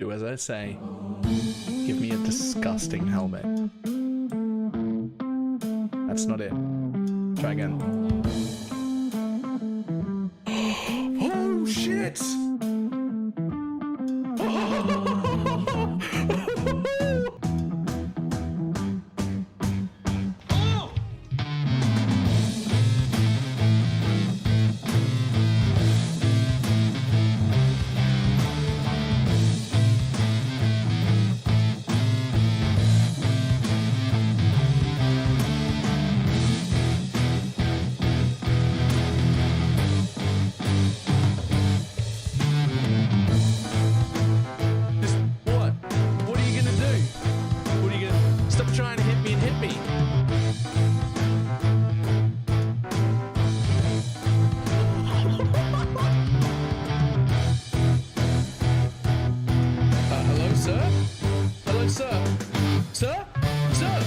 Do as I say. Give me a disgusting helmet. That's not it. Try again. Oh shit! Trying to hit me and hit me. Hello, sir? Hello, sir? Sir? Sir?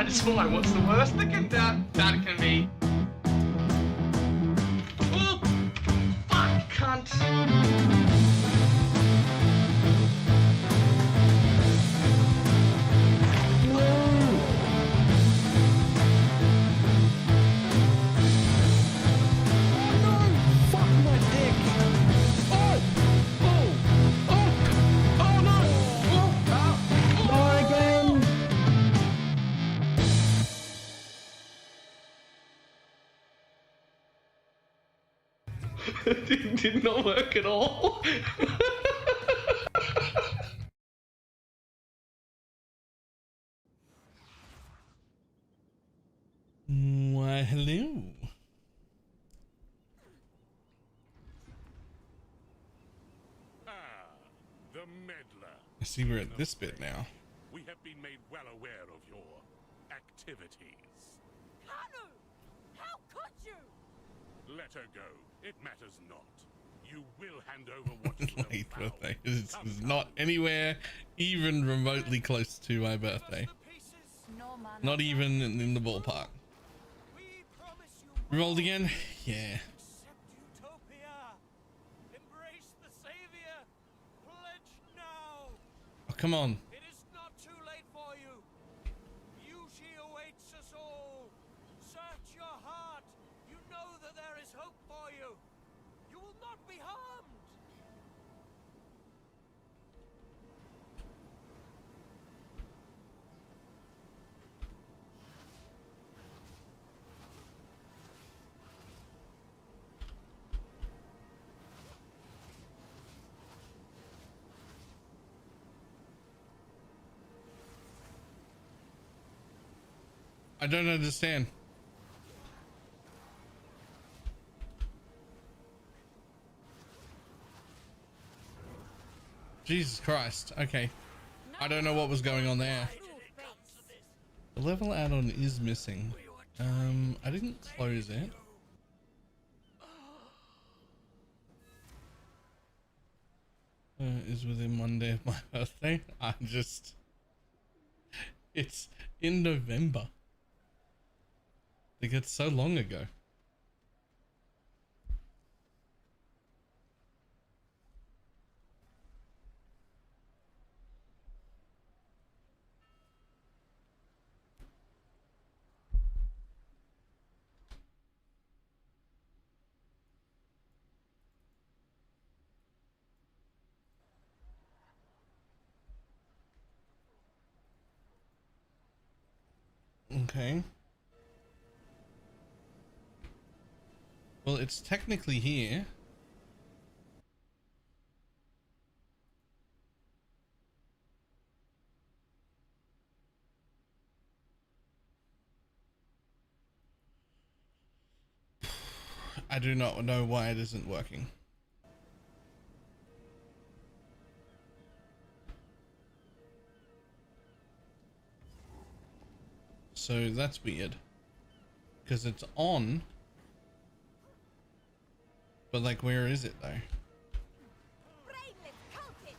It's fine. What's the worst that can be? Oh, fuck, cunt. It did not work at all. Why, hello. The meddler. I see we're at this bit now. We have been made well aware of your activities. Kanu! How could you? Let her go. It matters not. You will hand over what is Late birthday. It's not anywhere even remotely close to my birthday. Not even in the ballpark. We rolled again? Yeah. Oh, come on. It is not too late for you. Beauty awaits us all. Search your heart. You know that there is hope for you. You will not be harmed. I don't understand. Jesus Christ. Okay. I don't know what was going on there. The level add-on is missing. I didn't close it. Is within 1 day of my birthday. It's in November. Like, it's so long ago. Okay. Well, it's technically here. I do not know why it isn't working. So that's weird. Because it's on. But like, where is it though? Brainless cultist!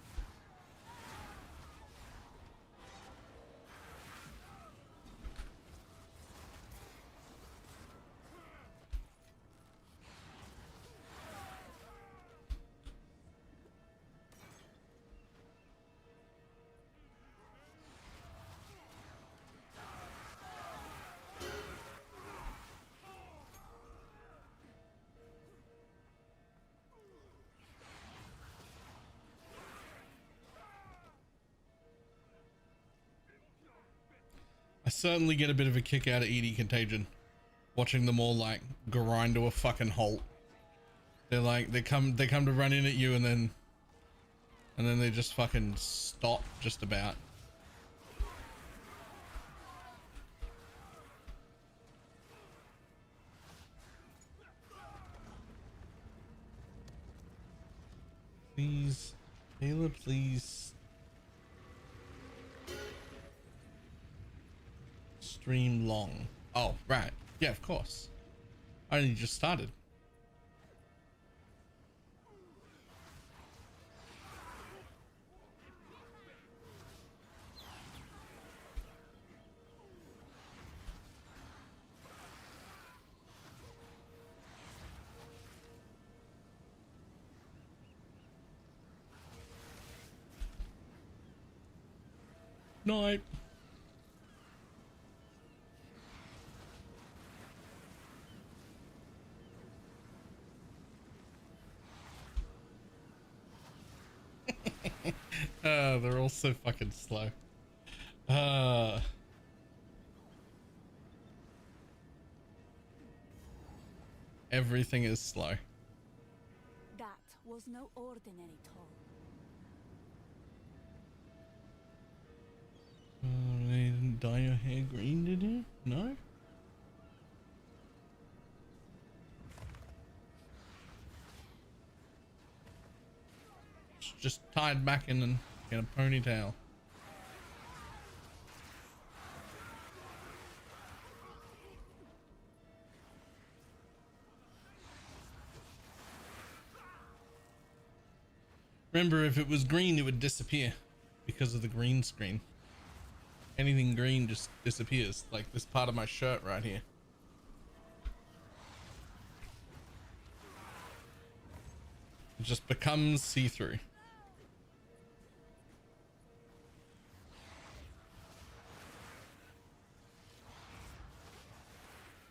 I certainly get a bit of a kick out of ED Contagion. Watching them all like grind to a fucking halt. They're like, they come to run in at you and then they just fucking stop just about. Please, Taylor, please. Stream long. Oh, right. Yeah, of course. I only just started. Night. They're all so fucking slow. Everything is slow. That was no ordinary toll. They didn't dye your hair green, did you? No? It's just tied back in and get a ponytail. Remember, if it was green, it would disappear because of the green screen. Anything green just disappears, like this part of my shirt right here. It just becomes see-through.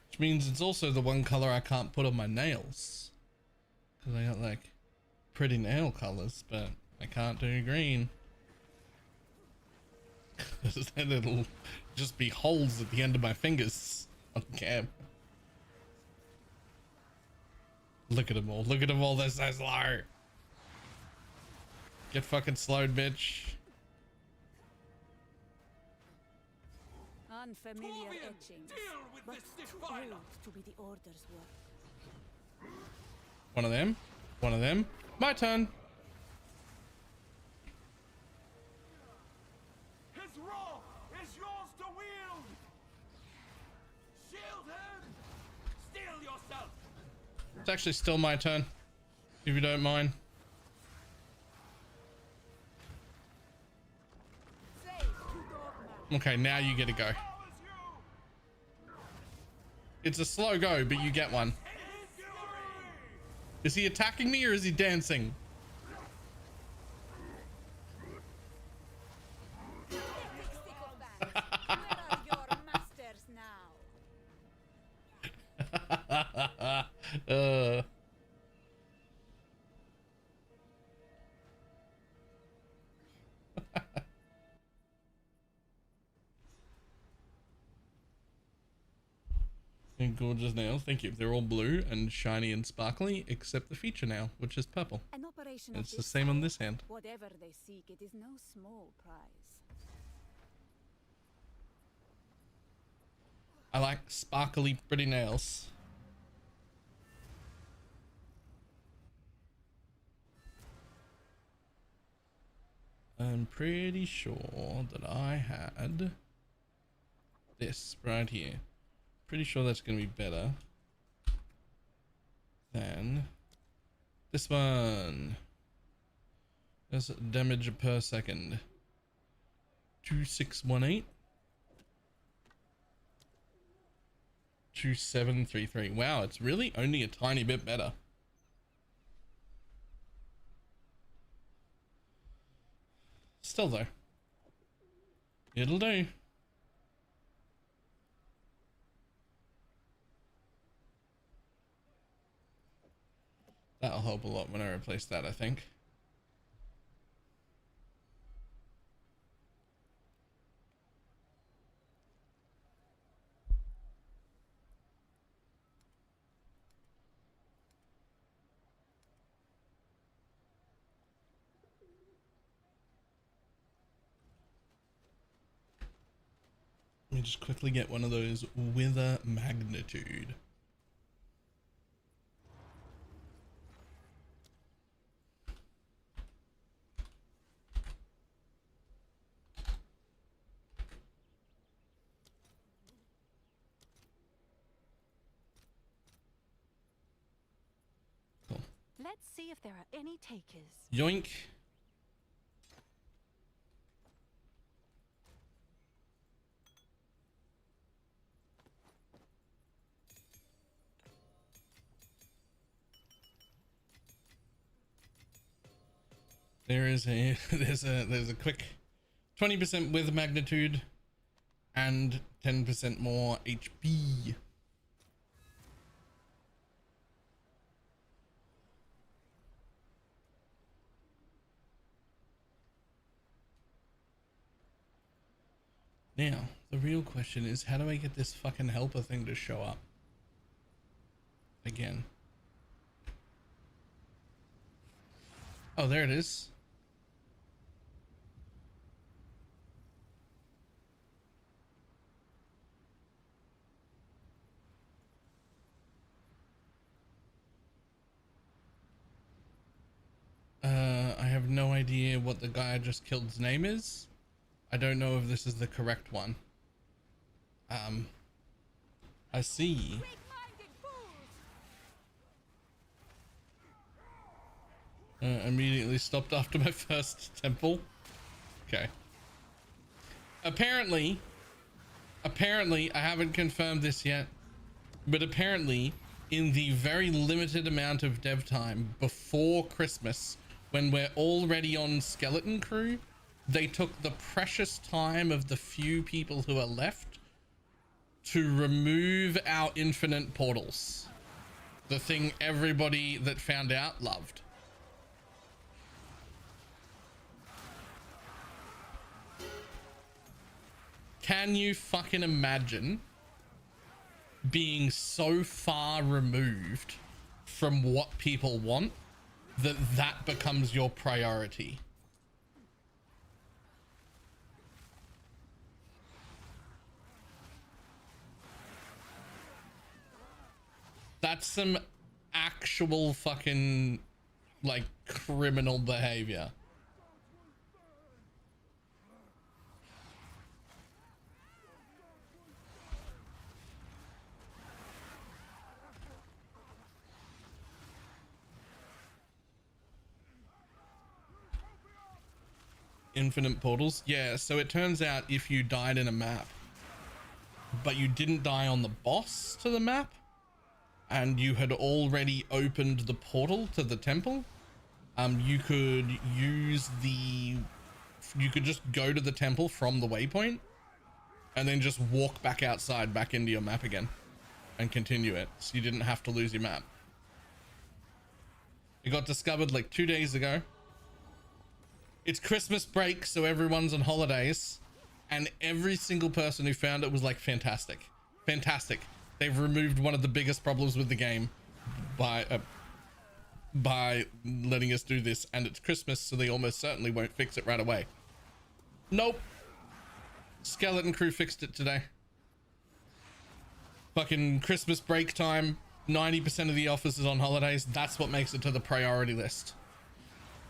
Which means it's also the one color I can't put on my nails. Because I got like pretty nail colors, but I can't do green. Because then it'll just be holes at the end of my fingers on cam. Look at them all. Look at them all. They're so slow. Get fucking slowed, bitch. Unfamiliar Torvian, etchings, deal with but this too defiler. old to be the Order's work. One of them. One of them. My turn. His wrath is yours to wield. Shield him. Steel yourself. It's actually still my turn, if you don't mind. Say to dogma. Okay, now you get to go. It's a slow go, but you get one. Is he attacking me or is he dancing? Sycophants, where are your masters now? And gorgeous nails. Thank you. They're all blue and shiny and sparkly, except the feature nail, which is purple. An operation It's of the this same on sort, this hand. Whatever they seek, it is no small prize. I like sparkly, pretty nails. I'm pretty sure that I had this right here. Pretty sure that's going to be better than this one. That's damage per second. 2618. 2733. Wow, it's really only a tiny bit better. Still though, it'll do. That'll help a lot when I replace that, I think. Let me just quickly get one of those with a magnitude. Cool. Let's see if there are any takers. Yoink. There is a there's a quick 20% with magnitude and 10% more HP. Now, the real question is, how do I get this fucking helper thing to show up again? Oh, there it is. I have no idea what the guy I just killed's name is. I don't know if this is the correct one. I see. Immediately stopped after my first temple. Okay. Apparently, I haven't confirmed this yet, but apparently in the very limited amount of dev time before Christmas, when we're already on Skeleton Crew, they took the precious time of the few people who are left to remove our infinite portals. The thing everybody that found out loved. Can you fucking imagine being so far removed from what people want that that becomes your priority? That's some actual fucking like criminal behavior. Infinite portals. Yeah, so it turns out if you died in a map but you didn't die on the boss to the map and you had already opened the portal to the temple, you could just go to the temple from the waypoint and then just walk back outside back into your map again and continue it, so you didn't have to lose your map. It got discovered like 2 days ago. It's Christmas break, so everyone's on holidays, and every single person who found it was like, fantastic, fantastic. They've removed one of the biggest problems with the game by letting us do this, and it's Christmas, so they almost certainly won't fix it right away. Nope. Skeleton Crew fixed it today. Fucking Christmas break time. 90% of the office is on holidays. That's what makes it to the priority list.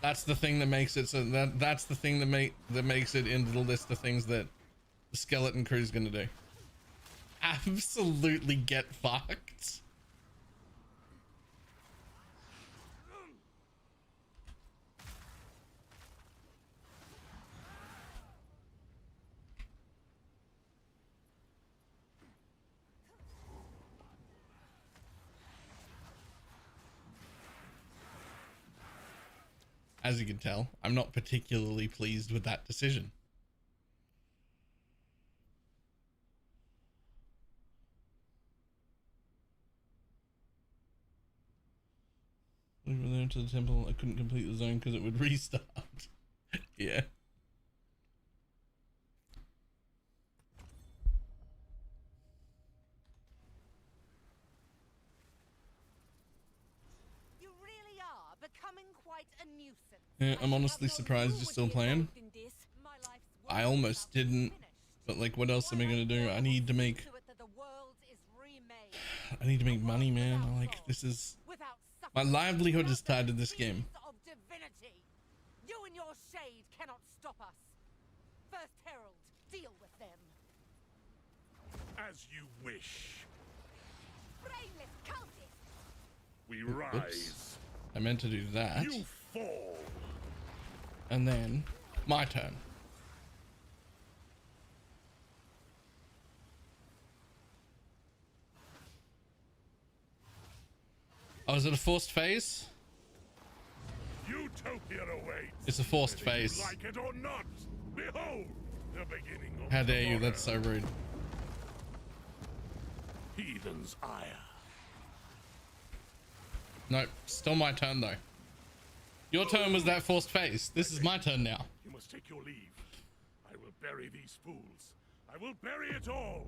That's the thing that makes it so that's the thing that makes it into the list of things that the Skeleton Crew is gonna do. Absolutely get fucked. As you can tell, I'm not particularly pleased with that decision. We were there to the temple. I couldn't complete the zone because it would restart. Yeah. You really are becoming quite a nuisance. Yeah, I'm honestly surprised you're still playing. I almost didn't, but like, what else am I gonna do? I need to make money, man. Like, this is my livelihood is tied to this game. You and your shade cannot stop us. First Herald, deal with them. As you wish. Brainless cultist. We Oops. rise. I meant to do that. You fall. And then my turn. Oh, is it a forced phase? Utopia awaits. It's a forced Whether you phase. like it or not. Behold the beginning of How dare you? tomorrow. That's so rude. Heathen's ire. Nope, still my turn though. Your turn was that forced phase. This is my turn now. You must take your leave. I will bury these fools. I will bury it all.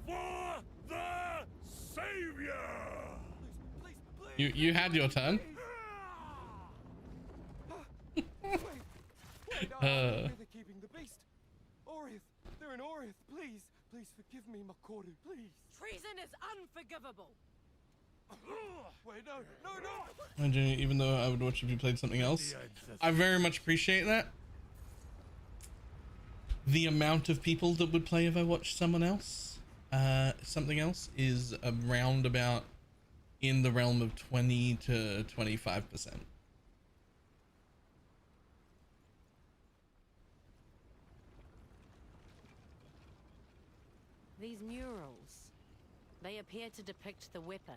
For the Savior! You had your turn. They're keeping the beast. Orith, they're in Orith. Please, please forgive me, Makoru, please. Treason is unforgivable. Wait, no, no, no. And even though I would watch if you played something else, I very much appreciate that. The amount of people that would play if I watched someone else, something else, is around about in the realm of 20 to 25%. These murals, they appear to depict the weapon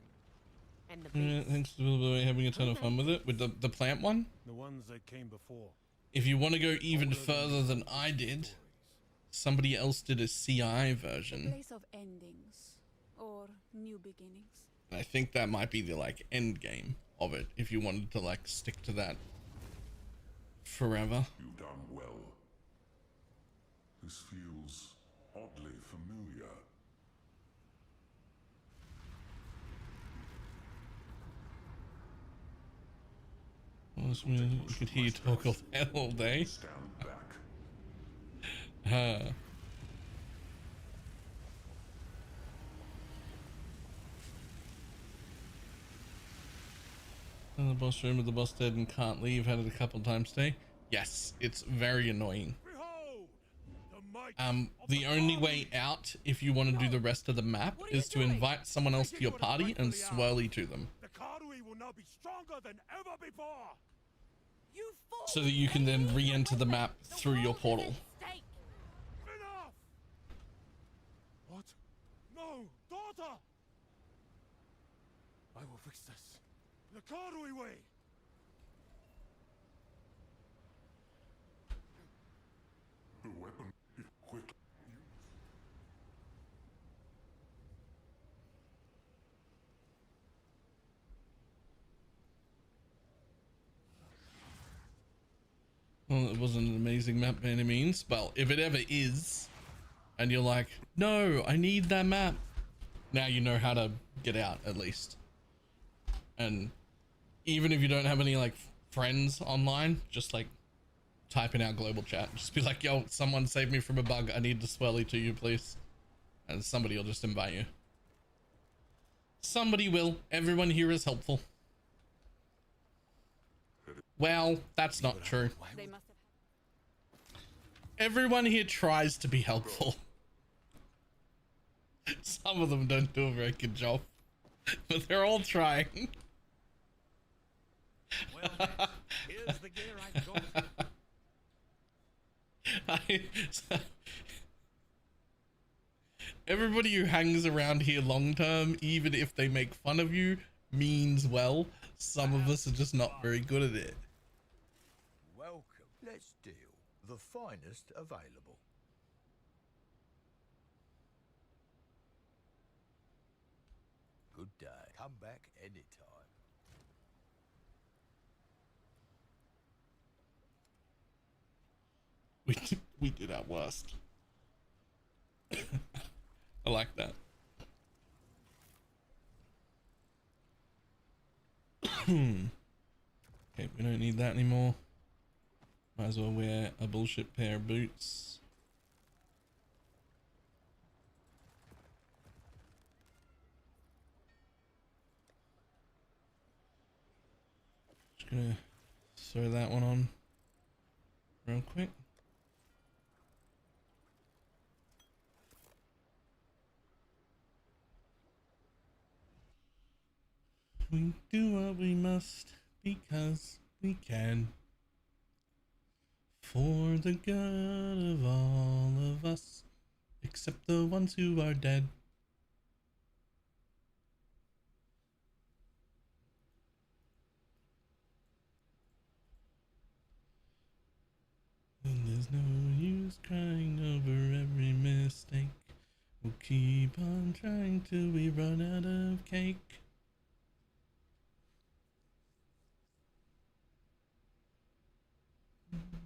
and the beast. Thanks for having a ton of fun with it, with the plant one. The ones that came before. If you want to go even further than I did, somebody else did a CI version. Place of endings or new beginnings. I think that might be the like end game of it if you wanted to like stick to that forever. You done well. This feels oddly familiar. Well, you could hear you talk all day. Stand back. In the boss room with the boss dead and can't leave. Had it a couple times today. Yes, it's very annoying. Behold the might The only way out, if you want to do the rest of the map, is to invite someone else to your party and swirly to them, The Karui will now be stronger than ever before. You fool! so that you can then re-enter the map through your portal. Stake. Enough! What? No, daughter! I will fix this. The Karui way! The weapon is quick. Well, it wasn't an amazing map by any means. Well, if it ever is, and you're like, no, I need that map. now you know how to get out at least. And even if you don't have any like friends online, just like type in our global chat. Just be like, yo, someone save me from a bug. I need to swirly to you, please. And somebody will just invite you. Somebody will. Everyone here is helpful. Well, that's not true. They must have. Everyone here tries to be helpful. Some of them don't do a very good job, but they're all trying. Well, Max, here's the gear I've got. Everybody who hangs around here long term, even if they make fun of you, means well. Some of us are just not very good at it. Welcome. Let's deal. The finest available. Good day. Come back anytime. We did our worst. I like that. Okay, we don't need that anymore. Might as well wear a bullshit pair of boots. Just gonna throw that one on real quick. We do what we must because we can. For the good of all of us, except the ones who are dead. And there's no use crying over every mistake. We'll keep on trying till we run out of cake.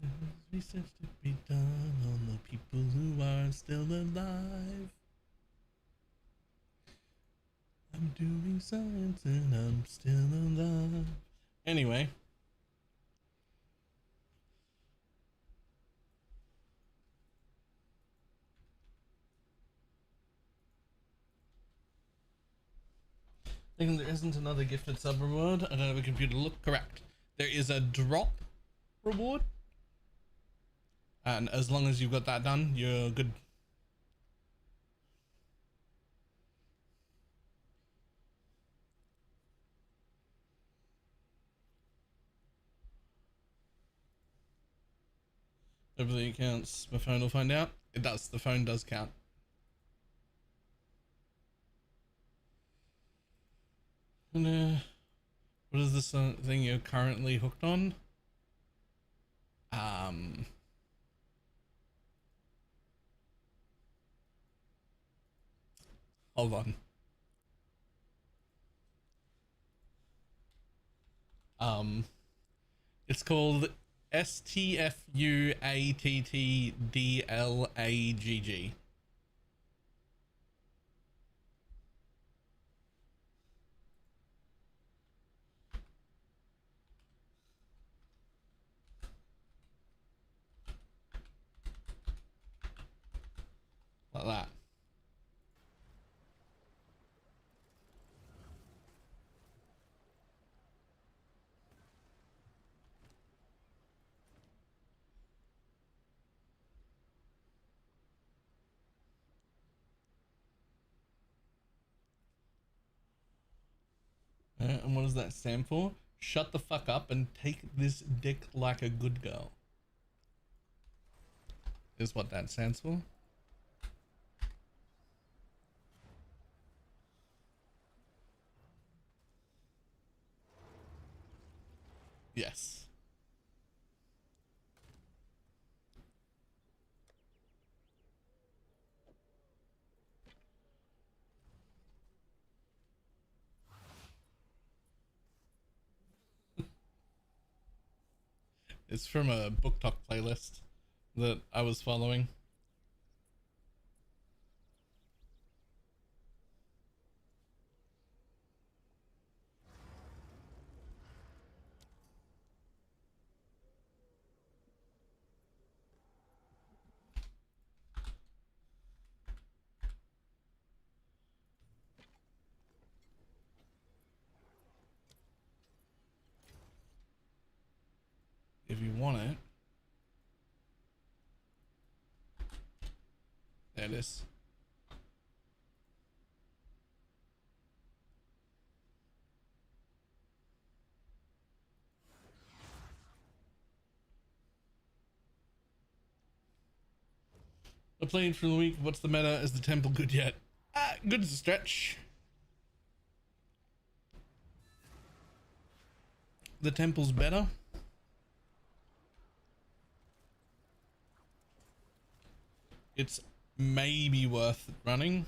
There's research to be done on the people who are still alive. I'm doing science and I'm still alive. Anyway. Thinking there isn't another gifted sub reward. I don't have a computer to look. Correct. There is a drop reward. And as long as you've got that done, you're good. Everything counts. My phone will find out. It does. The phone does count. And, what is this thing you're currently hooked on? Hold on. It's called STFUATTDLAGG. Like that. And what does that stand for? Shut the fuck up and take this dick like a good girl. Is what that stands for. Yes. It's from a book talk playlist that I was following. if you want it. There it is. I played for the week. What's the meta? Is the temple good yet? Good as a stretch. The temple's better. It's maybe worth running.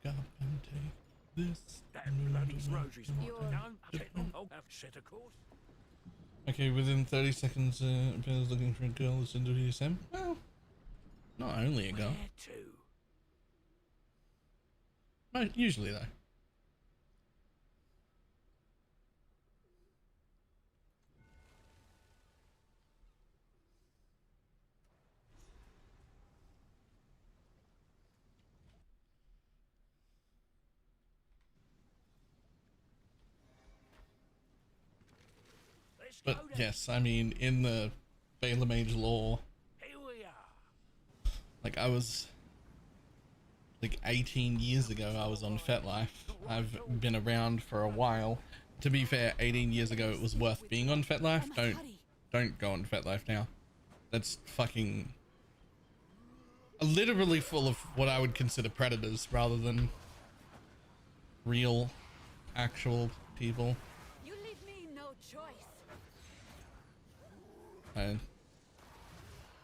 Up and take this. That bloody Roger's set a course. Okay, within 30 seconds, Bill's looking for a girl that's into DSM. Well, not only a girl. Where to? No, usually though. Let's But go then. yes, I mean, in the BalorMage lore, Here we are. like I was like 18 years ago, I was on FetLife. I've been around for a while. To be fair, 18 years ago it was worth being on FetLife. Don't go on FetLife now. That's fucking literally full of what I would consider predators rather than real, actual people. You leave me no choice.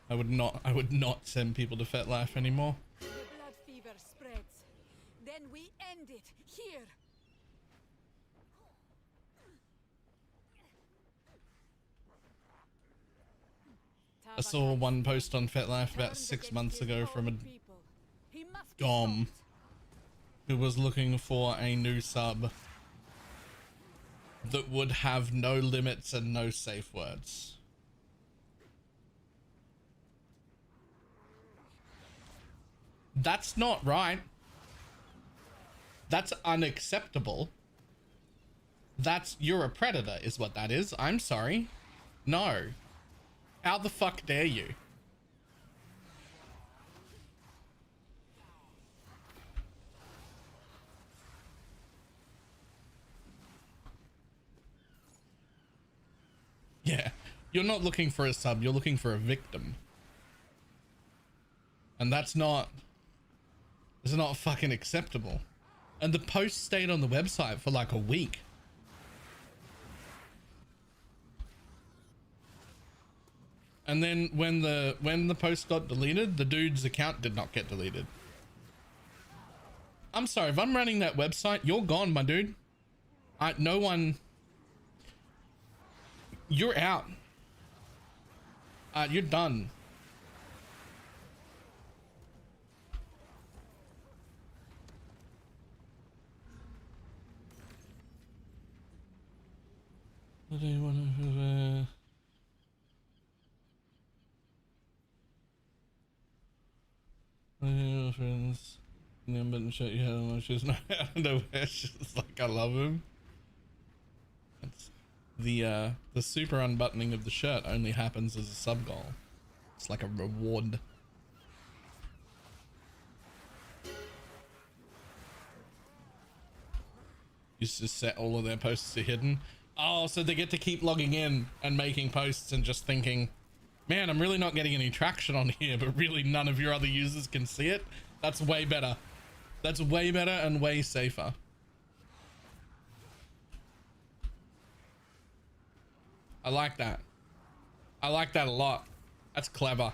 I would not send people to FetLife anymore. The blood fever spreads. Then we end it here. I saw one post on FetLife about 6 months ago from a Dom who was looking for a new sub that would have no limits and no safe words. That's not right. That's unacceptable. You're a predator is what that is. I'm sorry. No. How the fuck dare you? Yeah. You're not looking for a sub, you're looking for a victim. And it's not fucking acceptable. And the post stayed on the website for like a week. And then when the post got deleted, the dude's account did not get deleted. I'm sorry, if I'm running that website, you're gone, my dude. No one... You're out. You're done. Friends, but shut your head on. She's not out of nowhere. She's like, I love him. It's the super unbuttoning of the shirt only happens as a sub goal. It's like a reward. Used to set all of their posts to hidden. Oh, so they get to keep logging in and making posts and just thinking, man, I'm really not getting any traction on here, but really none of your other users can see it. That's way better. That's way better and way safer. I like that. I like that a lot. That's clever.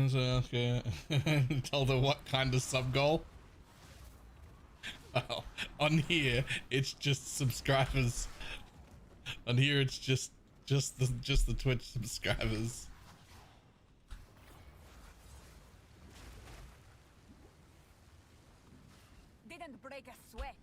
So, okay. Tell them what kind of sub goal. Well, on here it's just subscribers. On here it's just the Twitch subscribers. Didn't break a sweat.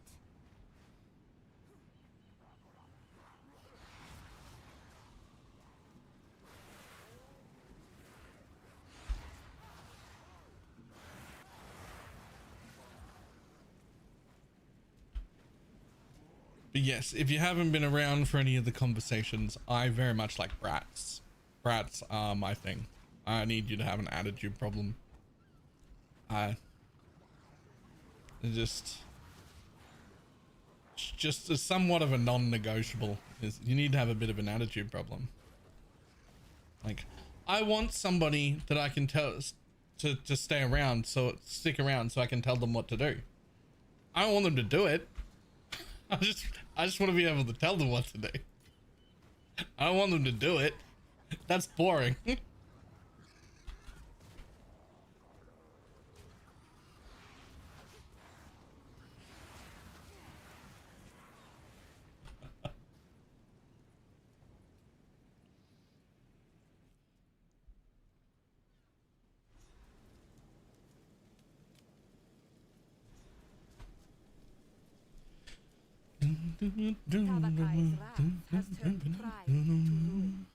But yes, if you haven't been around for any of the conversations, I very much like brats. Brats are my thing. I need you to have an attitude problem. It's just somewhat of a non-negotiable is you need to have a bit of an attitude problem. Like, I want somebody that I can tell to stay around, so stick around so I can tell them what to do. I don't want them to do it. I just want to be able to tell them what to do. I don't want them to do it. That's boring. Tabakai's wrath has turned pride to ruin.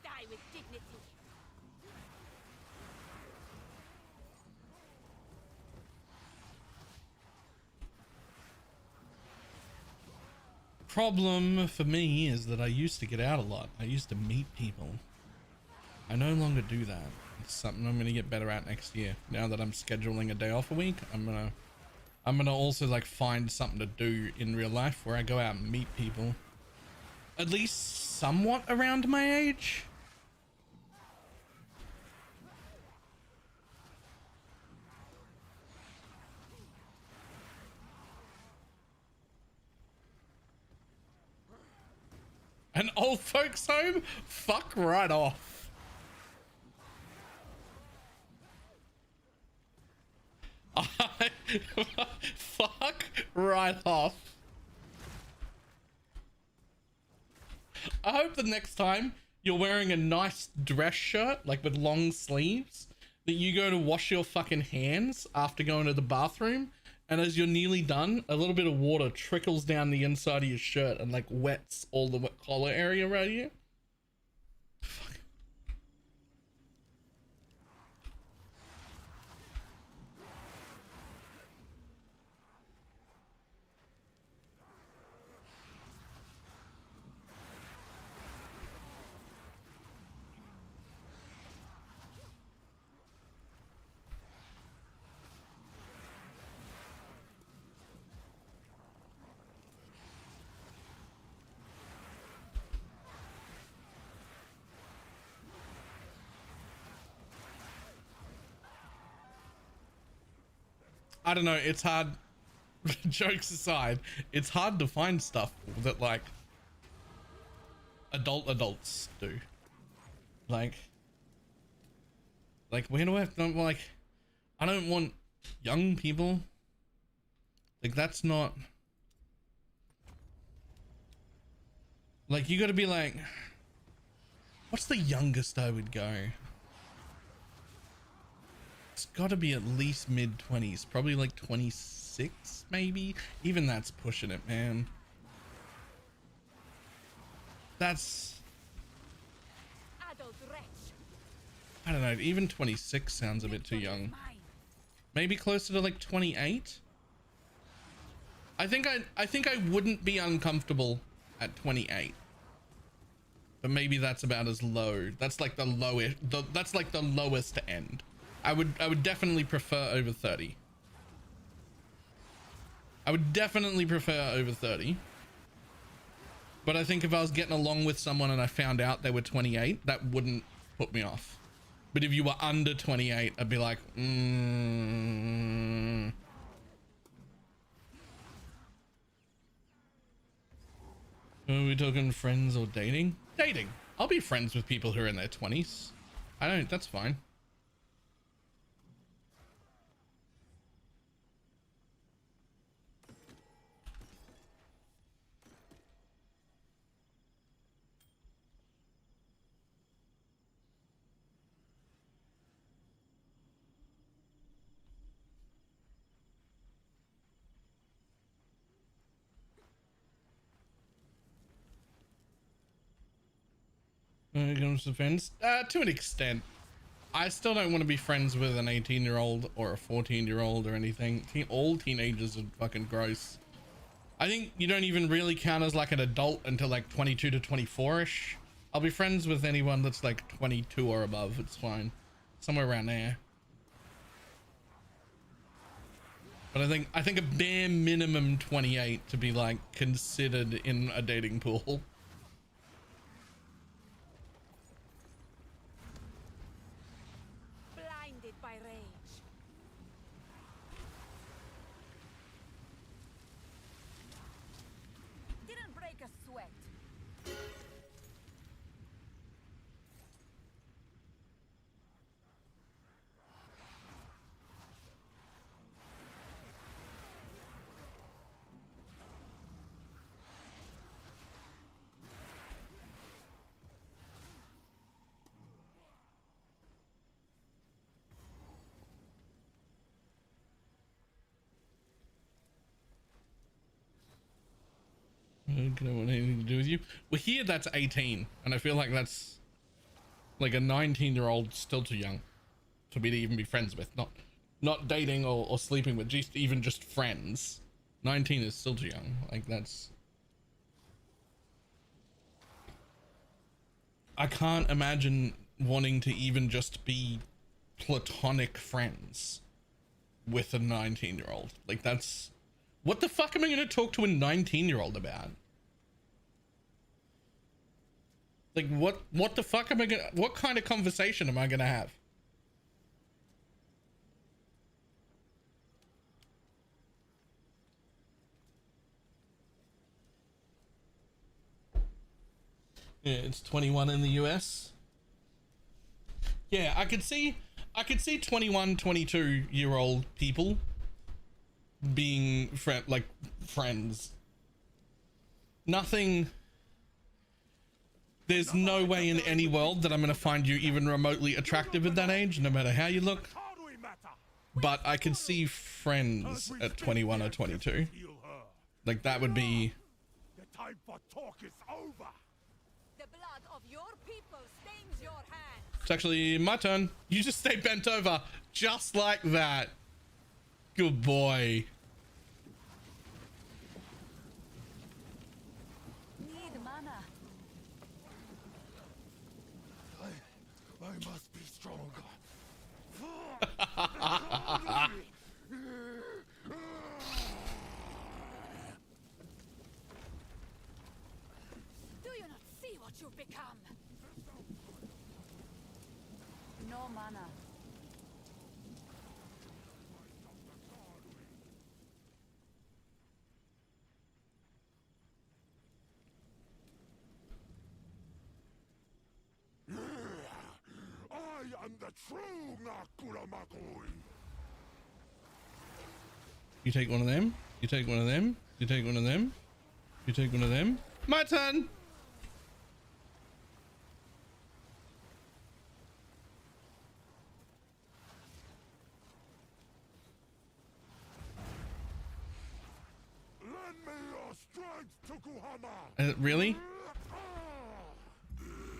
Die with dignity. Problem for me is that I used to get out a lot. I used to meet people. I no longer do that. It's something I'm gonna get better at next year. Now that I'm scheduling a day off a week, I'm gonna also like find something to do in real life where I go out and meet people. At least somewhat around my age. An old folks home? Fuck right off. Fuck right off. I hope the next time you're wearing a nice dress shirt, like with long sleeves, that you go to wash your fucking hands after going to the bathroom, and as you're nearly done, a little bit of water trickles down the inside of your shirt and like wets all the collar area right here. Fuck. I don't know, it's hard. Jokes aside, it's hard to find stuff that like adults do. Like where do I have to, like, I don't want young people. Like, that's not, like, you gotta be like, what's the youngest I would go? It's gotta be at least mid-20s, probably like 26 maybe. Even that's pushing it, man. That's, Adult wretch. I don't know, even 26 sounds a bit too young. Maybe closer to like 28. I think I wouldn't be uncomfortable at 28. But maybe that's about as low. That's like the lowest, that's like the lowest end. I would definitely prefer over 30. I would definitely prefer over 30. But I think if I was getting along with someone and I found out they were 28, that wouldn't put me off. But if you were under 28, I'd be like, Are we talking friends or dating? Dating. I'll be friends with people who are in their 20s. That's fine. When it comes to friends, to an extent. I still don't want to be friends with an 18-year-old or a 14-year-old or anything. All teenagers are fucking gross. I think you don't even really count as like an adult until like 22 to 24-ish. I'll be friends with anyone that's like 22 or above. It's fine. Somewhere around there. But I think a bare minimum 28 to be like considered in a dating pool. Blinded by rage. Didn't break a sweat. I don't want anything to do with you. Well, here that's 18, and I feel like that's like a 19-year-old still too young for me to even be friends with. Not dating or sleeping with, just even just friends. 19 is still too young. Like that's. I can't imagine wanting to even just be platonic friends with a 19-year-old. Like that's. What the fuck am I going to talk to a 19-year-old about? Like what the fuck am I gonna, what kind of conversation am I gonna have? Yeah, it's 21 in the US. Yeah, I could see 21, 22-year-old people being friends. Nothing. There's no way in any world that I'm going to find you even remotely attractive at that age, no matter how you look. But I can see friends at 21 or 22. Like that would be. The time for talk is over. The blood of your people stains your hands. It's actually my turn. You just stay bent over just like that. Good boy. Need mana. I must be stronger. Do you not see what you've become? No mana. I am the true Nakuramakoi. You take one of them. You take one of them. You take one of them. You take one of them. My turn. Lend me your strength, Tokuhama. Really?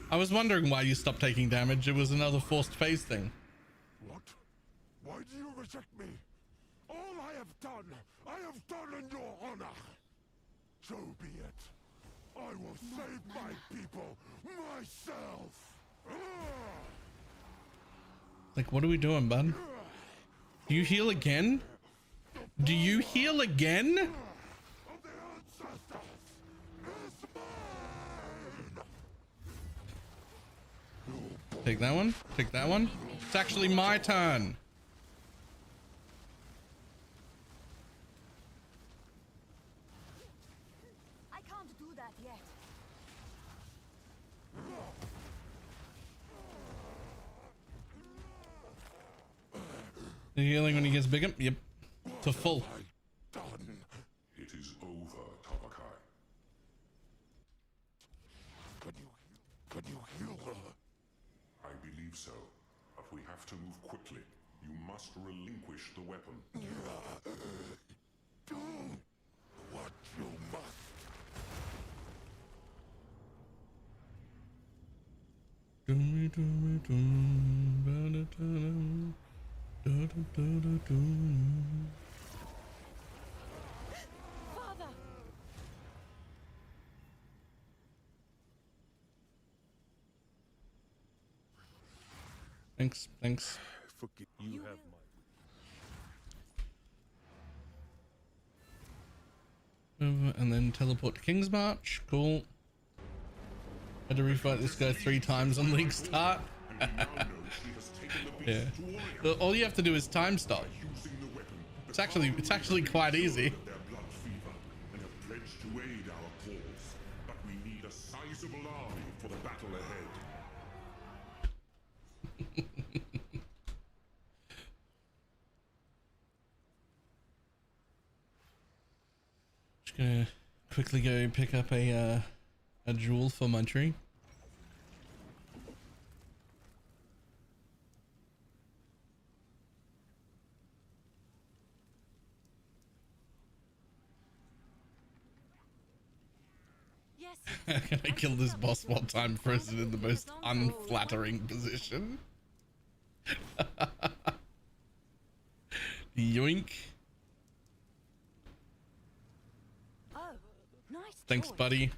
I was wondering why you stopped taking damage. It was another forced phase thing. What? Why do you reject me? All I have done in your honor. So be it. I will save my people myself. Like, what are we doing, bud? Do you heal again? Do you heal again? Of the ancestors is mine. Take that one. Take that one. It's actually my turn. I can't do that yet. The healing when he gets bigger? Yep. To full. Done. It is over, Tabakai. Can you heal her? I believe so, but we have to move quickly. You must relinquish the weapon. Do what you must. Father! Thanks, thanks. Forget you have my. And then teleport to King's March. Cool. Had to refight this guy 3 times on league start. Yeah. So all you have to do is time stop. It's actually quite easy. Their blood fever and have pledged to aid our cause, but we need a sizable army for the battle ahead. Just gonna quickly go pick up a jewel for my tree. Yes. Can I kill this boss while time frozen in the most unflattering position? Yoink. Oh, nice. Thanks, choice. buddy.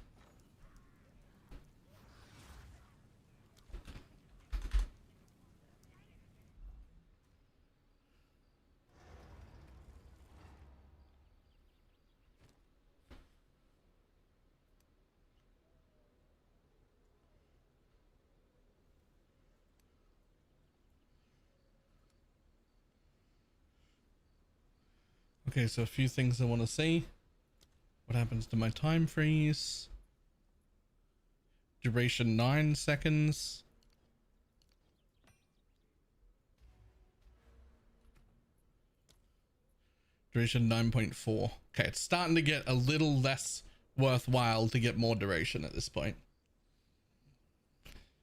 Okay, so a few things I want to see. What happens to my time freeze? Duration 9 seconds. Duration 9.4. Okay, it's starting to get a little less worthwhile to get more duration at this point.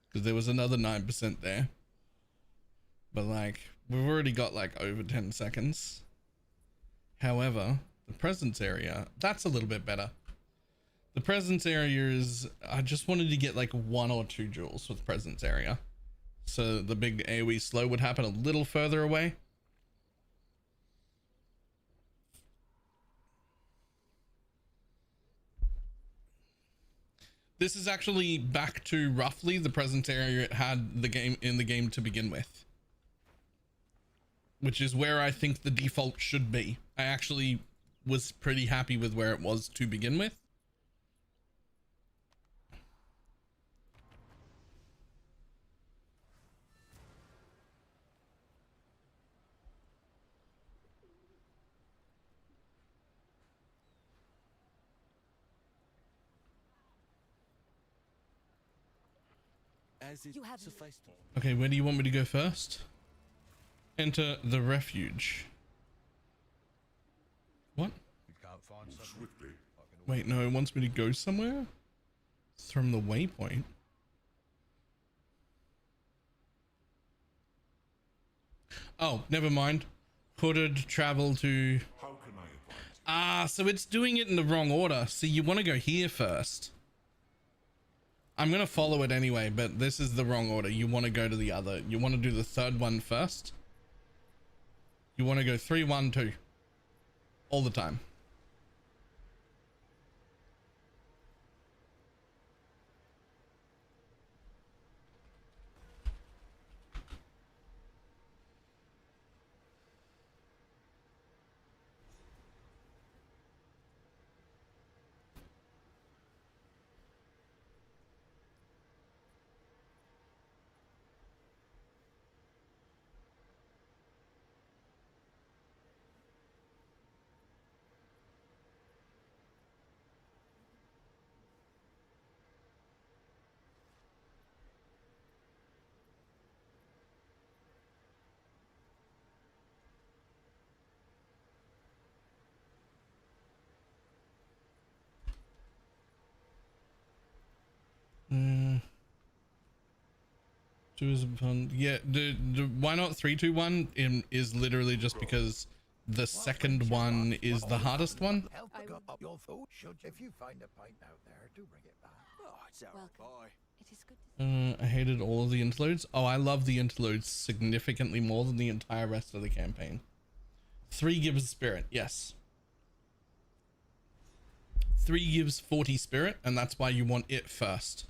Because there was another 9% there. But like, we've already got like over 10 seconds. However, the presence area, that's a little bit better. The presence area is, I just wanted to get like 1 or 2 jewels with presence area. So the big AoE slow would happen a little further away. This is actually back to roughly the presence area it had the game to begin with. Which is where I think the default should be. I actually was pretty happy with where it was to begin with. As it You have- sufficed. Okay, where do you want me to go first? Enter the refuge. What? You can't find something. Swiftly. Wait, no, it wants me to go somewhere? It's from the waypoint. Oh, never mind. Hooded travel to... How can I advise? Ah, so it's doing it in the wrong order. See, you want to go here first. I'm going to follow it anyway, but this is the wrong order. You want to go to the other. You want to do the third one first. You want to go 3, 1, 2. All the time. Two is fun. Yeah, the why not 3, 2, 1 is literally just because the second one is the hardest one. Help pick up your food, should you? If you find a pint out there, do bring it back. Oh, it's our Welcome. boy. It is good to I hated all of the interludes. Oh, I love the interludes significantly more than the entire rest of the campaign. 3 gives spirit, yes. 3 gives 40 spirit, and that's why you want it first.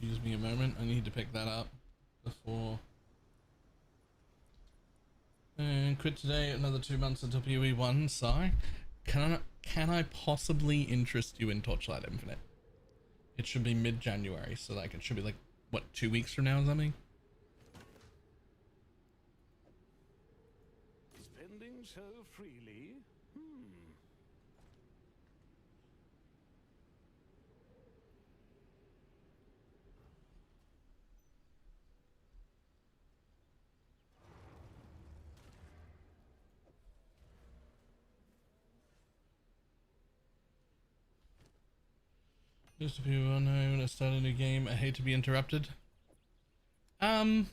Excuse me a moment, I need to pick that up before. And quit today, another 2 months until PoE 1, sigh. Can I possibly interest you in Torchlight Infinite? It should be mid-January, so like it should be like, what, 2 weeks from now or something? Spending so freely? Just to people who know when I start a new game, I hate to be interrupted. PoE.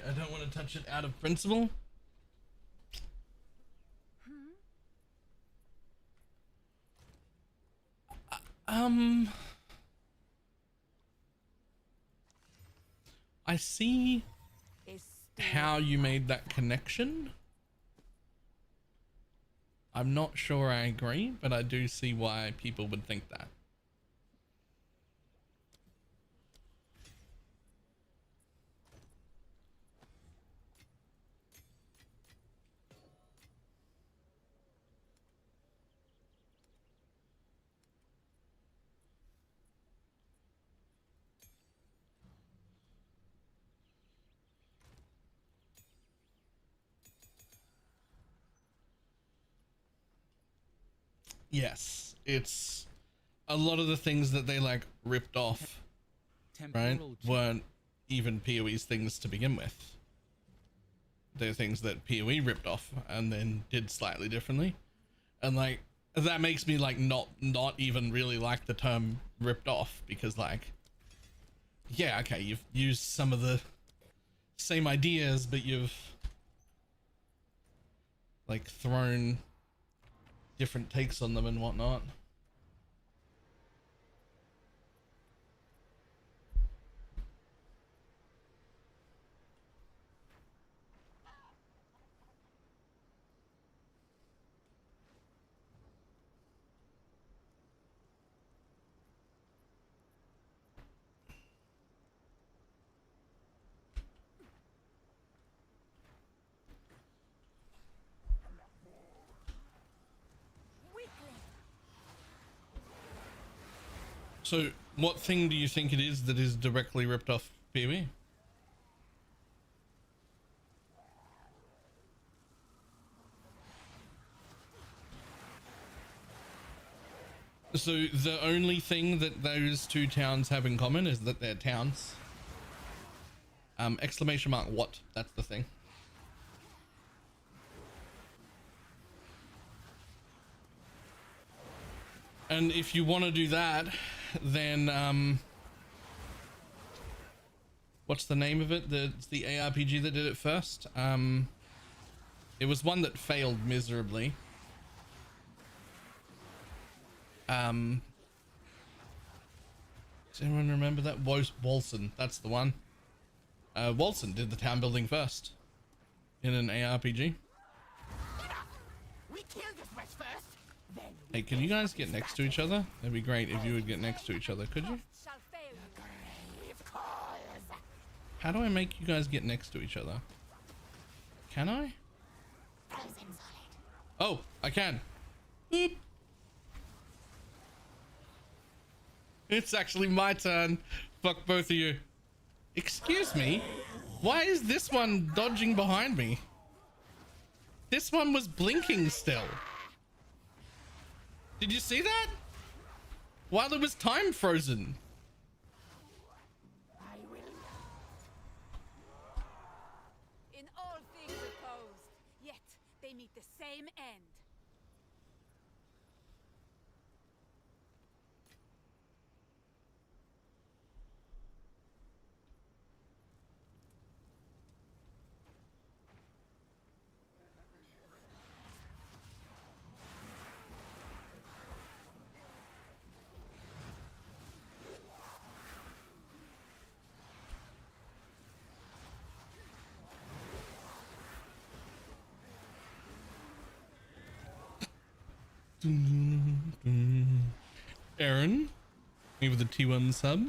I don't want to touch it out of principle. I see how you made that connection. I'm not sure I agree, but I do see why people would think that. Yes, it's a lot of the things that they like ripped off, right, weren't even PoE's things to begin with. They're things that PoE ripped off and then did slightly differently, and like that makes me like not even really like the term ripped off, because like, yeah, okay, you've used some of the same ideas, but you've like thrown different takes on them and whatnot. So what thing do you think it is that is directly ripped off PoE? So the only thing that those two towns have in common is that they're towns. Exclamation mark what? That's the thing. And if you want to do that, then what's the name of it? It's the ARPG that did it first. It was one that failed miserably. Does anyone remember that? Wolson, that's the one. Wolson did the town building first in an ARPG. We killed this wretch first. Hey, can you guys get next to each other? That'd be great if you would get next to each other, could you? How do I make you guys get next to each other? Can I? Oh, I can. Boop. It's actually my turn. Fuck both of you. Excuse me? Why is this one dodging behind me? This one was blinking still. Did you see that? While it was time frozen. In all things opposed, yet they meet the same end. Aaron, me with a T1 sub.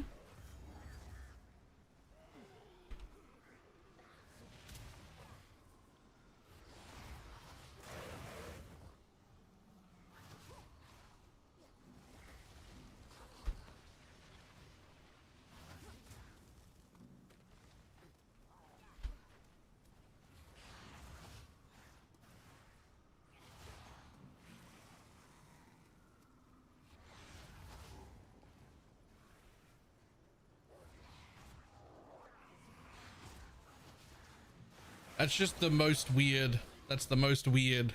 That's just the most weird. That's the most weird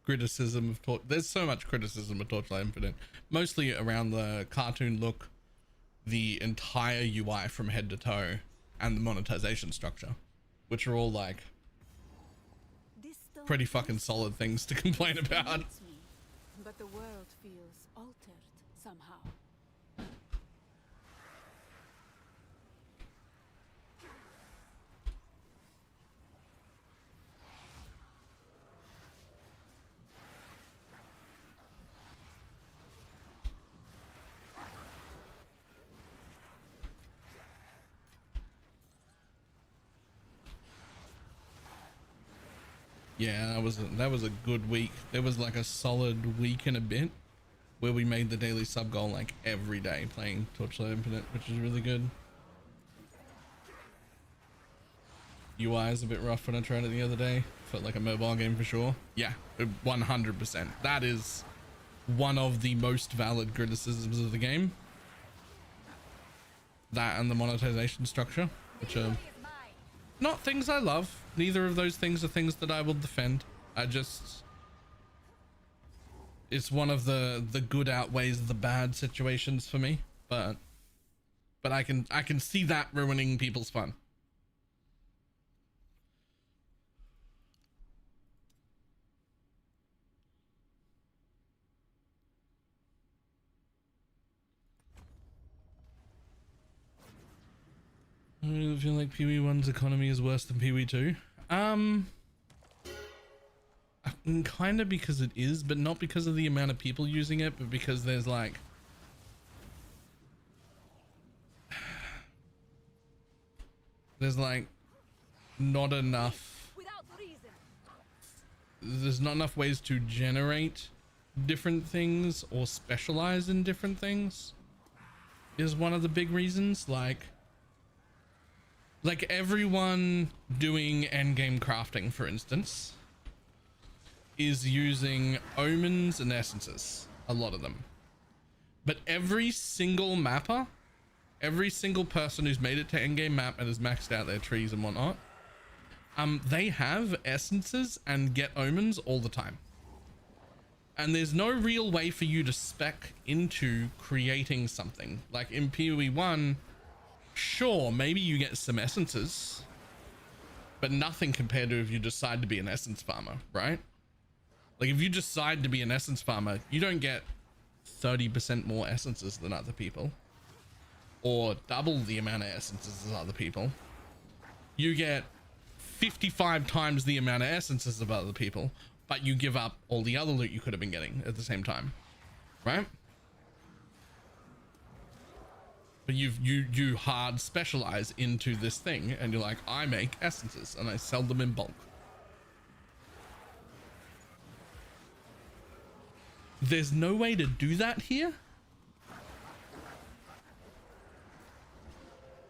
criticism of Torch. There's so much criticism of Torchlight Infinite, mostly around the cartoon look, the entire UI from head to toe, and the monetization structure, which are all like pretty fucking solid things to complain about. But the world feels altered somehow. Yeah, that was a good week. There was like a solid week and a bit where we made the daily sub goal like every day playing Torchlight Infinite, which is really good. UI is a bit rough when I tried it the other day. Felt like a mobile game for sure. Yeah, 100%. That is one of the most valid criticisms of the game. That and the monetization structure, which are not things I love. Neither of those things are things that I will defend. It's one of the good outweighs the bad situations for me, but I can see that ruining people's fun. I feel like Pee-wee 1's economy is worse than Pee-wee 2. Kind of because it is, but not because of the amount of people using it, but because there's like not enough, there's not enough ways to generate different things or specialize in different things is one of the big reasons. Like everyone doing endgame crafting, for instance, is using omens and essences, a lot of them. But every single mapper, every single person who's made it to endgame map and has maxed out their trees and whatnot, they have essences and get omens all the time. And there's no real way for you to spec into creating something. Like in PoE 1, sure, maybe you get some essences, but nothing compared to if you decide to be an essence farmer, right? Like if you decide to be an essence farmer, you don't get 30% more essences than other people, or double the amount of essences as other people. You get 55 times the amount of essences of other people, but you give up all the other loot you could have been getting at the same time, right? But you hard specialize into this thing, and you're like, I make essences and I sell them in bulk. There's no way to do that here.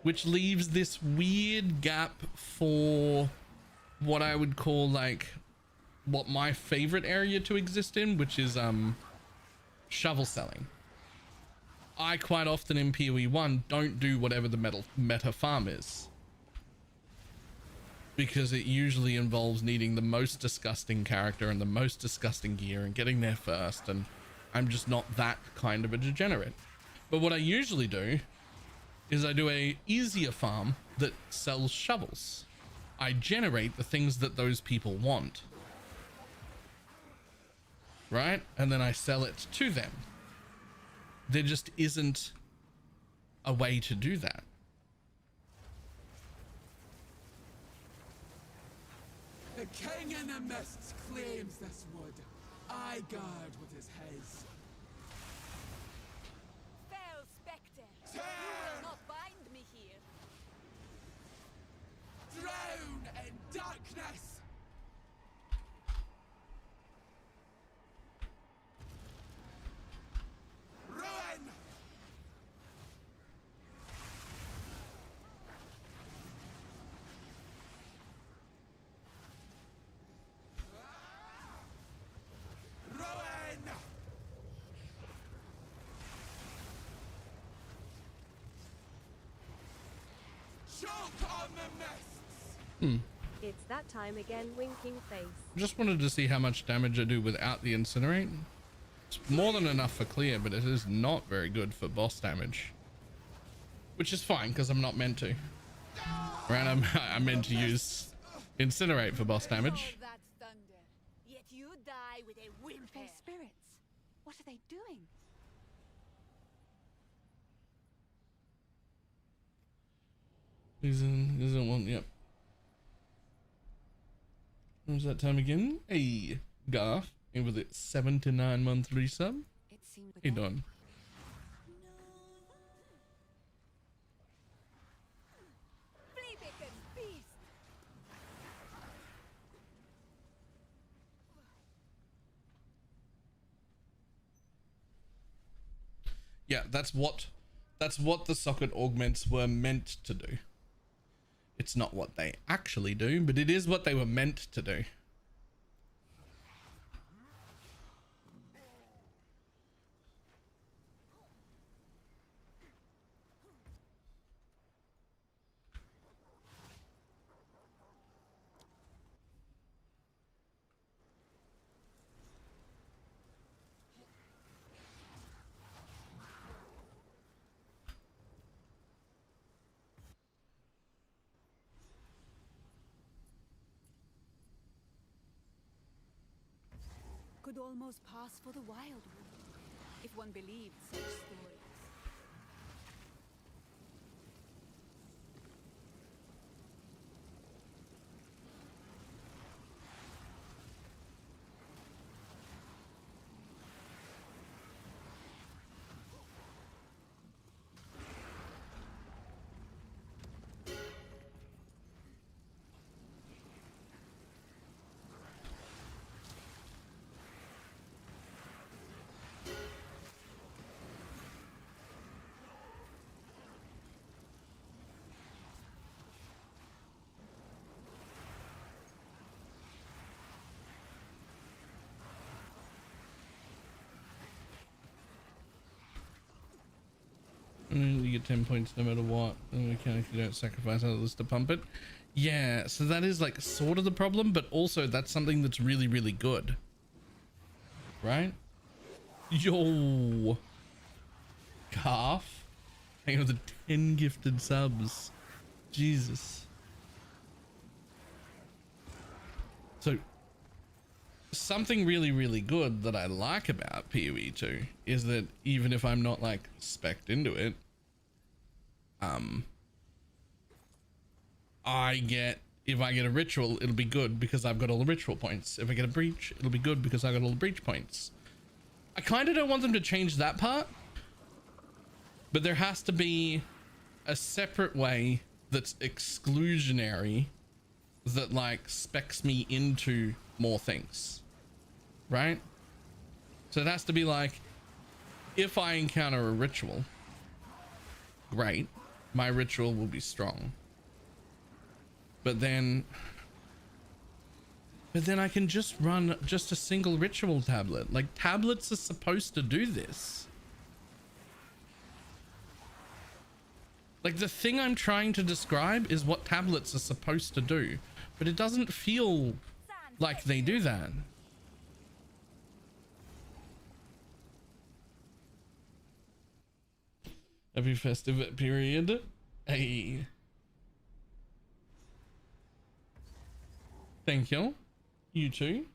which leaves this weird gap for what I would call like what my favorite area to exist in, which is shovel selling. I quite often in PoE 1 don't do whatever the meta farm is, because it usually involves needing the most disgusting character and the most disgusting gear and getting there first, and I'm just not that kind of a degenerate. But what I usually do is I do a easier farm that sells shovels. I generate the things that those people want, right? And then I sell it to them. There just isn't a way to do that. The king in the mists claims this wood. I guard what is his. Fell spectre! You will not bind me here. Drown in darkness! Ruin! Ruin! Choke on the mists! It's that time again, winking face. Just wanted to see how much damage I do without the incinerate. It's more than enough for clear, but it is not very good for boss damage, which is fine because I'm not meant to. Right? I'm meant to use incinerate for boss damage. All that thunder, yet you die with a whimper. Spirits. What are they doing? Isn't one? Yep. What was that time again? Hey, Garth, in with it 7 to 9 month resub. It seemed How you doing? Flea-bitten beast! Yeah, that's what the socket augments were meant to do. It's not what they actually do, but it is what they were meant to do. Could almost pass for the Wildwood, if one believed such stories. You get 10 points no matter what. And if you don't sacrifice others to pump it. Yeah, so that is like sort of the problem, but also that's something that's really, really good. Right? Yo. Calf. Hang on, the 10 gifted subs. Jesus. So something really, really good that I like about PoE 2 is that even if I'm not like specced into it, if I get a ritual, it'll be good because I've got all the ritual points. If I get a breach, it'll be good because I got all the breach points. I kind of don't want them to change that part, but there has to be a separate way that's exclusionary that like specs me into more things, right? So it has to be like, if I encounter a ritual, great, my ritual will be strong. But then I can just run just a single ritual tablet. Like, tablets are supposed to do this. Like, the thing I'm trying to describe is what tablets are supposed to do, but it doesn't feel like they do that. Happy festive period. Hey. Thank you. You too.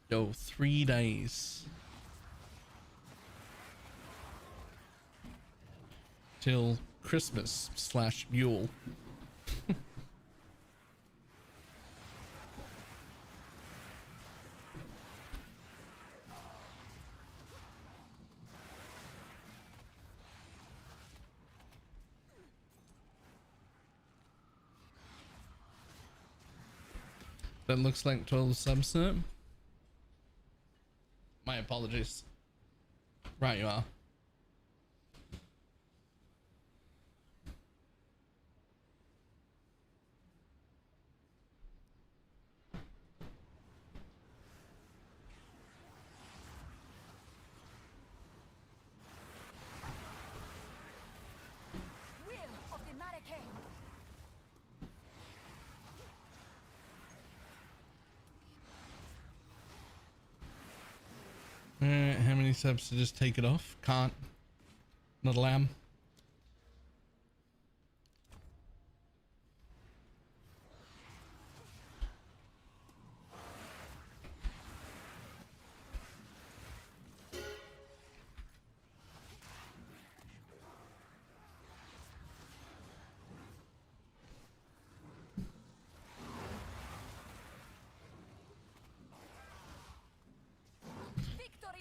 Yo, 3 days till Christmas / Yule. That looks like 12 subset. My apologies. Right, you are. How many subs to just take it off? Can't. Not a lamb.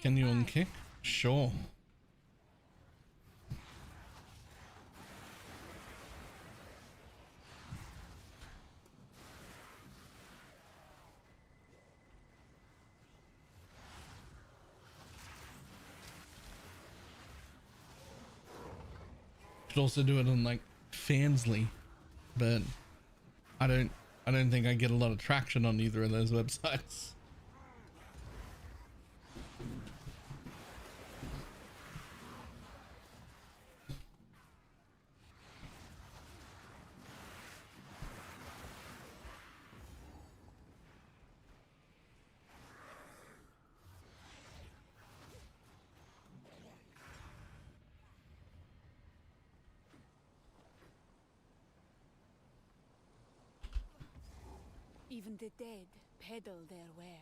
Can you unkick? Sure. Could also do it on like Fansly, but I don't think I get a lot of traction on either of those websites. Even the dead peddle their wares.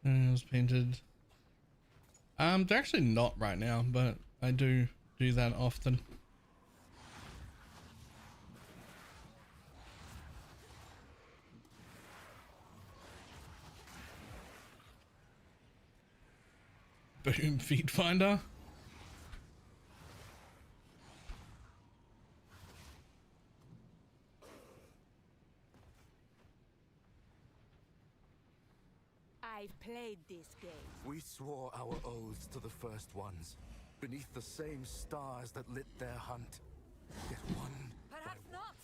It was painted. They're actually not right now, but I do that often. Boom, feed finder. I've played this game. We swore our oaths to the first ones, beneath the same stars that lit their hunt. Yet one... Perhaps not!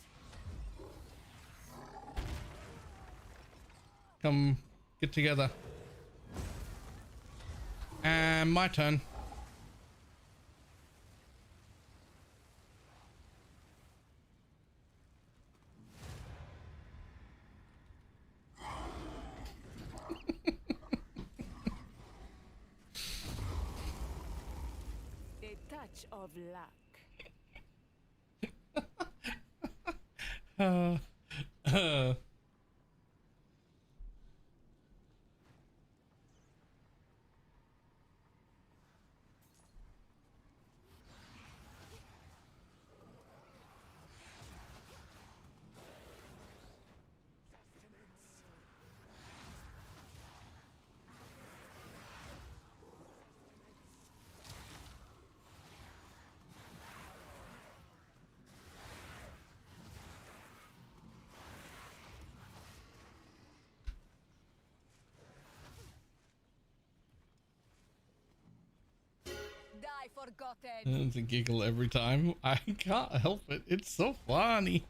Come, get together. And my turn. A touch of luck. I forgotten? It's a giggle every time. I can't help it. It's so funny.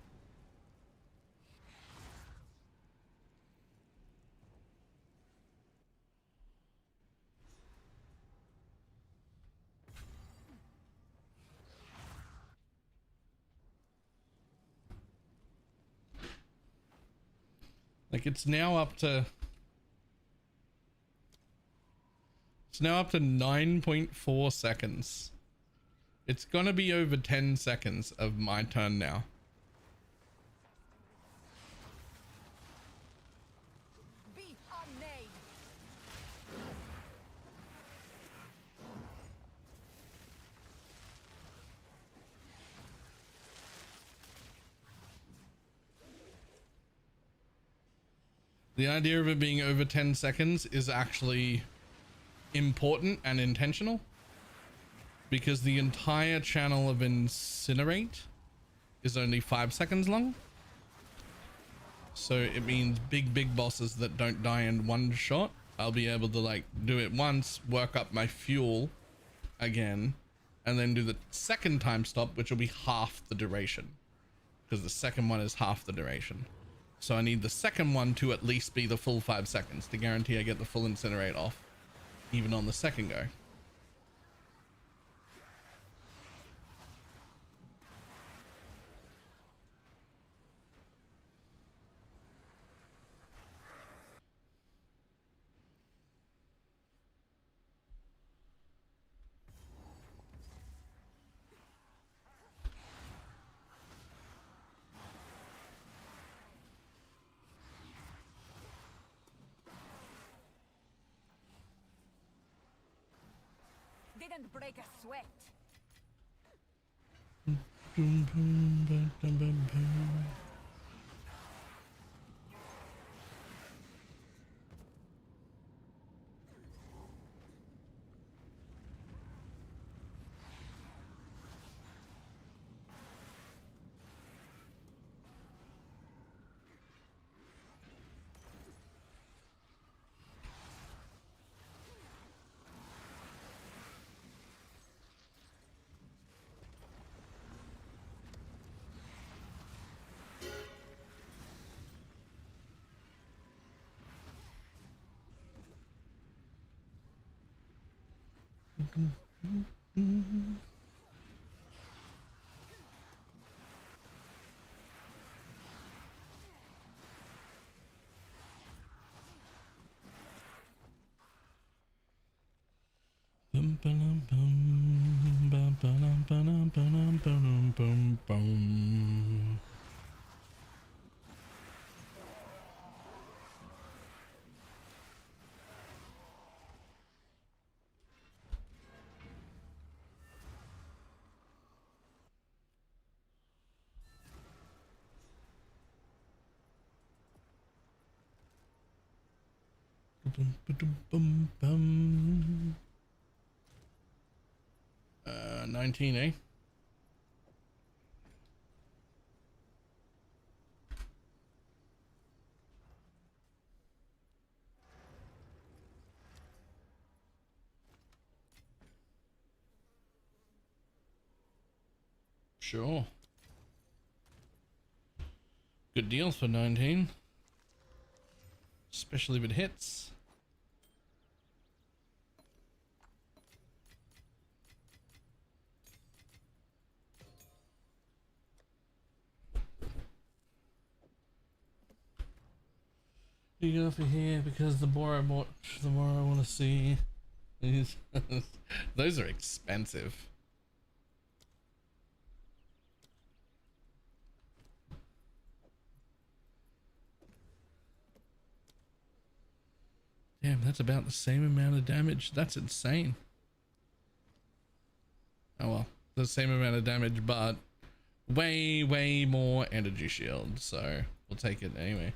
Like it's now up to 9.4 seconds. It's gonna be over 10 seconds of my turn now. Be unmade. The idea of it being over 10 seconds is actually important and intentional, because the entire channel of Incinerate is only 5 seconds long. So it means big bosses that don't die in one shot, I'll be able to like do it once, work up my fuel again, and then do the second time stop, which will be half the duration, because the second one is half the duration. So I need the second one to at least be the full 5 seconds to guarantee I get the full Incinerate off, even on the second go. Didn't break a sweat. Bum, bum. 19, eh? Sure. Good deals for 19. Especially if it hits. You go for here because the more I watch, the more I want to see. Those are expensive. Damn, that's about the same amount of damage. That's insane. Oh well, the same amount of damage, but way more energy shield. So we'll take it anyway.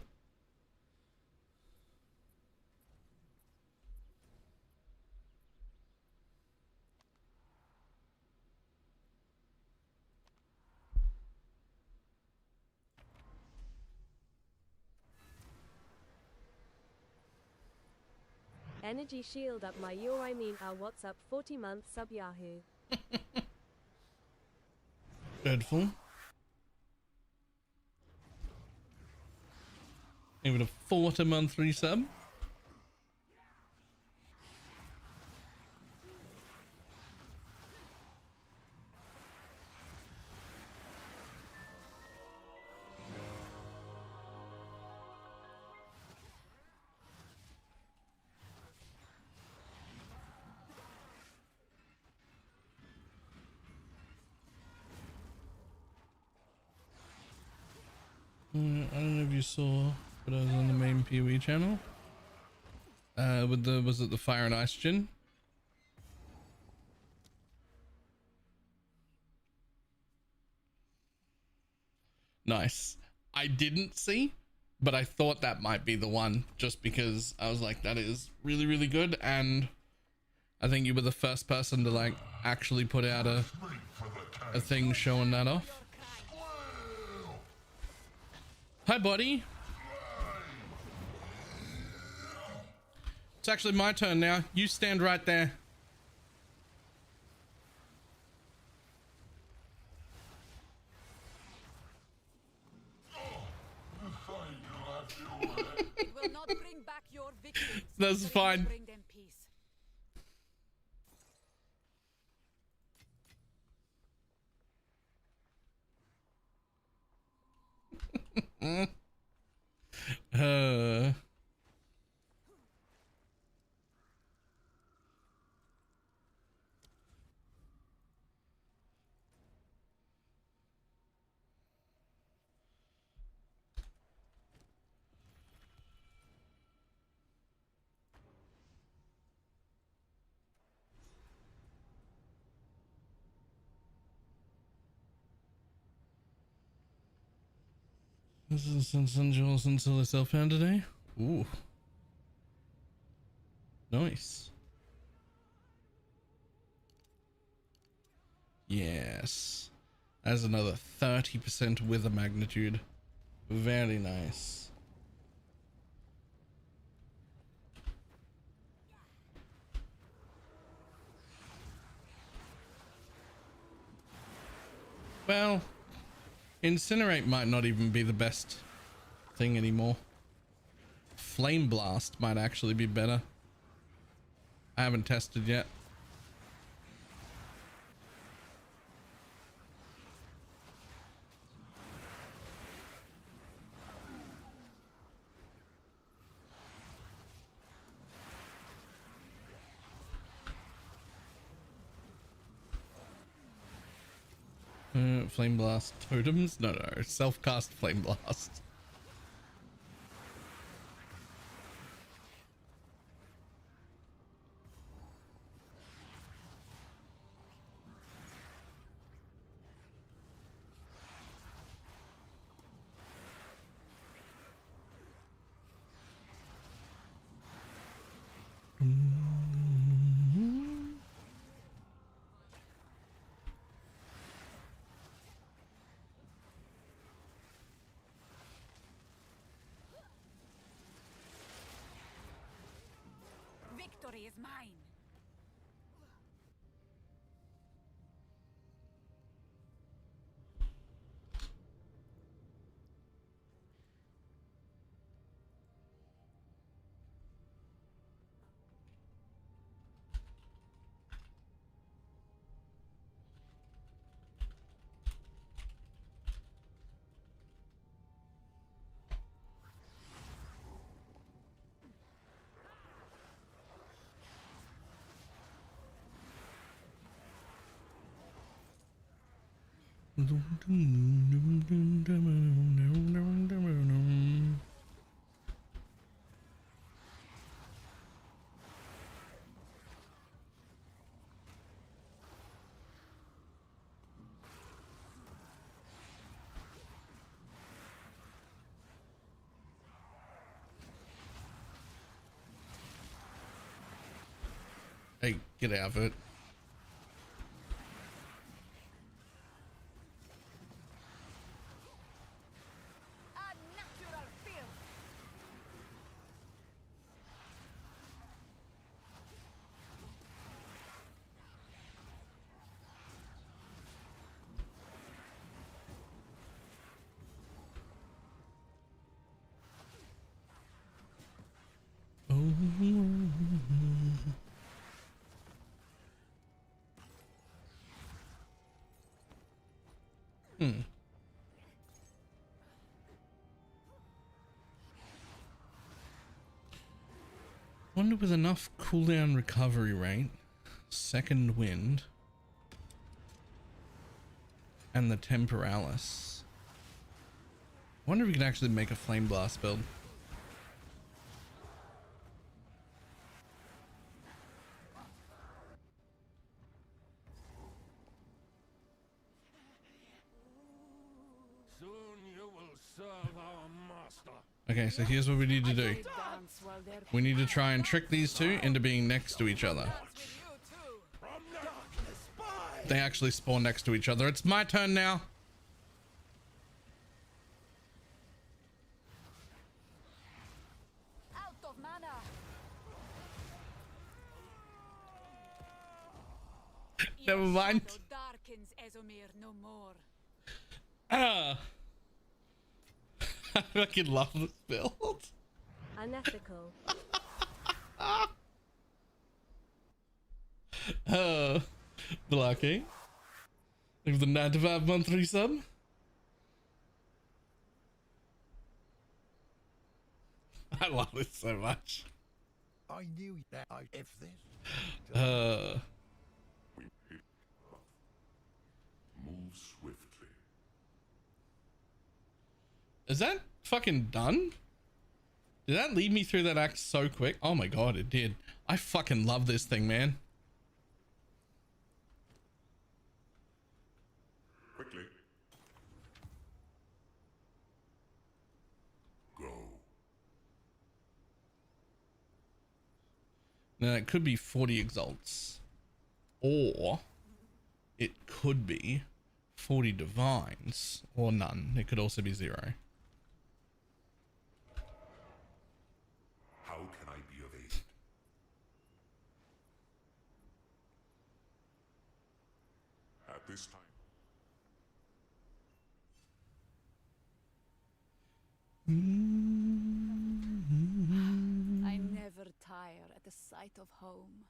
Energy shield up my your I mean our what's up 40 month sub Yahoo. Dreadful. Give it a 40-month resub. I don't know if you saw, but I was on the main PoE channel. With the, was it the Fire and Ice Gin? Nice. I didn't see, but I thought that might be the one just because I was like, that is really, really good. And I think you were the first person to like actually put out a thing showing that off. Hi, buddy. It's actually my turn now. You stand right there. It will not bring back your victims. That's fine. Bring them peace. This is Sun Jewels until I sell found today. Ooh. Nice. Yes. As another 30% wither magnitude. Very nice. Well, Incinerate might not even be the best thing anymore. Flame Blast might actually be better. I haven't tested yet. Flame Blast totems? No, self-cast Flame Blast. Victory is mine. Hey, get out of it. Wonder with enough cooldown recovery rate, second wind, and the temporalis. Wonder if we can actually make a flame blast build. Soon you will serve our master. Okay, so here's what we need to do. We need to try and trick these two into being next to each other. They actually spawn next to each other. It's my turn now. Out of mana. Never mind. Darkens Ezomir no more. Ah. I fucking love this build. Unethical. Blocking. Look at the 95 monthly sub. I love this so much. I knew that if this. Move swiftly. Is that fucking done? Did that lead me through that act so quick? Oh my god, it did. I fucking love this thing, man. Quickly. Go. Now it could be 40 exalts, or it could be 40 divines, or none. It could also be 0. How can I be of aid? At this time. I never tire at the sight of home.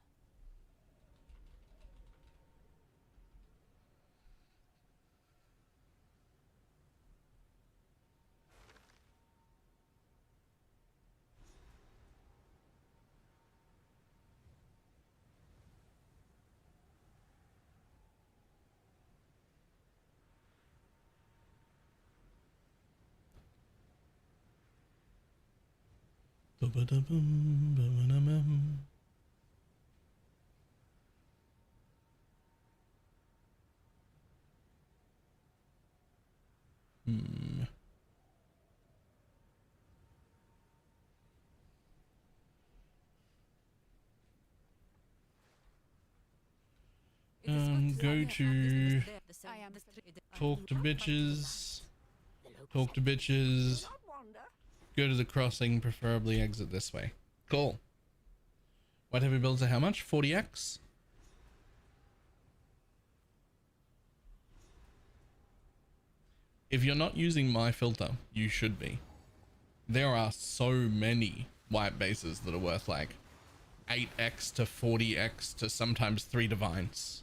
Go to talk to bitches. Talk to bitches. Go to the crossing, preferably exit this way. Cool. White heavy builds are how much? 40x? If you're not using my filter, you should be. There are so many white bases that are worth like 8x to 40x to sometimes 3 divines.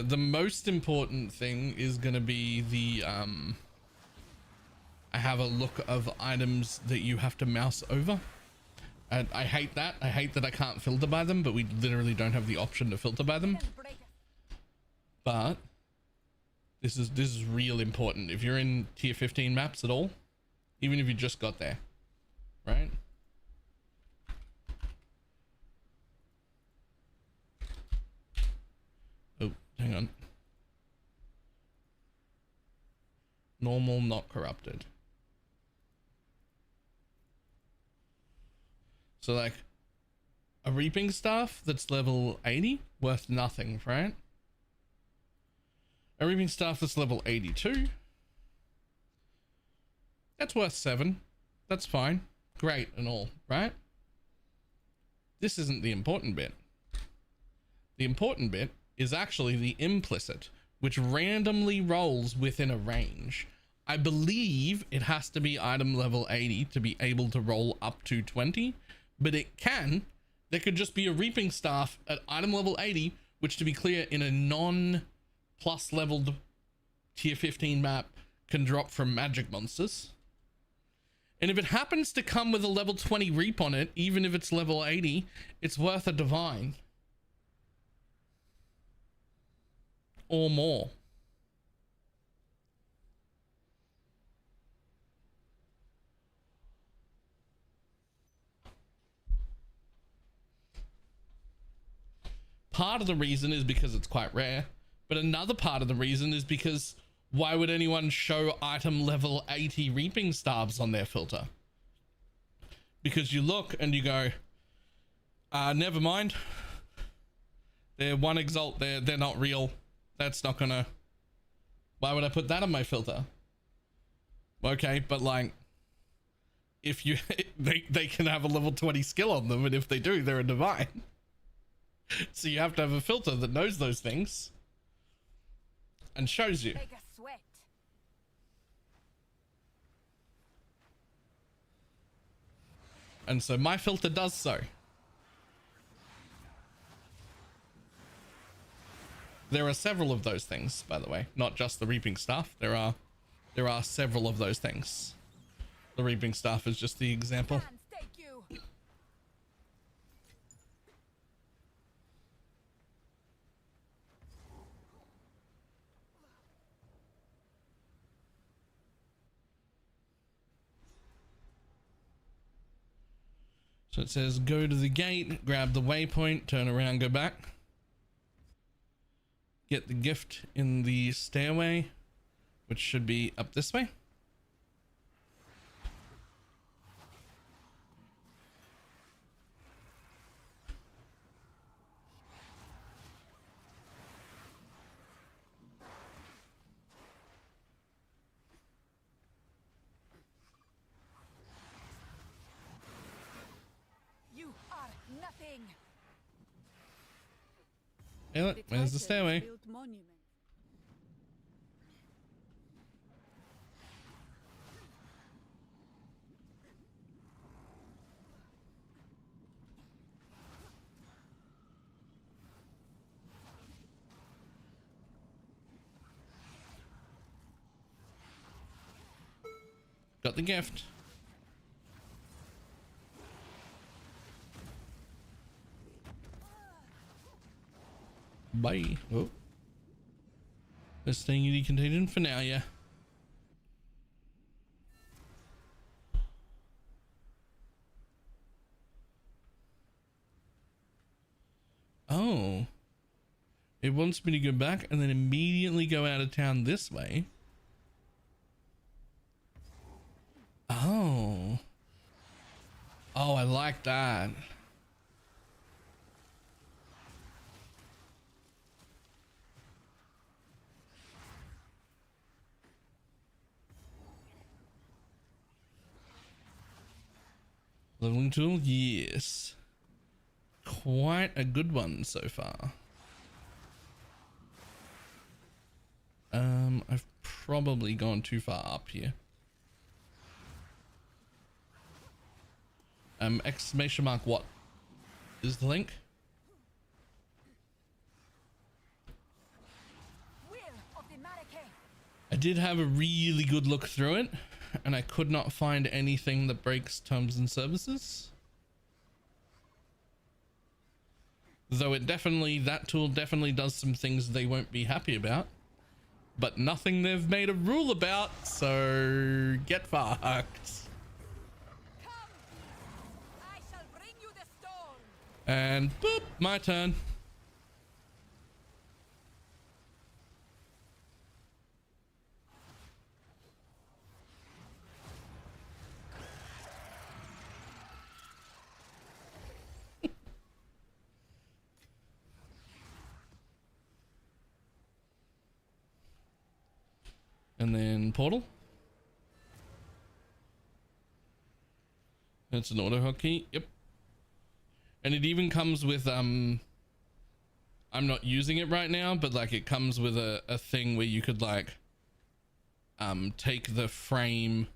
The most important thing is gonna be the I have a look of items that you have to mouse over, and I hate that. I hate that I can't filter by them, but we literally don't have the option to filter by them. But this is real important if you're in tier 15 maps at all, even if you just got there, right? Oh, hang on. Normal, not corrupted. So like a reaping staff that's level 80, worth nothing, right? A reaping staff that's level 82, That's worth 7. That's fine. Great and all, right? This isn't the important bit. The important bit is actually the implicit, which randomly rolls within a range. I believe it has to be item level 80 to be able to roll up to 20, but it can. There could just be a reaping staff at item level 80, which, to be clear, in a non-plus leveled tier 15 map can drop from magic monsters. And if it happens to come with a level 20 reap on it, even if it's level 80, it's worth a divine. Or more. Part of the reason is because it's quite rare, but another part of the reason is because why would anyone show item level 80 reaping staves on their filter? Because you look and you go, never mind. They're 1 exalt, they're not real. That's not gonna, why would I put that on my filter? Okay, but like, if you, they can have a level 20 skill on them, and if they do, they're a divine. So you have to have a filter that knows those things and shows you. Make a sweat. And so my filter does so. There are several of those things, by the way, not just the reaping staff. There are several of those things. The reaping staff is just the example. So it says go to the gate, grab the waypoint, turn around, go back. Get the gift in the stairway, which should be up this way. You are nothing. Hey, look, where's the stairway? Got the gift. Bye. Oh. This thing you contagion for now, yeah. Oh. It wants me to go back and then immediately go out of town this way. Oh. Oh, I like that. Leveling tool, yes. Quite a good one so far. I've probably gone too far up here. Exclamation mark what is the link? I did have a really good look through it, and I could not find anything that breaks terms and services. Though it definitely, that tool definitely does some things they won't be happy about, but nothing they've made a rule about, so get fucked. And boop, my turn. And then portal. It's an auto hotkey. Yep. And it even comes with I'm not using it right now, but like it comes with a thing where you could like take the frame,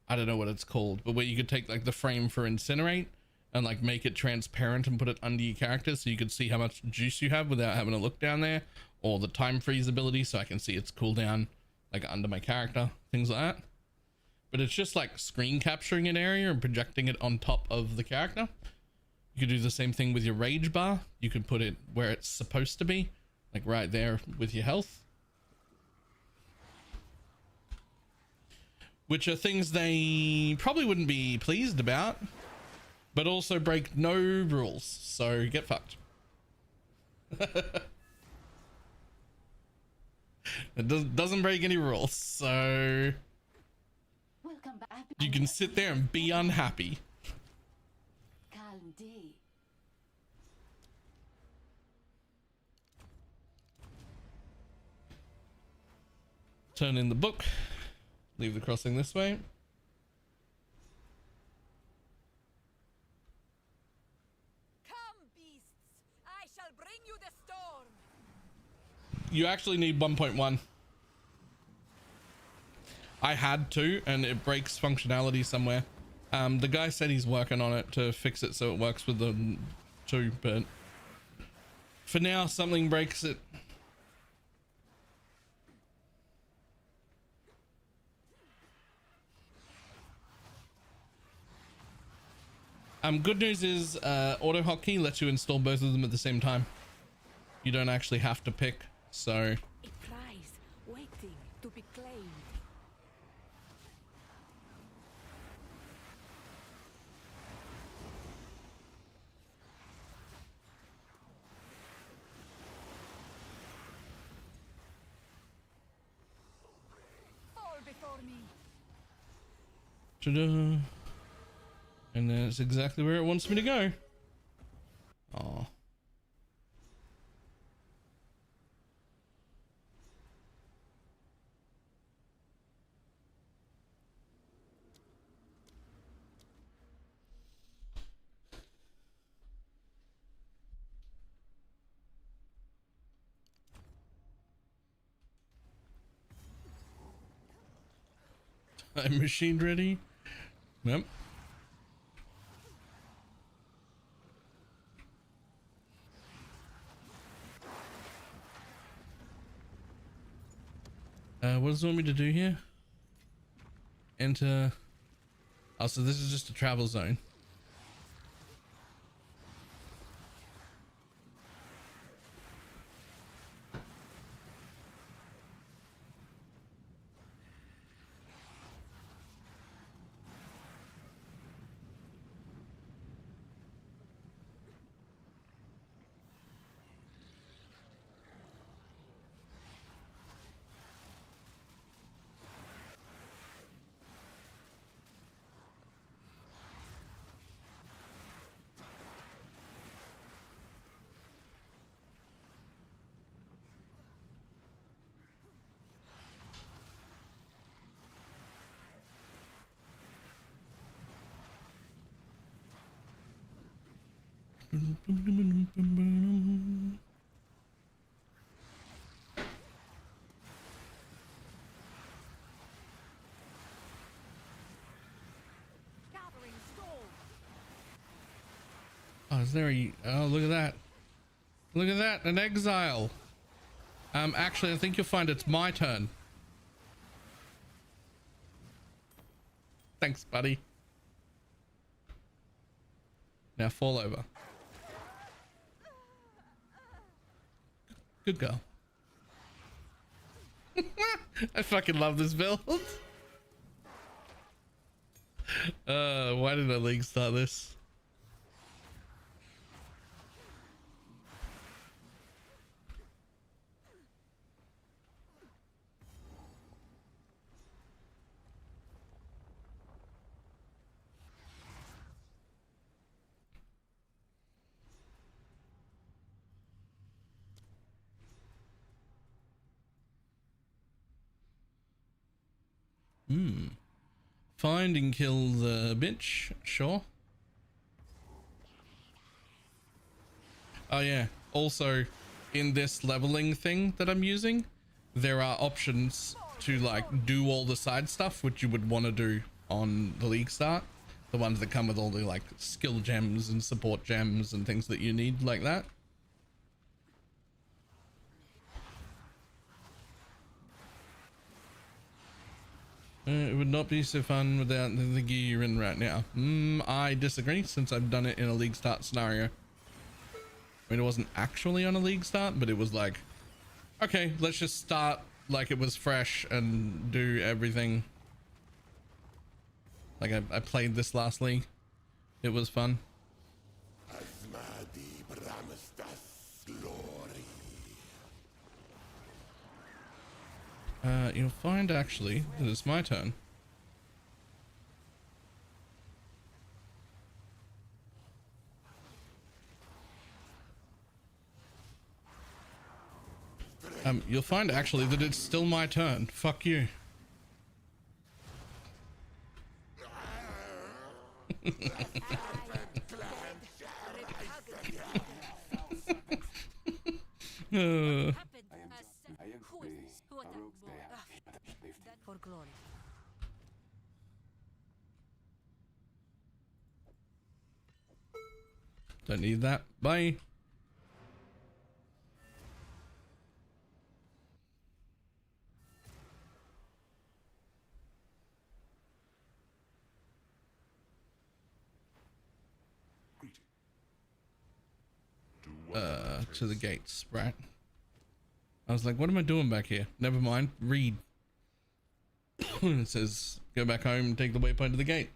I don't know what it's called, but where you could take like the frame for incinerate and like make it transparent and put it under your character so you could see how much juice you have without having to look down there, or the time freeze ability so I can see its cooldown like under my character, things like that. But it's just like screen capturing an area and projecting it on top of the character. You could do the same thing with your rage bar. You could put it where it's supposed to be, like right there with your health. Which are things they probably wouldn't be pleased about, but also break no rules, so get fucked. It doesn't break any rules, so you can sit there and be unhappy. Calm day. Turn in the book. Leave the crossing this way. Come, beasts! I shall bring you the storm. You actually need 1.1. I had to, and it breaks functionality somewhere. The guy said he's working on it to fix it so it works with the 2, but for now something breaks it. Good news is auto hotkey lets you install both of them at the same time. You don't actually have to pick, so A prize waiting to be claimed. Fall before me. ta-da. And that's exactly where it wants me to go. Oh. Time machine ready? Yep. What does it want me to do here? Enter. Oh, so this is just a travel zone. Oh, is there a... Oh, look at that. Look at that, an exile. Actually, I think you'll find it's my turn. Thanks, buddy. Now fall over. Good girl. I fucking love this build. Why did I league start this? Find and kill the bitch, sure. Oh yeah, also in this leveling thing that I'm using, there are options to like do all the side stuff which you would want to do on the League start. The ones that come with all the like skill gems and support gems and things that you need like that. It would not be so fun without the gear you're in right now. I disagree, since I've done it in a League start scenario. I mean, it wasn't actually on a League start, but it was like, okay, let's just start like it was fresh and do everything. Like I played this last league. It was fun. You'll find actually that it's my turn. You'll find actually that it's still my turn. Fuck you. For glory. Don't need that. Bye. To the gates, right? I was like, what am I doing back here? Never mind. Read. It says, go back home and take the waypoint to the gate.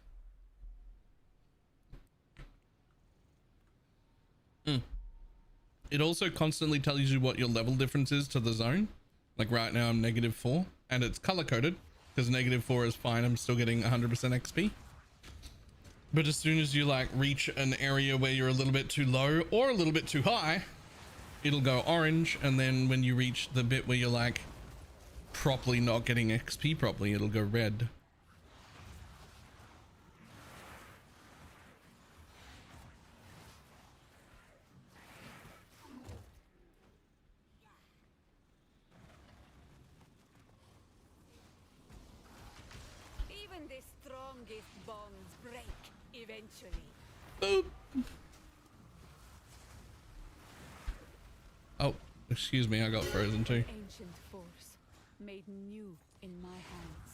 It also constantly tells you what your level difference is to the zone. Like right now I'm -4 and it's color coded because -4 is fine. I'm still getting 100% XP. But as soon as you like reach an area where you're a little bit too low or a little bit too high, it'll go orange. And then when you reach the bit where you're like properly not getting XP properly, it'll go red. Even the strongest bonds break eventually. Boop. Oh, excuse me, I got frozen too. Ancient force made new in my hands.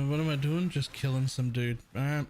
What am I doing? Just killing some dude. Alright.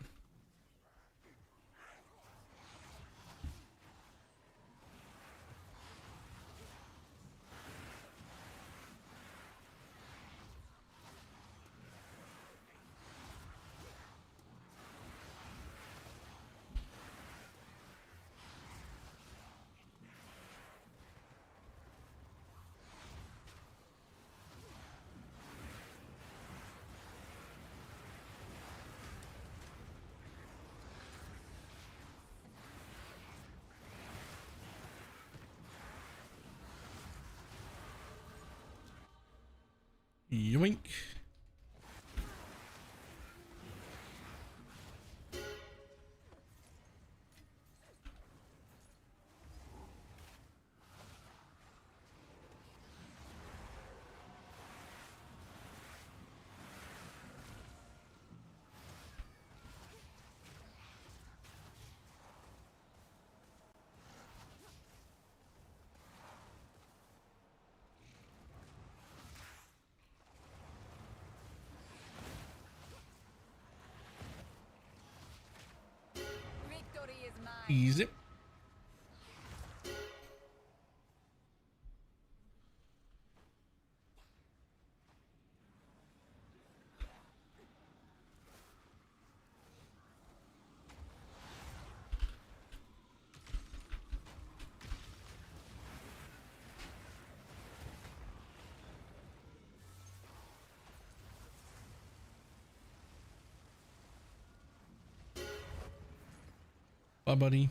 Yoink. Victory is mine. Easy. Bye, buddy.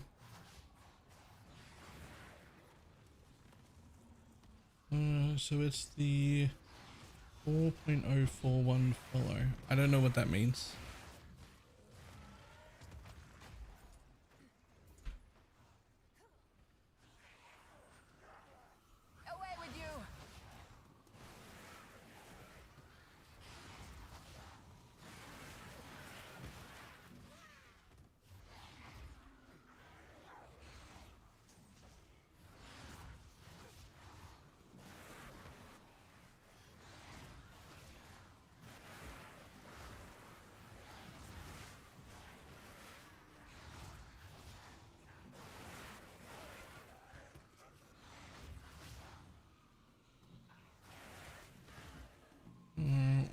So it's the 4.041 follow. I don't know what that means. Away with you!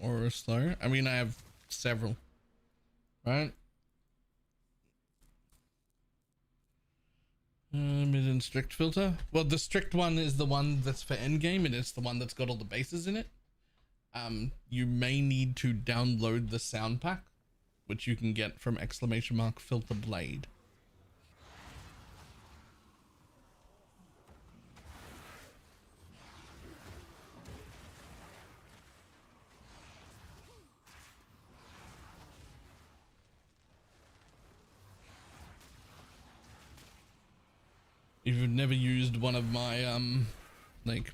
Or a slow. I mean, I have several, right? Mid and strict filter. Well, the strict one is the one that's for endgame, and it's the one that's got all the bases in it. You may need to download the sound pack, which you can get from !filter blade. If you've never used one of my like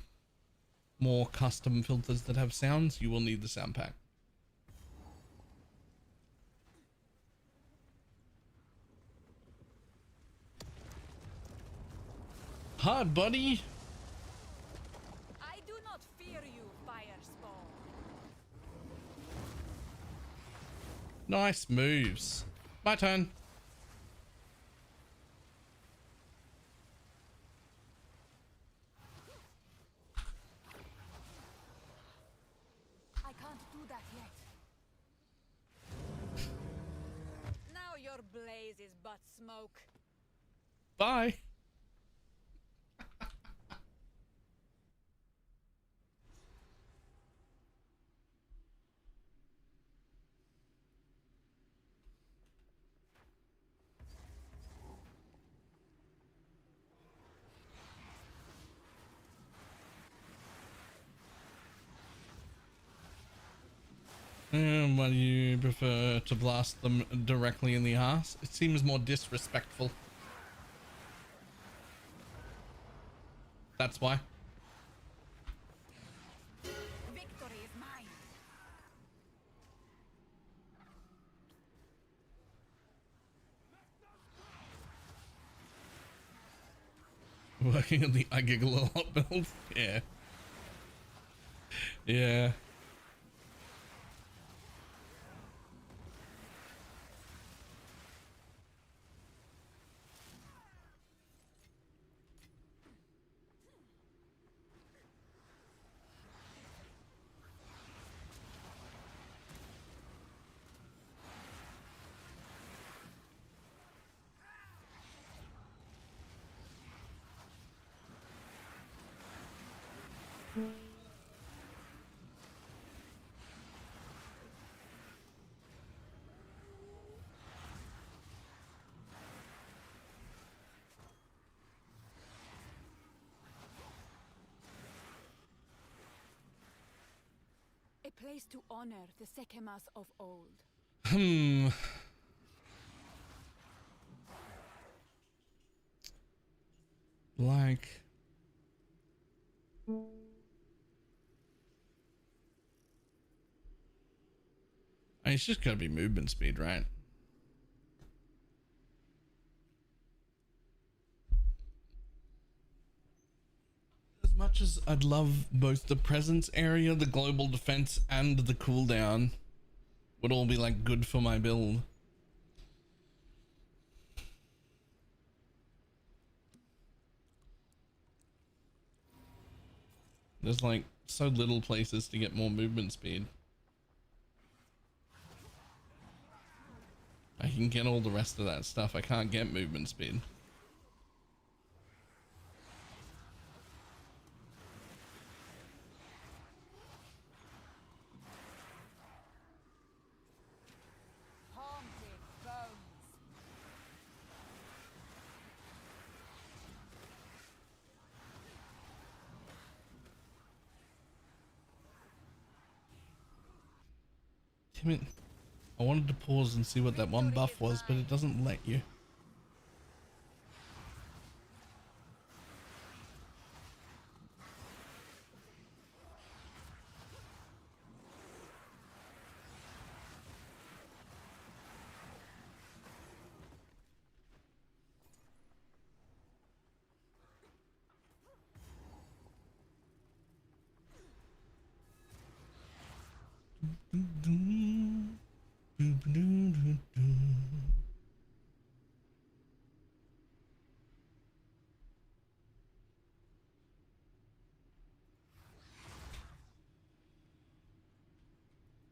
more custom filters that have sounds, you will need the sound pack. Hi, buddy. I do not fear you, Firespawn. Nice moves. My turn. I can't do that yet. Now your blaze is but smoke. Bye. Why do you prefer to blast them directly in the ass? It seems more disrespectful. That's why. Victory is mine. Working on the I Giggle a Lot build? Yeah. Yeah. A place to honor the Sekemas of old. Like... it's just gotta be movement speed, right? As much as I'd love both the presence area, the global defense, and the cooldown would all be like good for my build. There's like so little places to get more movement speed. I can get all the rest of that stuff. I can't get movement speed. Haunted bones. Come in. I wanted to pause and see what that one buff was, but it doesn't let you.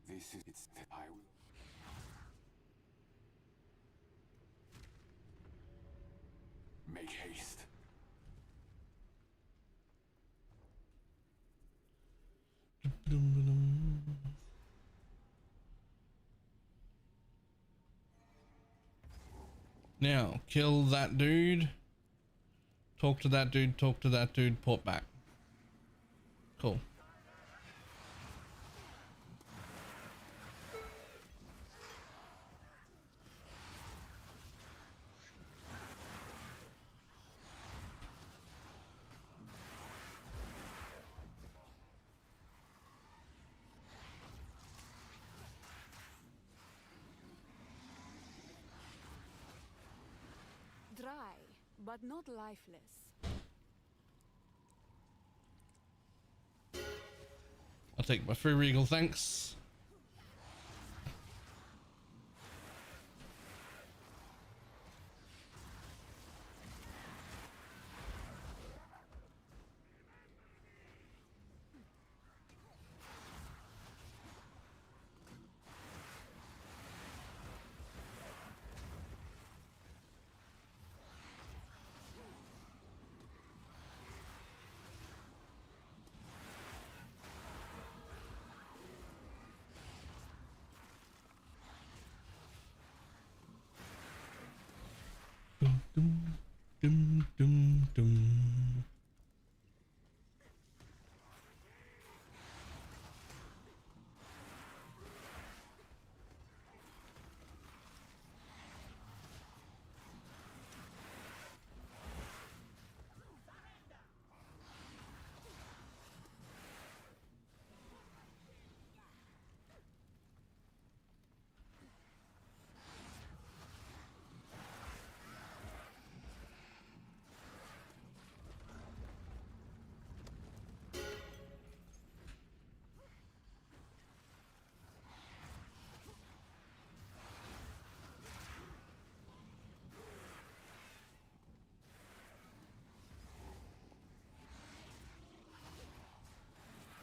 This is it's that I will. Make haste. Now, kill that dude. Talk to that dude, talk to that dude, port back. Cool. Dry, but not lifeless. I'll take my free regal, thanks. Dum, dum, dum.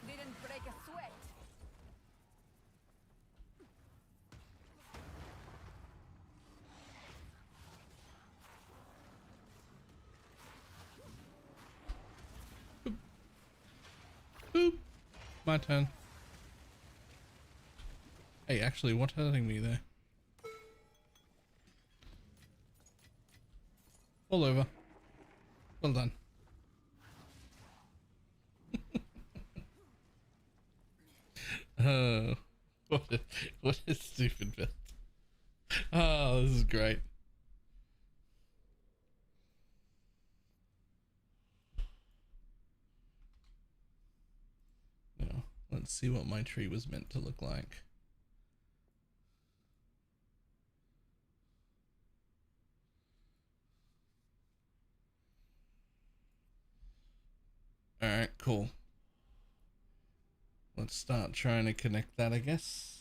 Didn't break a sweat. Boop. My turn. Hey, actually, what's hurting me there? All over. Well done. Oh, what a stupid bit. Oh, this is great. Now, let's see what my tree was meant to look like. All right, cool. Let's start trying to connect that, I guess.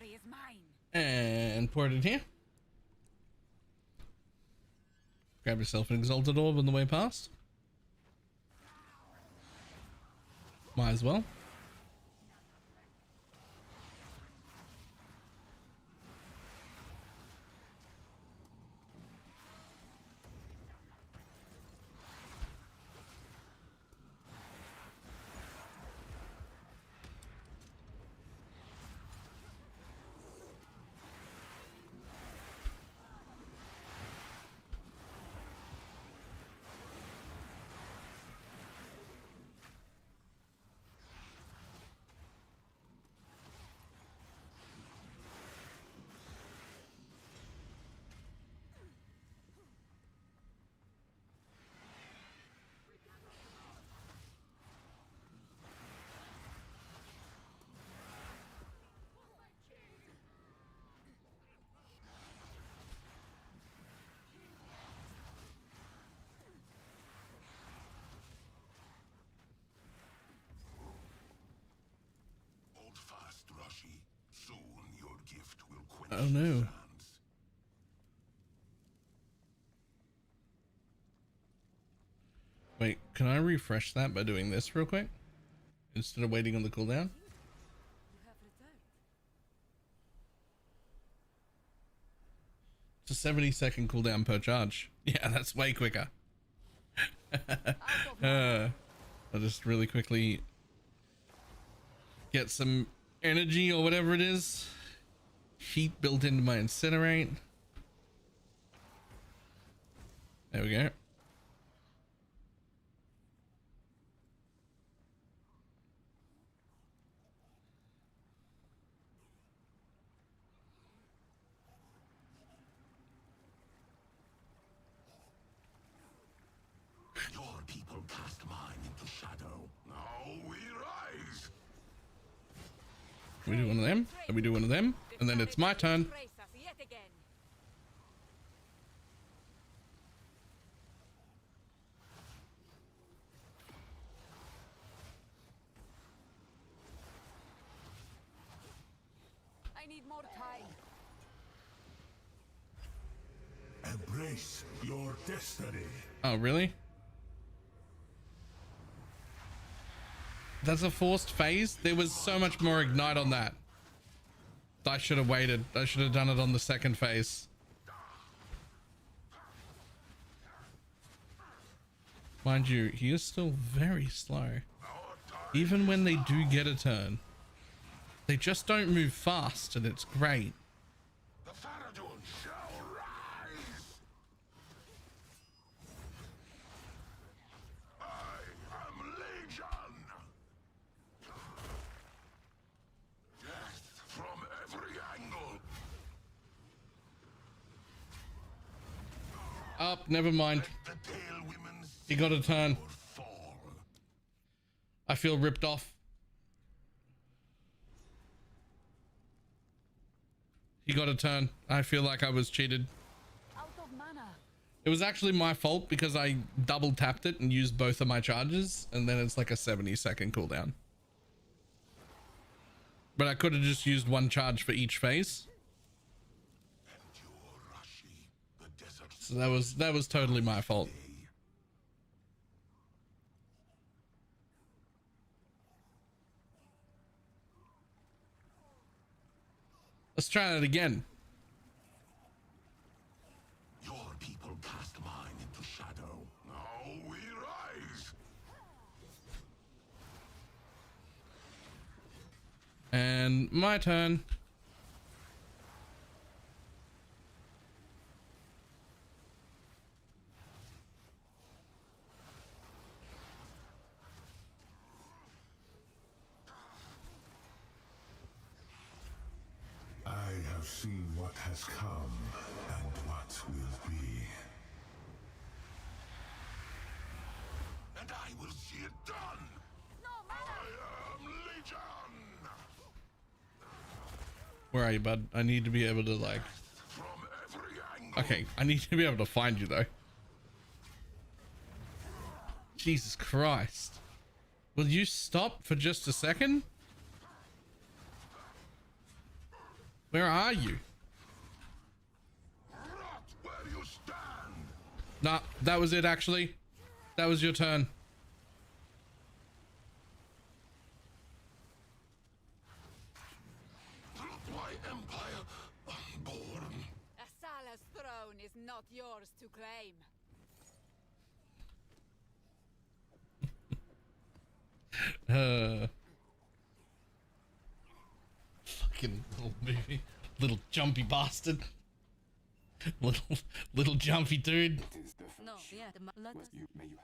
glory is mine. And pour it in here. Grab yourself an exalted orb on the way past. Might as well. Oh no. Wait, can I refresh that by doing this real quick? Instead of waiting on the cooldown? It's a 70-second cooldown per charge. Yeah, that's way quicker. I'll just really quickly get some energy or whatever it is. Heat built into my incinerate. There we go. Your people cast mine into shadow. Now we rise. We do one of them, and we do one of them, and then it's my turn. I need more time. Embrace your destiny. Oh, really? That's a forced phase? There was so much more ignite on that. I should have waited. I should have done it on the second phase. Mind you, he is still very slow. Even when they do get a turn, they just don't move fast, and it's great. The Faradun shall rise. I am Legion. Death from every angle. Up, never mind. He got a turn. I feel ripped off. He got a turn. I feel like I was cheated. Out of mana. It was actually my fault because I double tapped it and used both of my charges, and then it's like a 70-second cooldown. But I could have just used one charge for each phase. So that was totally my fault. Let's try that again. Your people cast mine into shadow. Now we rise. And my turn. I have seen what has come and what will be. And I will see it done. I am Legion. Where are you, bud? I need to be able to like... Okay, I need to be able to find you though. Jesus Christ. Will you stop for just a second? Where are you? Rot where you stand! Nah, that was it actually. That was your turn. My empire unborn. Asala's throne is not yours to claim. Fucking little movie. Little jumpy bastard. little jumpy dude. It is the No, yeah, let us. you may you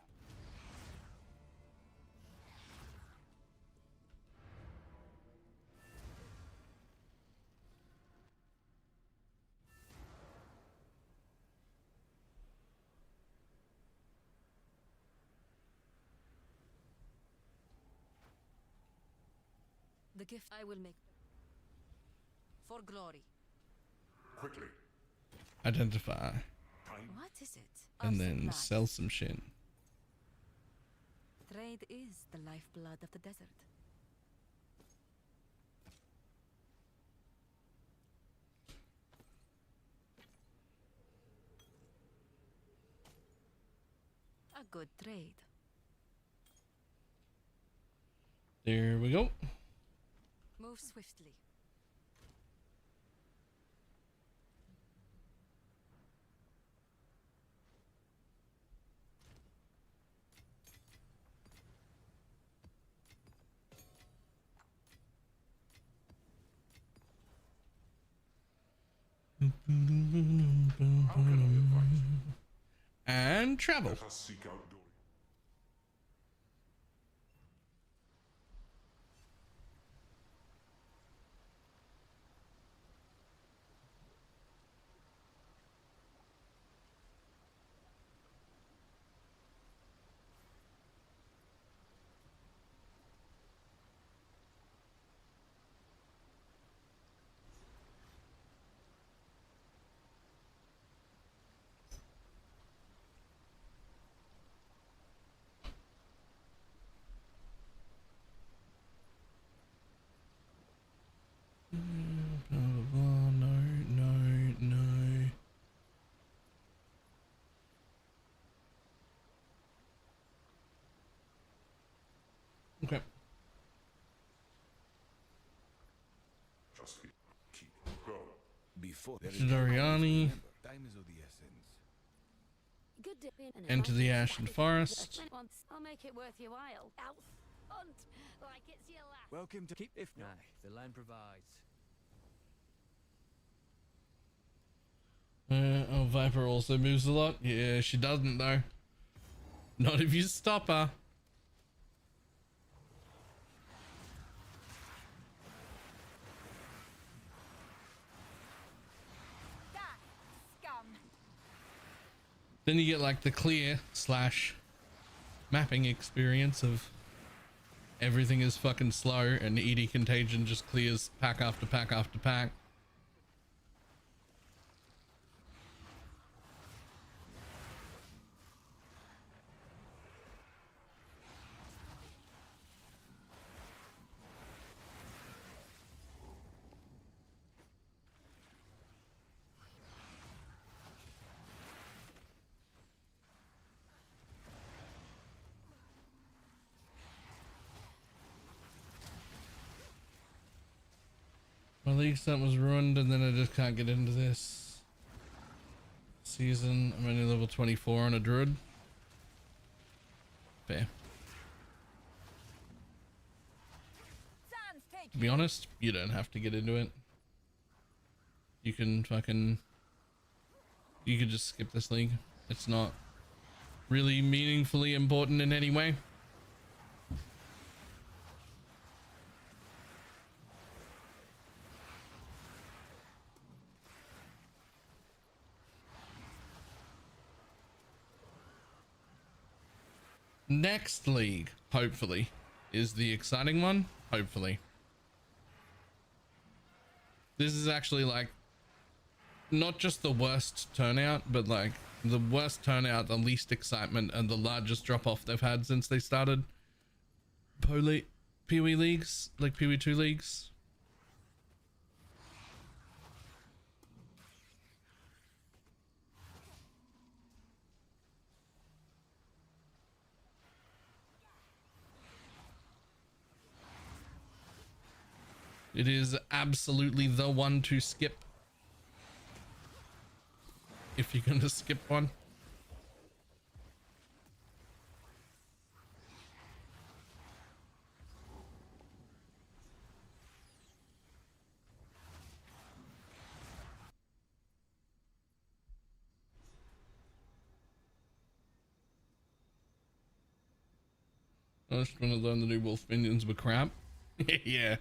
The gift I will make for glory. Quickly. Identify. What is it? And Of then supply. sell some shit. Trade is the lifeblood of the desert. A good trade. There we go. Move swiftly. And travel. Let us seek out Dory. No. Okay. Just keep go. Before there Doriani. time is of the essence. Good dip in and Enter the Ashen Forest. I'll make it worth your while. Elf hunt like it's your last. Welcome to keep if not. The land provides. Oh, Viper also moves a lot. Yeah, she doesn't though. Not if you stop her. Die, scum. Then you get like the clear slash mapping experience of everything is fucking slow and ED Contagion just clears pack after pack after pack. My league set was ruined and then I just can't get into this season. I'm only level 24 on a druid. Fair. To be honest, you don't have to get into it. You can you could just skip this league. It's not really meaningfully important in any way. Next league, hopefully, is the exciting one. Hopefully. This is actually like not just the worst turnout, but like the worst turnout, the least excitement, and the largest drop off they've had since they started Pee-wee leagues, like Pee-wee 2 leagues. It is absolutely the one to skip. If you're gonna skip one. I just want to learn the new wolf minions were crap. Yeah.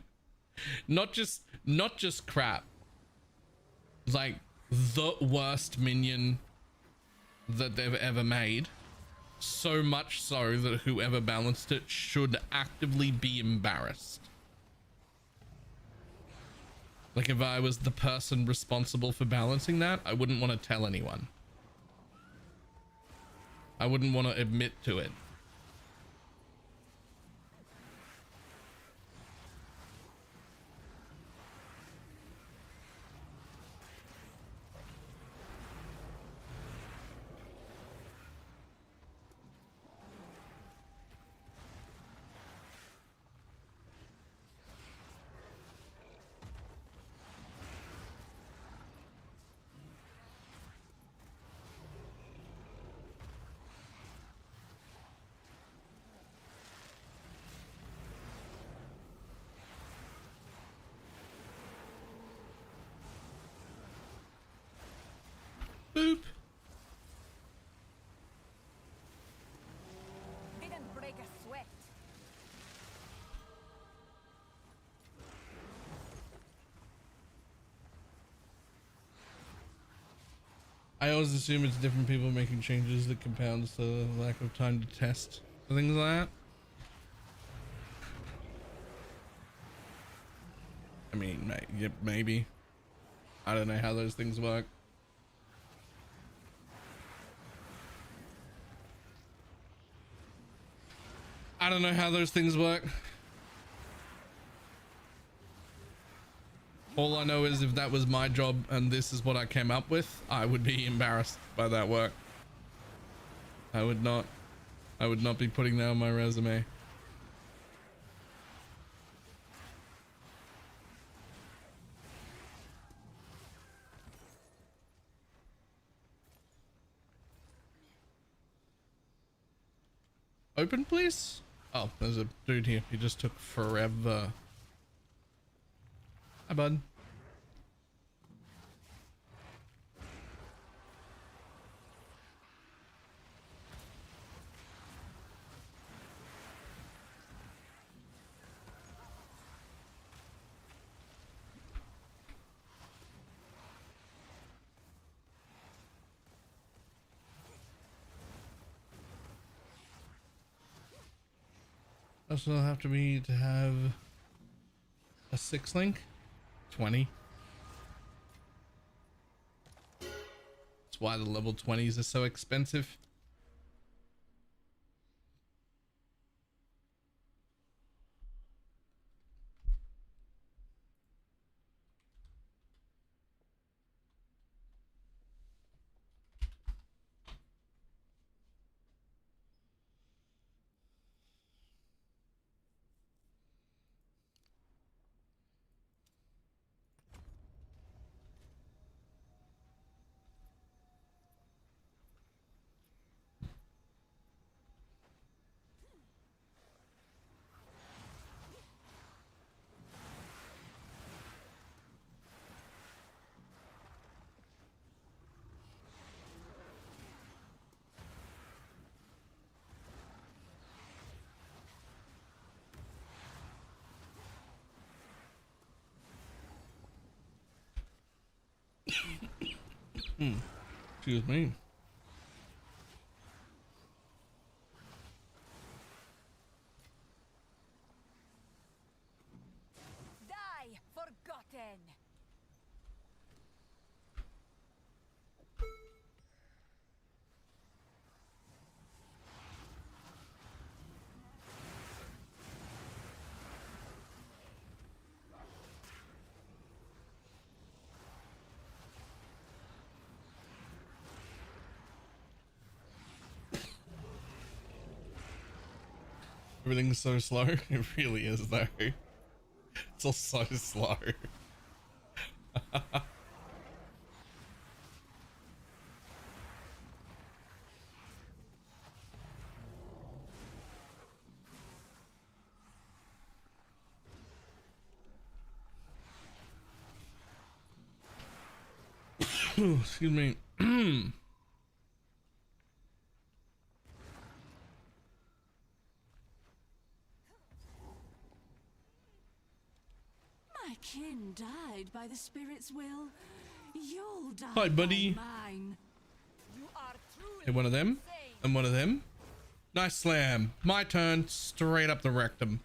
Not just crap. Like the worst minion that they've ever made. So much so that whoever balanced it should actively be embarrassed. Like if I was the person responsible for balancing that, I wouldn't want to tell anyone. I wouldn't want to admit to it. Boop. Didn't break a sweat. I always assume it's different people making changes that compounds the lack of time to test things like that. I mean, maybe. I don't know how those things work. I don't know how those things work. All I know is if that was my job and this is what I came up with, I would be embarrassed by that work. I would not be putting that on my resume. Open, please? Oh, there's a dude here. He just took forever. Hi, bud. That's what it'll have to be to have a 6 link. 20. That's why the level 20s are so expensive. Excuse me. Die, forgotten. Everything's so slow. It really is though. still so slow. Excuse me. My kin died by the spirit's will. You'll die. Hi, buddy. By mine. You are truly Hey, one of them, insane. and one of them. Nice slam. My turn. Straight up the rectum.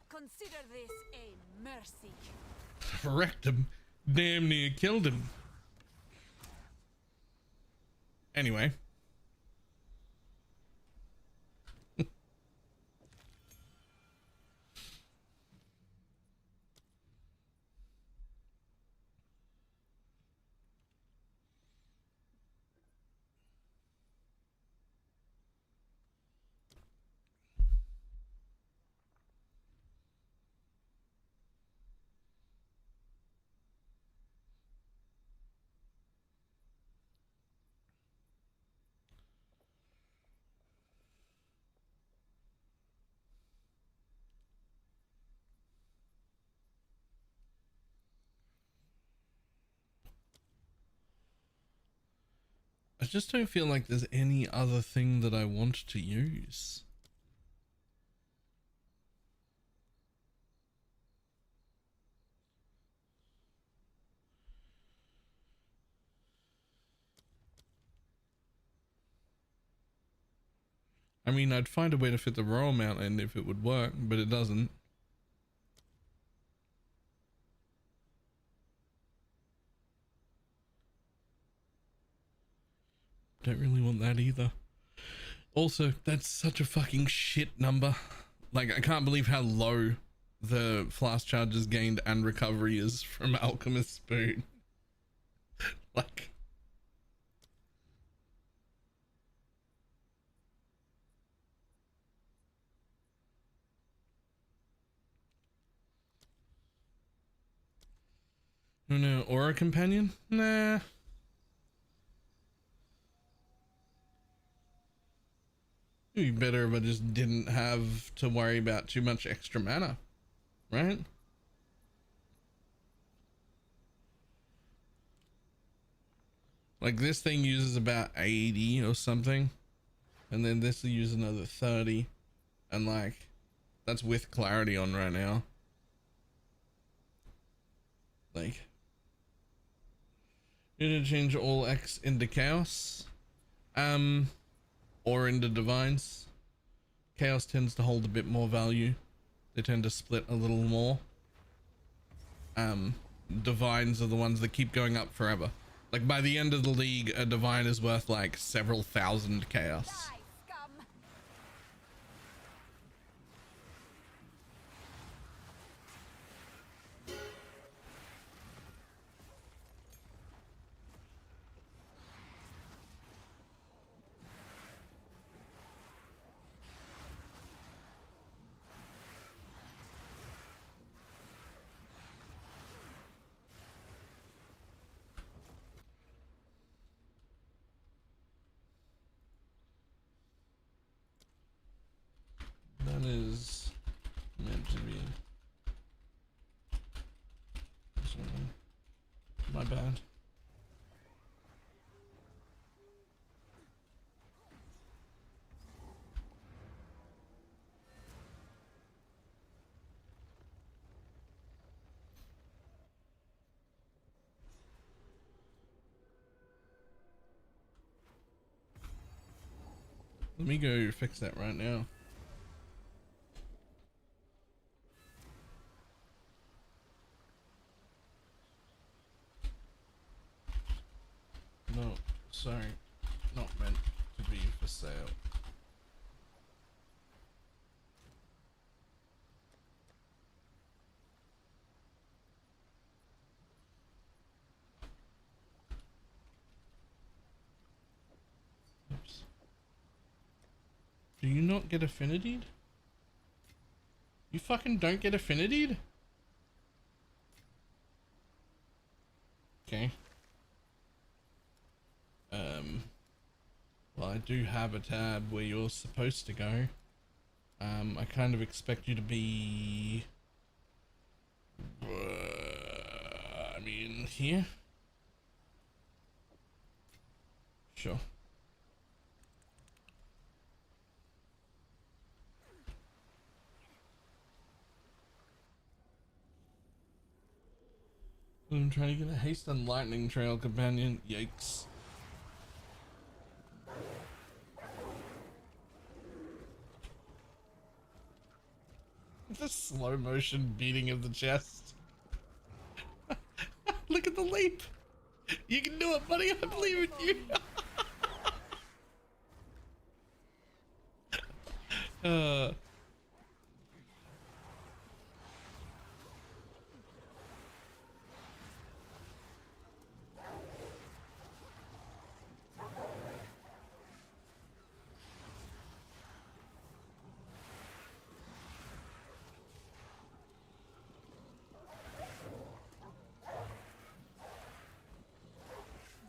Consider this a mercy. Rectum. Damn near killed him. Anyway. I just don't feel like there's any other thing that I want to use. I mean, I'd find a way to fit the Royal Mountain if it would work, but it doesn't. Don't really want that either. Also, that's such a fucking shit number. Like, I can't believe how low the flask charges gained and recovery is from Alchemist Spoon. Like, oh no, Aura Companion? Nah. It'd be better if I just didn't have to worry about too much extra mana, right? Like, this thing uses about 80 or something, and then this will use another 30, and like, that's with clarity on right now. Like, interchange all X into Chaos, or into Divines. Chaos tends to hold a bit more value. They tend to split a little more. Divines are the ones that keep going up forever. Like, by the end of the league, a Divine is worth like several thousand Chaos. Die, scum. That is meant to be. My bad. Let me go fix that right now. No, sorry, not meant to be for sale. Do you not get affinitied? You fucking don't get affinitied? Okay. Well, I do have a tab where you're supposed to go. I kind of expect you to be... I mean, here? Sure. I'm trying to get a haste and lightning trail companion. Yikes. The slow motion beating of the chest. Look at the leap. You can do it, buddy. I believe in you.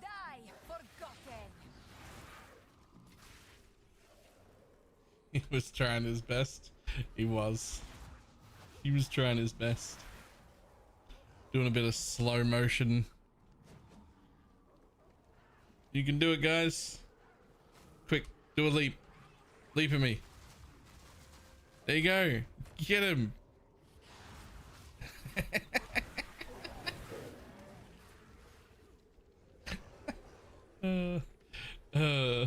Die, forgotten. He was trying his best. He was trying his best. Doing a bit of slow motion. You can do it, guys. Quick, do a leap. Leap at me. There you go. Get him. uh.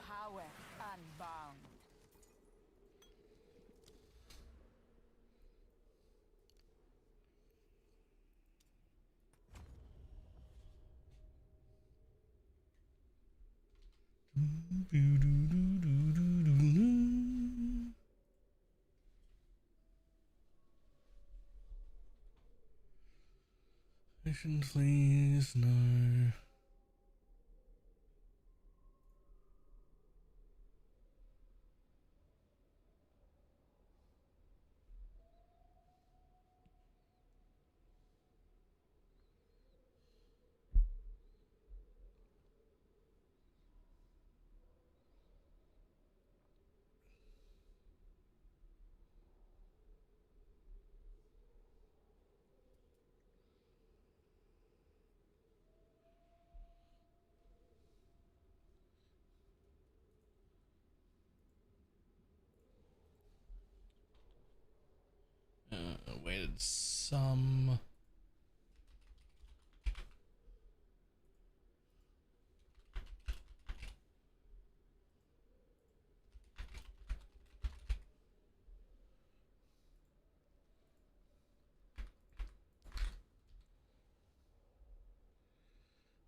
Power unbound. Mission, please, no. Waited some.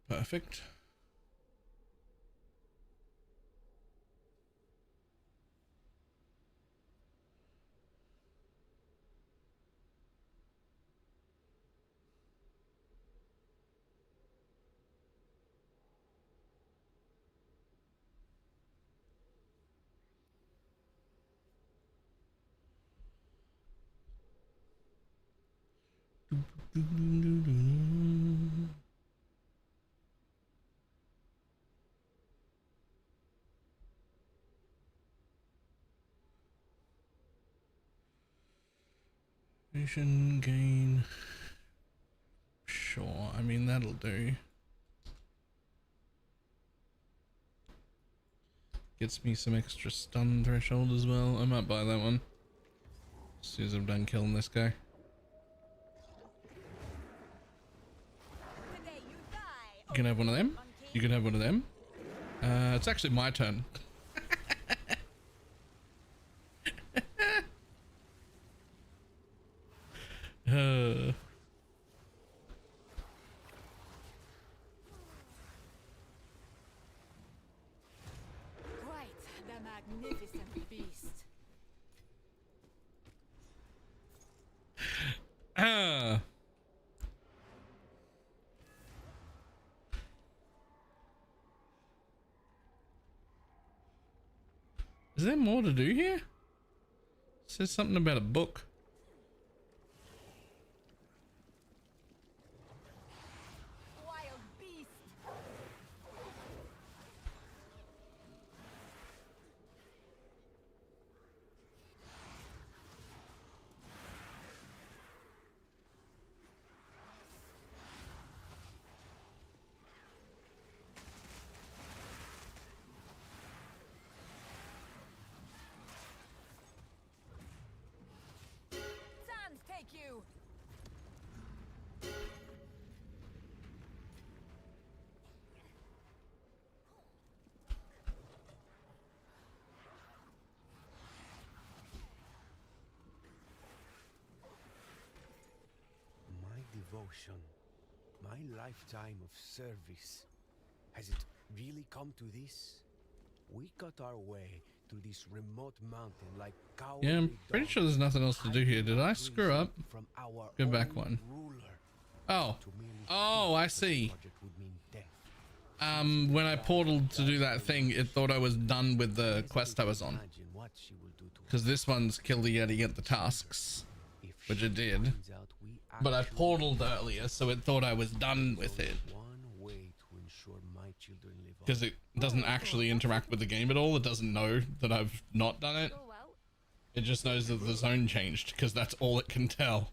Perfect. Vision gain. Sure, I mean that'll do. Gets me some extra stun threshold as well. I might buy that one as soon as I'm done killing this guy. You can have one of them. You can have one of them. It's actually my turn. Quite the magnificent beast. Is there more to do here? It says something about a book. Wild beast. Sands take you. My devotion, my lifetime of service. Has it really come to this? We got our way through this remote mountain like cowardly Yeah, I'm pretty sure there's nothing else to do here. Did I screw up? from our Go back own one. ruler. Oh. To merely Oh, I see. project would mean death. When I portaled to do that thing, it thought I was done with the quest I was on. Imagine what she will do to Because this one's kill the Yeti, get the tasks, which it did. finds out we But I actually portaled earlier, so it thought I was done with it. one way to ensure my children live on. Because it doesn't actually interact with the game at all. It doesn't know that I've not done it. It just knows that the zone changed, because that's all it can tell.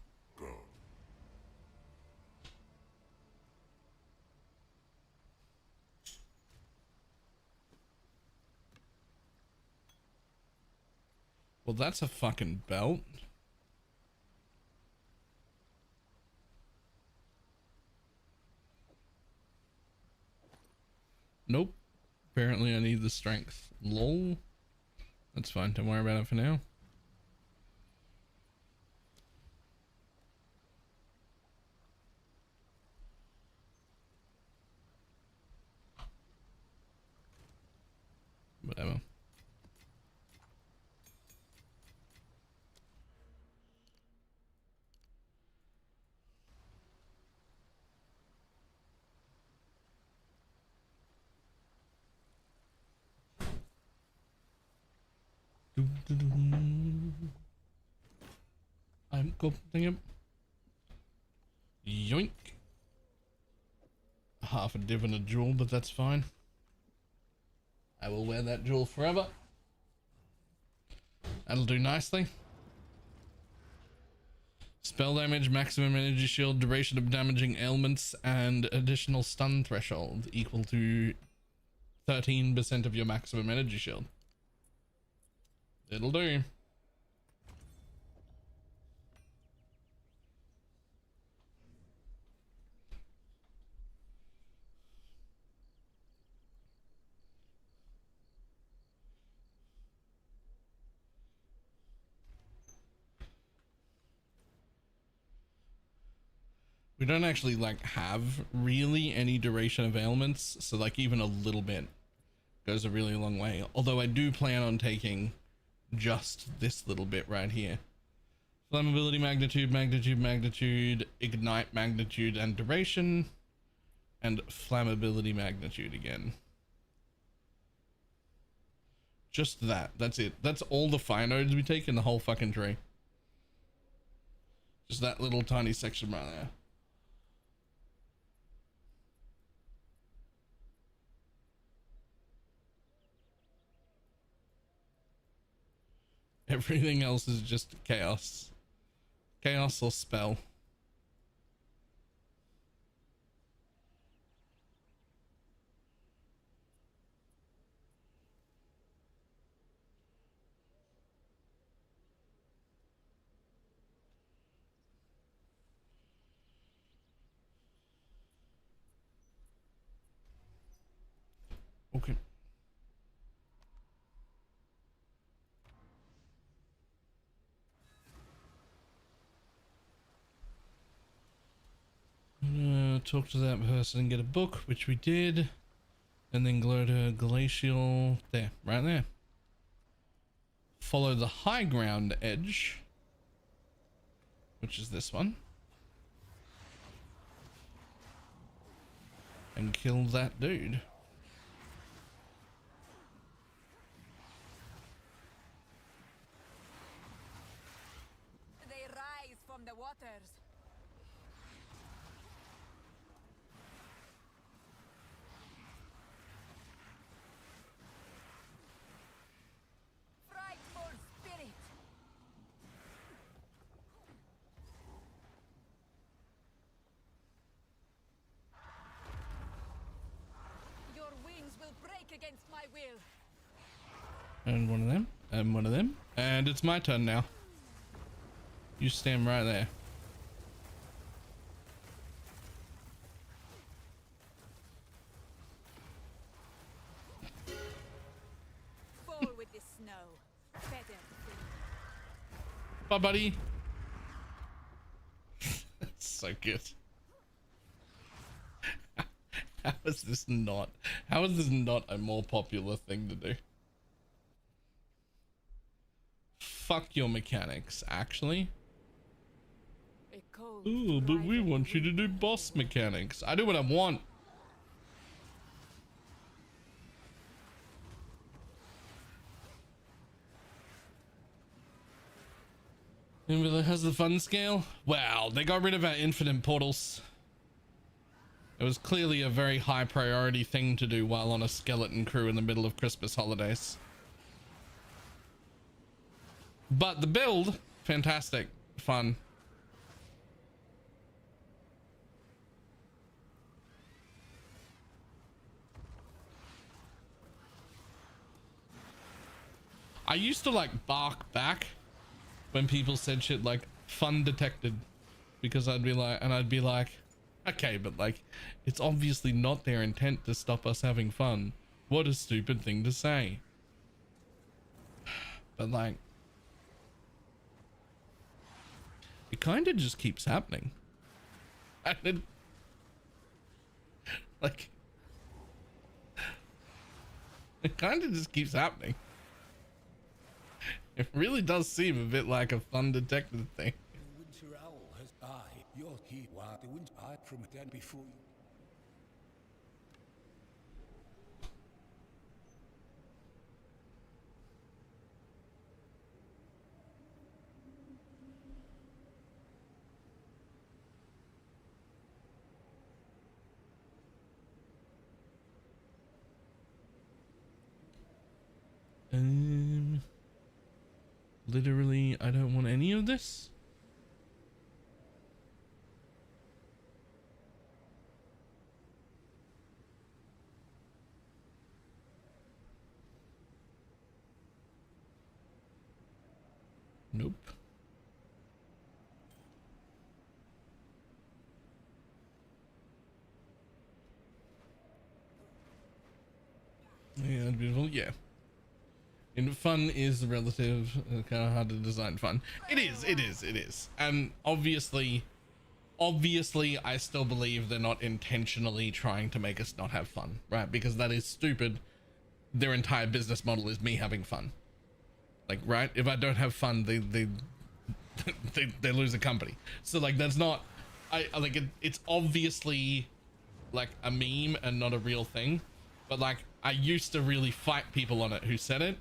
Well, that's a fucking belt. Nope. Apparently I need the strength. Lol. That's fine. Don't worry about it for now. Whatever. I'm cool. Thank you. Yoink. Half a div and a jewel, but that's fine. I will wear that jewel forever. That'll do nicely. Spell damage, maximum energy shield, duration of damaging ailments, and additional stun threshold equal to 13% of your maximum energy shield. It'll do. We don't actually like have really any duration of ailments, so like even a little bit goes a really long way. Although I do plan on taking just this little bit right here. Flammability, magnitude, magnitude, magnitude, ignite, magnitude, and duration, and flammability, magnitude again. Just that. That's it. That's all the fire nodes we take in the whole fucking tree. Just that little tiny section right there. Everything else is just chaos. Chaos or spell. Okay. Talk to that person and get a book, which we did, and then go to glacial there, right there. Follow the high ground edge, which is this one, and kill that dude. They rise from the waters. Frightful spirit. Your wings will break against my will. And one of them, and one of them, and it's my turn now. You stand right there. Fall with the snow. Better. Bye, buddy. That's so good. How is this not a more popular thing to do? Fuck your mechanics, actually. Ooh, but we want you to do boss mechanics. I do what I want. Anybody has the fun scale? Wow, they got rid of our infinite portals. It was clearly a very high priority thing to do while on a skeleton crew in the middle of Christmas holidays. But the build, fantastic, fun. I used to like bark back when people said shit like fun detected, because I'd be like, okay, but like, it's obviously not their intent to stop us having fun. What a stupid thing to say. But like, it kind of just keeps happening. And it, like, it kind of just keeps happening. It really does seem a bit like a fun detective thing. The winter owl has died. You're here while the winter died from dead before you. Literally, I don't want any of this. Nope. Yeah, beautiful. Yeah. And fun is relative, kind of hard to design fun. It is. And obviously I still believe they're not intentionally trying to make us not have fun, right? Because that is stupid. Their entire business model is me having fun. Like, right? If I don't have fun, they lose the company. So like, that's not, I like it. It's obviously like a meme and not a real thing, but like, I used to really fight people on it who said it.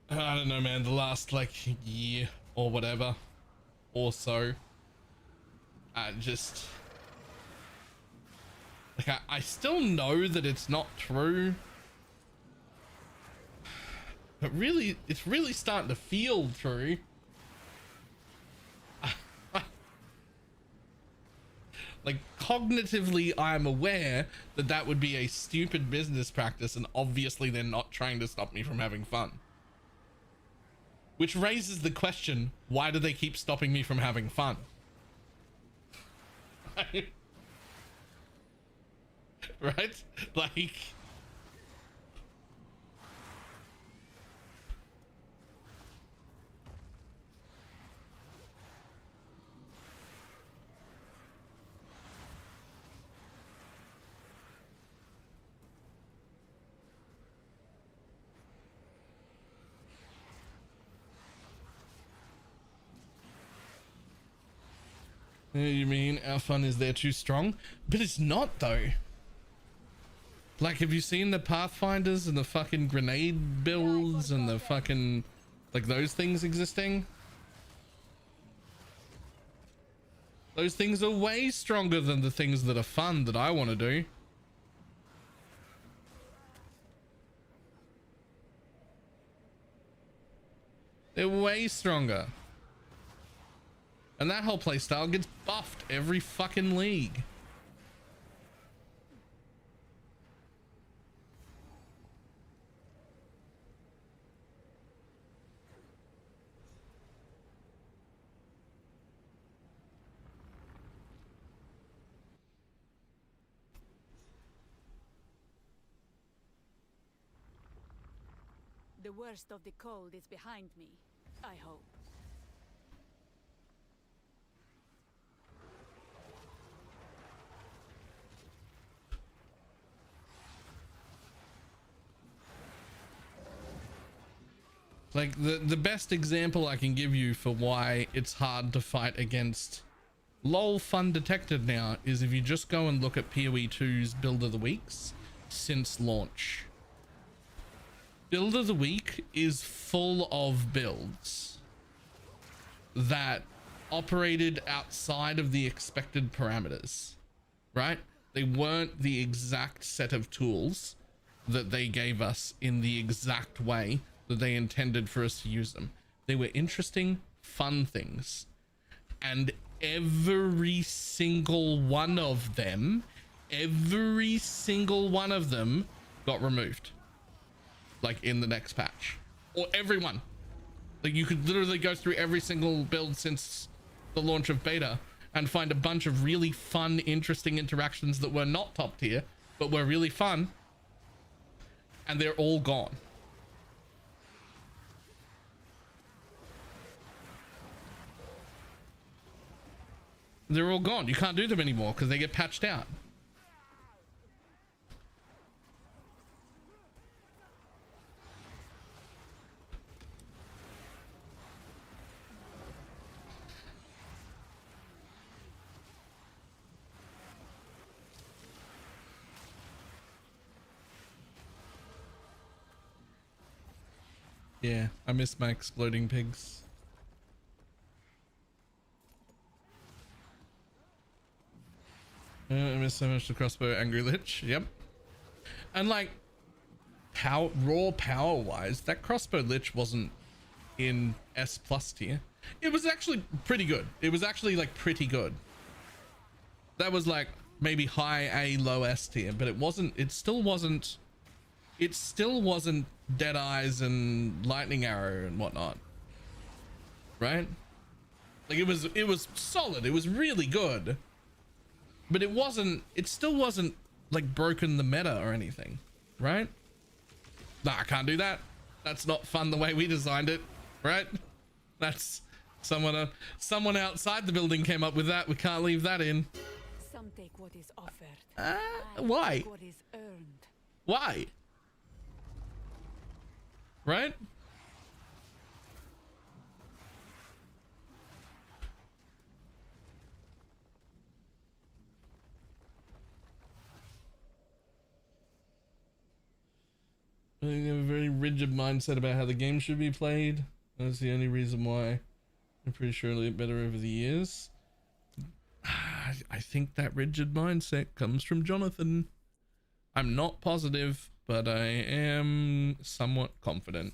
I don't know, man, the last like year or whatever or so, I just like, I still know that it's not true, but really it's really starting to feel true. Like, cognitively, I'm aware that that would be a stupid business practice, and obviously they're not trying to stop me from having fun. Which raises the question, why do they keep stopping me from having fun? right? Like, you mean our fun is there too strong? But it's not though. Like, have you seen the Pathfinders and the fucking grenade builds and the fucking, like, those things existing? Those things are way stronger than the things that are fun that I want to do. They're way stronger. And that whole playstyle gets buffed every fucking league. The worst of the cold is behind me, I hope. Like, the best example I can give you for why it's hard to fight against LOL fun detected now is if you just go and look at PoE 2's build of the weeks since launch. Build of the week is full of builds that operated outside of the expected parameters, right? They weren't the exact set of tools that they gave us in the exact way that they intended for us to use them. They were interesting, fun things. And every single one of them got removed. Like in the next patch. Or everyone. Like you could literally go through every single build since the launch of beta and find a bunch of really fun, interesting interactions that were not top tier, but were really fun. And they're all gone. They're all gone. You can't do them anymore because they get patched out. Yeah, I miss my exploding pigs. I miss so much the crossbow angry lich. Yep. And like raw power wise, that crossbow lich wasn't in S plus tier. It was actually pretty good. It was actually like pretty good. That was like maybe high A, low S tier, but it still wasn't Dead Eyes and Lightning Arrow and whatnot, right? Like it was solid. It was really good, but it still wasn't like broken the meta or anything, right? Nah, I can't do that. That's not fun the way we designed it, right? That's someone outside the building came up with that. We can't leave that in. Some take what is offered. Why? Take what is earned. Why? Right? I think they have a very rigid mindset about how the game should be played. That's the only reason why I'm pretty sure it'll get better over the years. I think that rigid mindset comes from Jonathan. I'm not positive, but I am somewhat confident.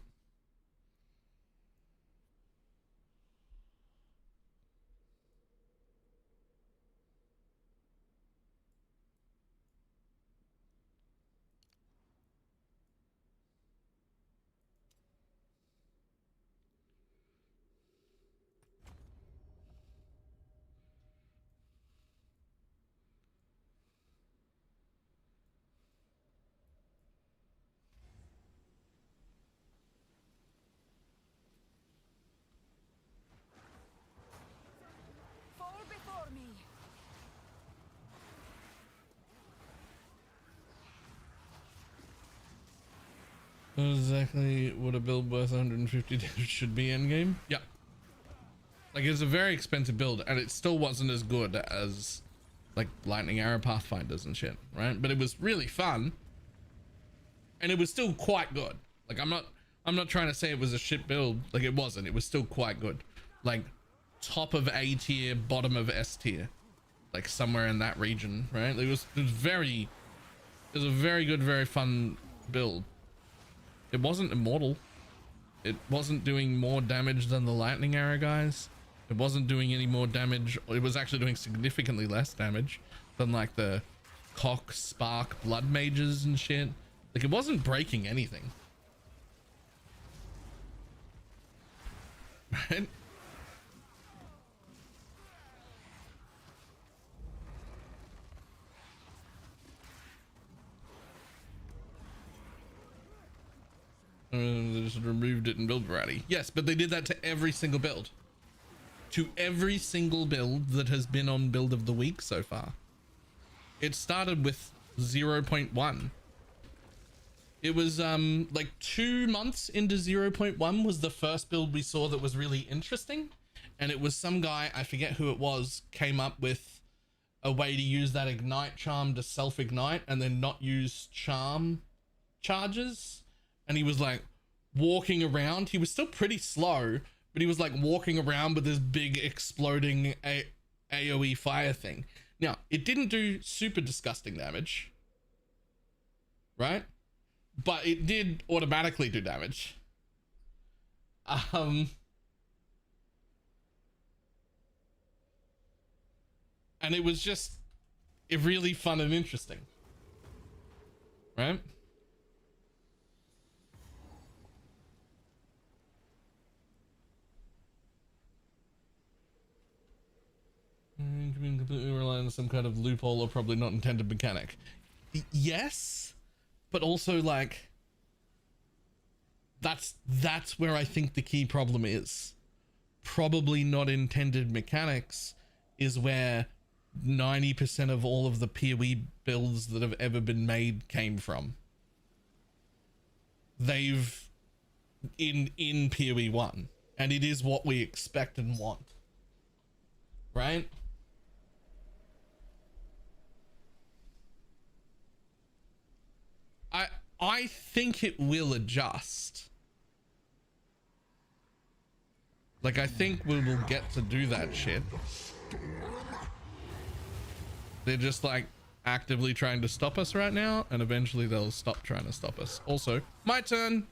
Exactly what a build worth 150 should be endgame. Yeah. Like, it's a very expensive build, and it still wasn't as good as like lightning arrow pathfinders and shit, right? But it was really fun, and it was still quite good. Like, I'm not trying to say it was a shit build. Like, it wasn't. It was still quite good. Like, top of A tier, bottom of S tier, like somewhere in that region, right? It was a very good, very fun build. It wasn't immortal. It wasn't doing more damage than the lightning arrow guys. It wasn't doing any more damage. It was actually doing significantly less damage than like the cock spark blood mages and shit. Like, it wasn't breaking anything. Right? They just removed it in build variety. Yes, but they did that to every single build. To every single build that has been on build of the week so far. It started with 0.1. It was like 2 months into 0.1 was the first build we saw that was really interesting. And it was some guy, I forget who it was, came up with a way to use that ignite charm to self-ignite and then not use charm charges. And he was like walking around. He was still pretty slow, but he was like walking around with this big exploding AoE fire thing. Now, it didn't do super disgusting damage, right? But it did automatically do damage. And it was just really fun and interesting, right? Being completely reliant on some kind of loophole or probably not intended mechanic. Yes, but also like that's where I think the key problem is. Probably not intended mechanics is where 90% of all of the PoE builds that have ever been made came from. They've in PoE 1, and it is what we expect and want, right? I think it will adjust. Like, I think we will get to do that shit. They're just like actively trying to stop us right now, and eventually they'll stop trying to stop us. Also, my turn.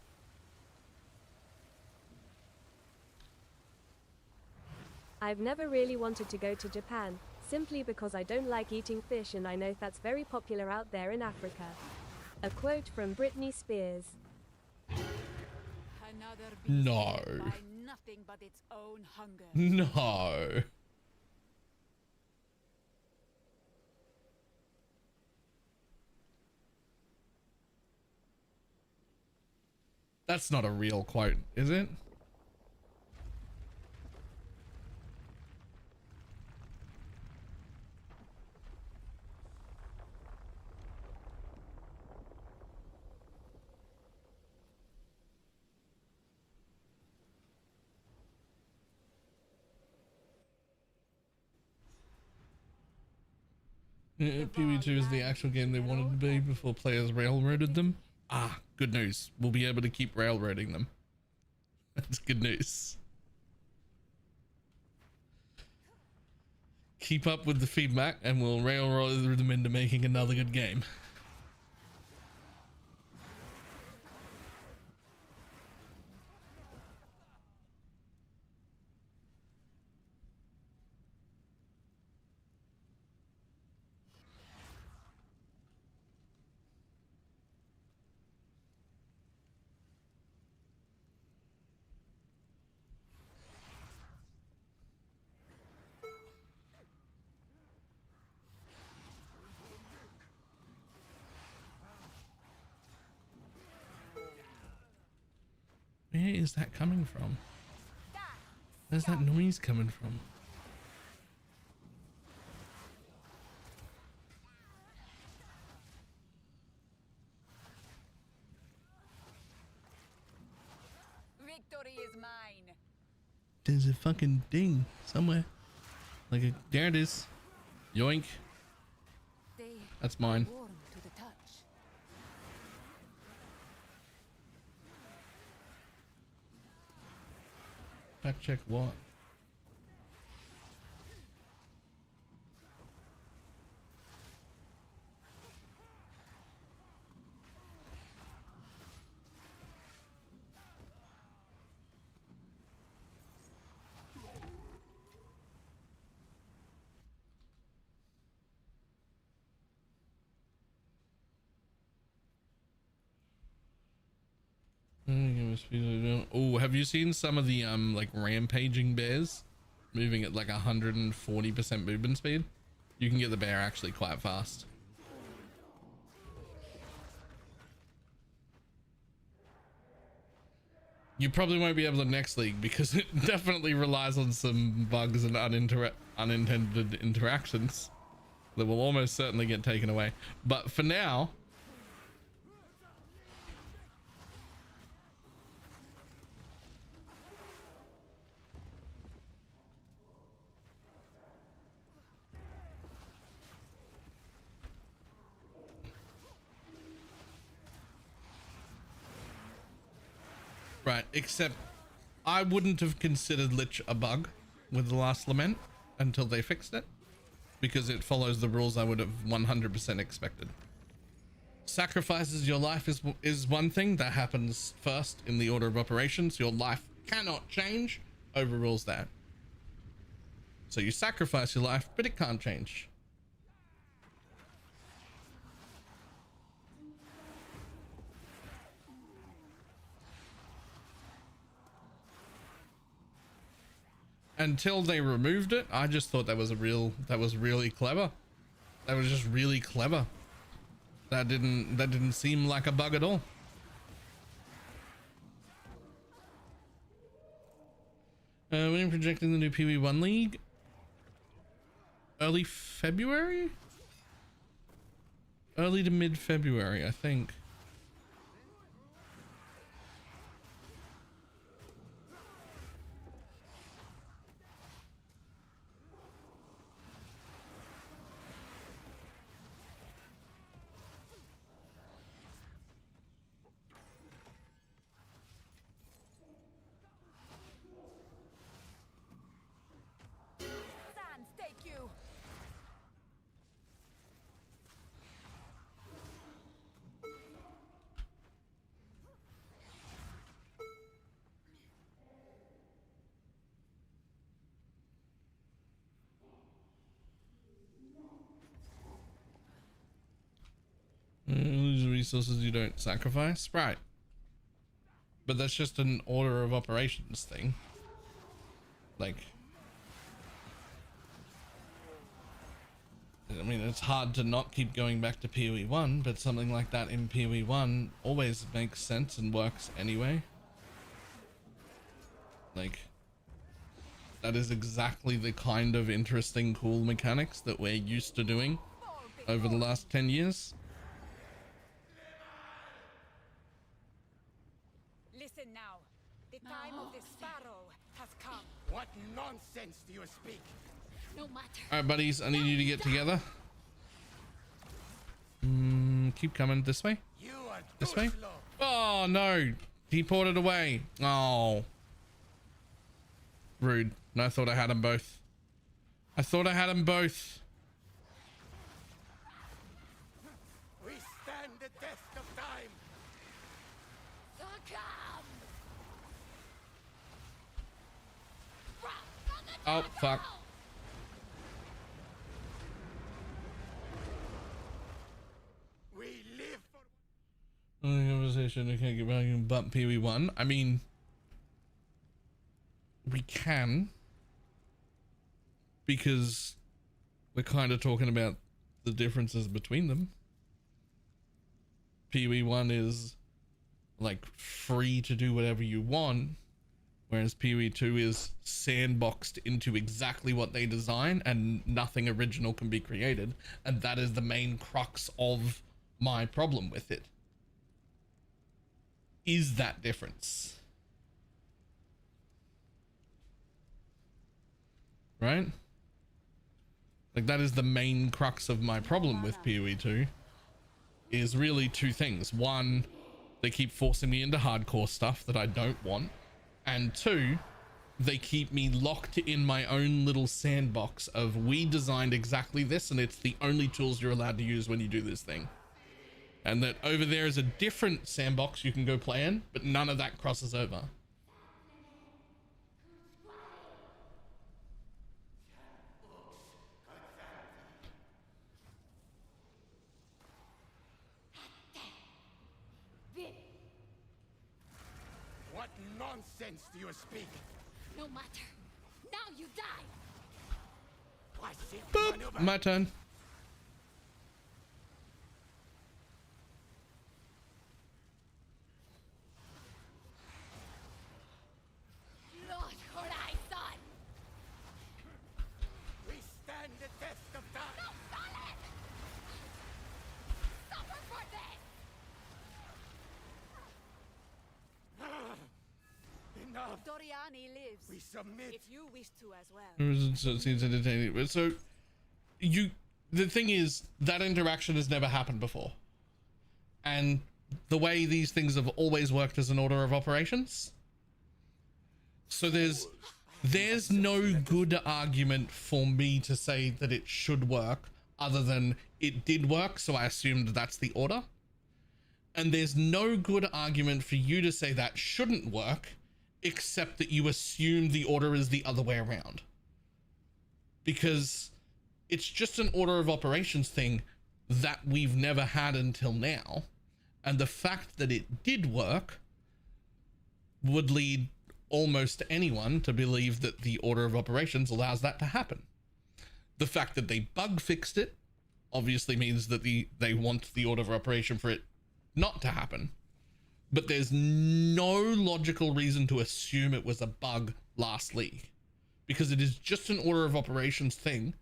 I've never really wanted to go to Japan, simply because I don't like eating fish, and I know that's very popular out there in Africa. A quote from Britney Spears. No. Nothing but its own hunger. No. That's not a real quote, is it? PoE2 is the actual game they wanted to be before players railroaded them. Ah, good news. We'll be able to keep railroading them. That's good news. Keep up with the feedback and we'll railroad them into making another good game. Where is that coming from? Where's that noise coming from? Victory is mine. There's a fucking ding somewhere. Like a, there it is. Yoink. They That's mine. warm to the touch. Fact check what? Oh, have you seen some of the like rampaging bears moving at like 140% movement speed? You can get the bear actually quite fast. You probably won't be able to next league because it definitely relies on some bugs and unintended interactions that will almost certainly get taken away. But for now, right, except I wouldn't have considered Lich a bug with the last Lament until they fixed it, because it follows the rules I would have 100% expected. Sacrifices your life is one thing that happens first in the order of operations. Your life cannot change, overrules that. So you sacrifice your life, but it can't change. Until they removed it, I just thought that was really clever. That was just really clever. That didn't seem like a bug at all. When are you projecting the new PV1 League? Early February? Early to mid-February, I think. Sands, take you. Lose resources you don't sacrifice, right? But that's just an order of operations thing. Like, I mean, it's hard to not keep going back to PoE 1, but something like that in PoE 1 always makes sense and works anyway. Like, that is exactly the kind of interesting, cool mechanics that we're used to doing over the last 10 years. Listen now. The time of the sparrow has come. What nonsense do you speak? No matter. All right, buddies, I need you to get together. Keep coming this way. You are This way. Oh no, he ported away. Oh, rude. No, I thought I had them both. I thought I had them both. We stand the test of time. Oh fuck. We live for Conversation. I can't get back and bump PoE 1. I mean, we can, because we're kind of talking about the differences between them. PoE 1 is like free to do whatever you want, whereas PoE 2 is sandboxed into exactly what they design and nothing original can be created, and that is the main crux of my problem with it, is that difference. right? Like that is the main crux of my problem with PoE 2 is really two things. One, they keep forcing me into hardcore stuff that I don't want. And two, they keep me locked in my own little sandbox of we designed exactly this and it's the only tools you're allowed to use when you do this thing. And that over there is a different sandbox you can go play in, but none of that crosses over. What nonsense do you speak? No matter. Now you die. Boop, my turn. Lord Horizon! We stand the test of time. No, solid! Suffer for this! Enough. Doriani lives. We submit. If you wish to as well. So it seems entertaining. So the thing is that interaction has never happened before. And the way these things have always worked as an order of operations. So there's no good argument for me to say that it should work other than it did work, so I assumed that's the order. And there's no good argument for you to say that shouldn't work except that you assume the order is the other way around. Because it's just an order of operations thing that we've never had until now. And the fact that it did work would lead almost anyone to believe that the order of operations allows that to happen. The fact that they bug fixed it obviously means that they want the order of operation for it not to happen. But there's no logical reason to assume it was a bug last league, because it is just an order of operations thing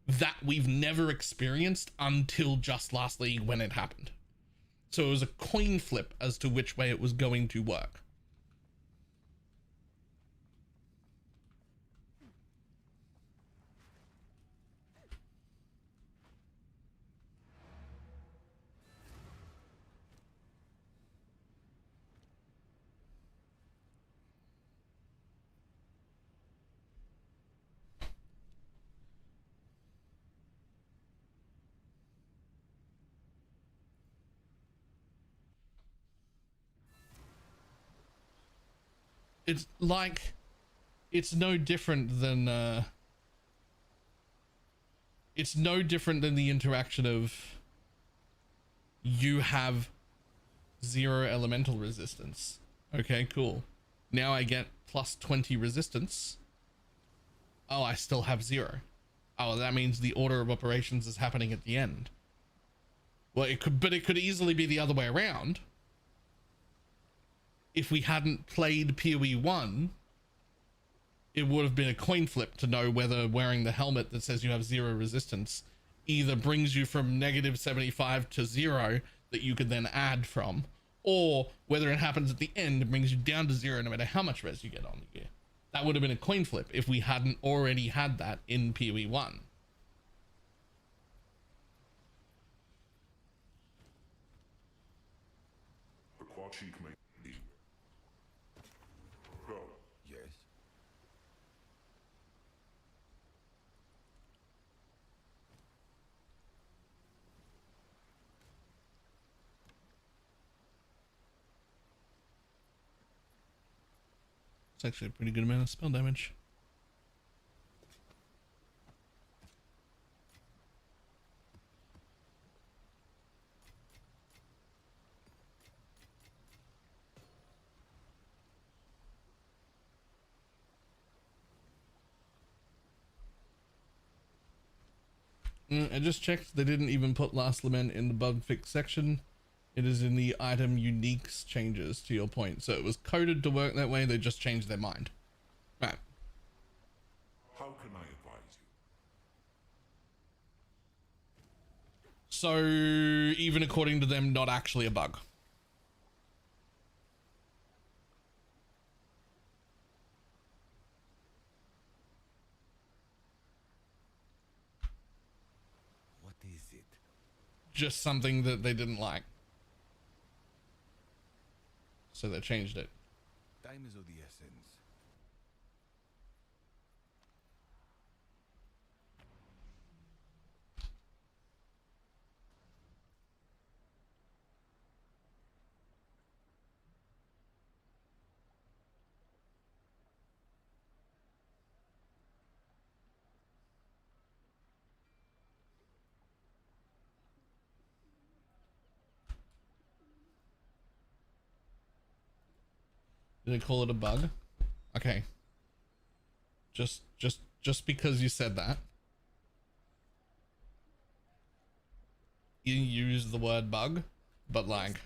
that we've never experienced until just last league when it happened. So it was a coin flip as to which way it was going to work. It's like, it's no different than the interaction of you have 0 elemental resistance. Okay, cool. Now I get plus 20 resistance. Oh, I still have 0. Oh, that means the order of operations is happening at the end. Well, it could easily be the other way around. If we hadn't played PoE 1, it would have been a coin flip to know whether wearing the helmet that says you have 0 resistance either brings you from -75 to 0 that you could then add from, or whether it happens at the end and brings you down to 0 no matter how much res you get on the gear. That would have been a coin flip if we hadn't already had that in PoE 1. The quad sheet may be. Go. Yes. It's actually a pretty good amount of spell damage. I just checked, they didn't even put Last Lament in the bug fix section. It is in the item uniques changes, to your point. So it was coded to work that way, they just changed their mind. Right. How can I advise you? So even according to them, not actually a bug. just something that they didn't like. So they changed it. Time is of the essence. Did they call it a bug? Okay. Just because you said that. You use the word bug, but like.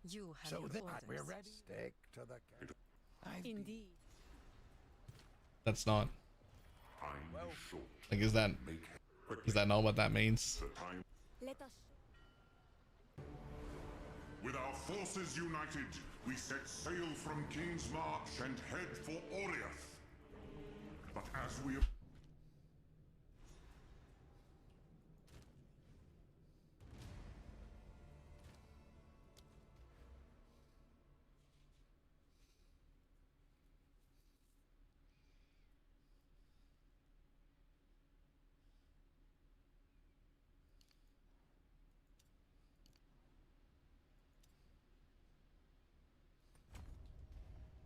You have So your then orders. we're ready. Stick to the Indeed. That's not. Like, is that not what that means? Let us. With our forces united, we set sail from King's March and head for Oriath. But as we...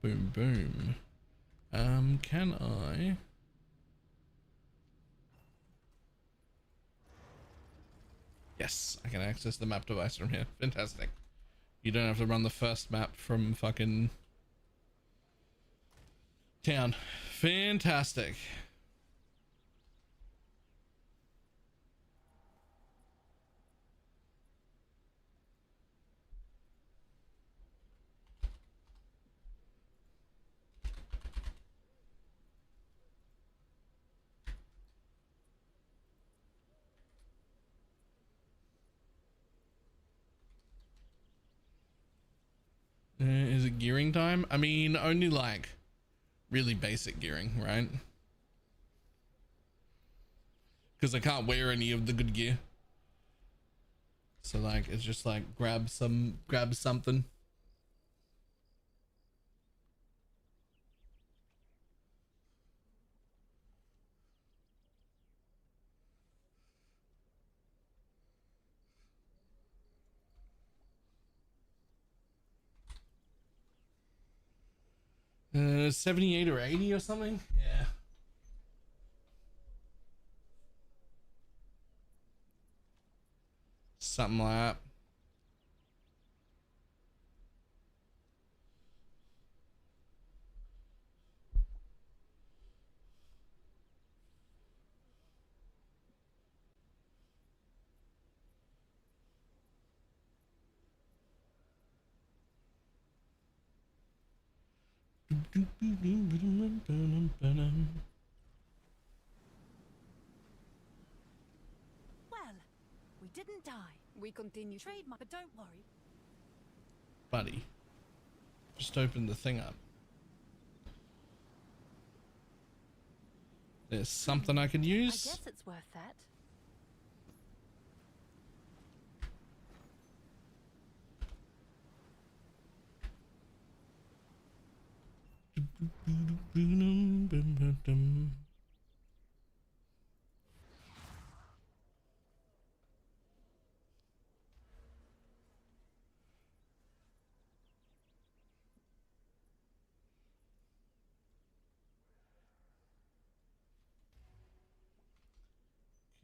Boom, boom. Can I? Yes, I can access the map device from here. Fantastic. You don't have to run the first map from fucking town. Fantastic. Is it gearing time? I mean, only like really basic gearing, right? Because I can't wear any of the good gear. So like, it's just like grab something. Uh, 78 or 80 or something. Yeah. Something like that. Well, we didn't die. We continue trademark, but don't worry. Buddy, just open the thing up. There's something I could use. I guess it's worth that.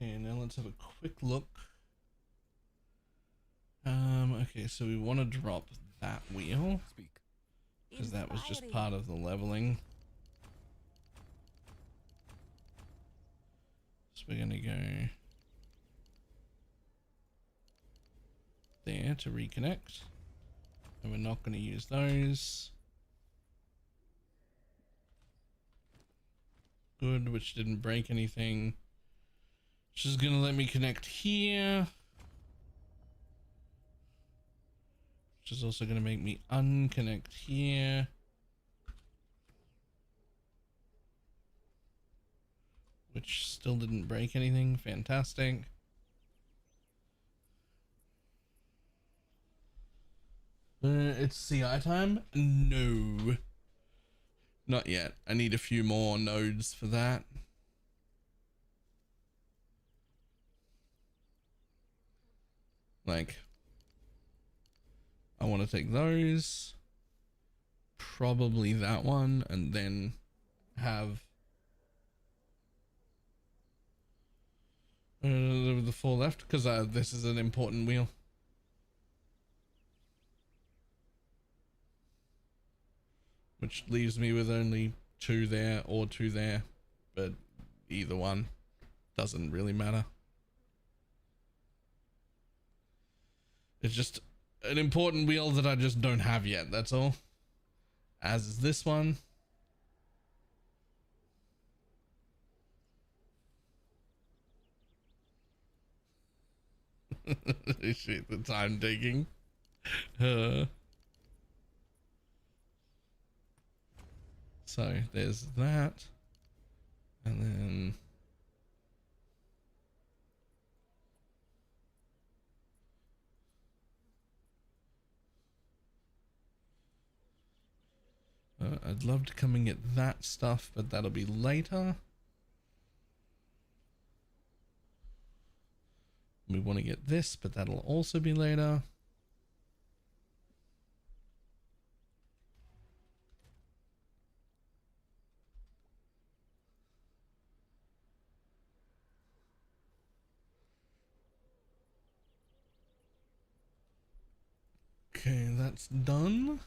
Okay, now let's have a quick look. Okay, so we want to drop that wheel because that was just part of the leveling. So we're gonna go there to reconnect, and we're not going to use those. Good, which didn't break anything. She's gonna let me connect here, which is also gonna make me unconnect here. Which still didn't break anything. Fantastic. It's CI time? No. Not yet. I need a few more nodes for that. Like, I want to take those, probably that one, and then have the 4 left, because this is an important wheel. Which leaves me with only 2 there or 2 there, but either one doesn't really matter. It's just an important wheel that I just don't have yet, that's all. As is this one. Shit, the time taking. So there's that. And then I'd love to come and get that stuff, but that'll be later. We want to get this, but that'll also be later. Okay, that's done.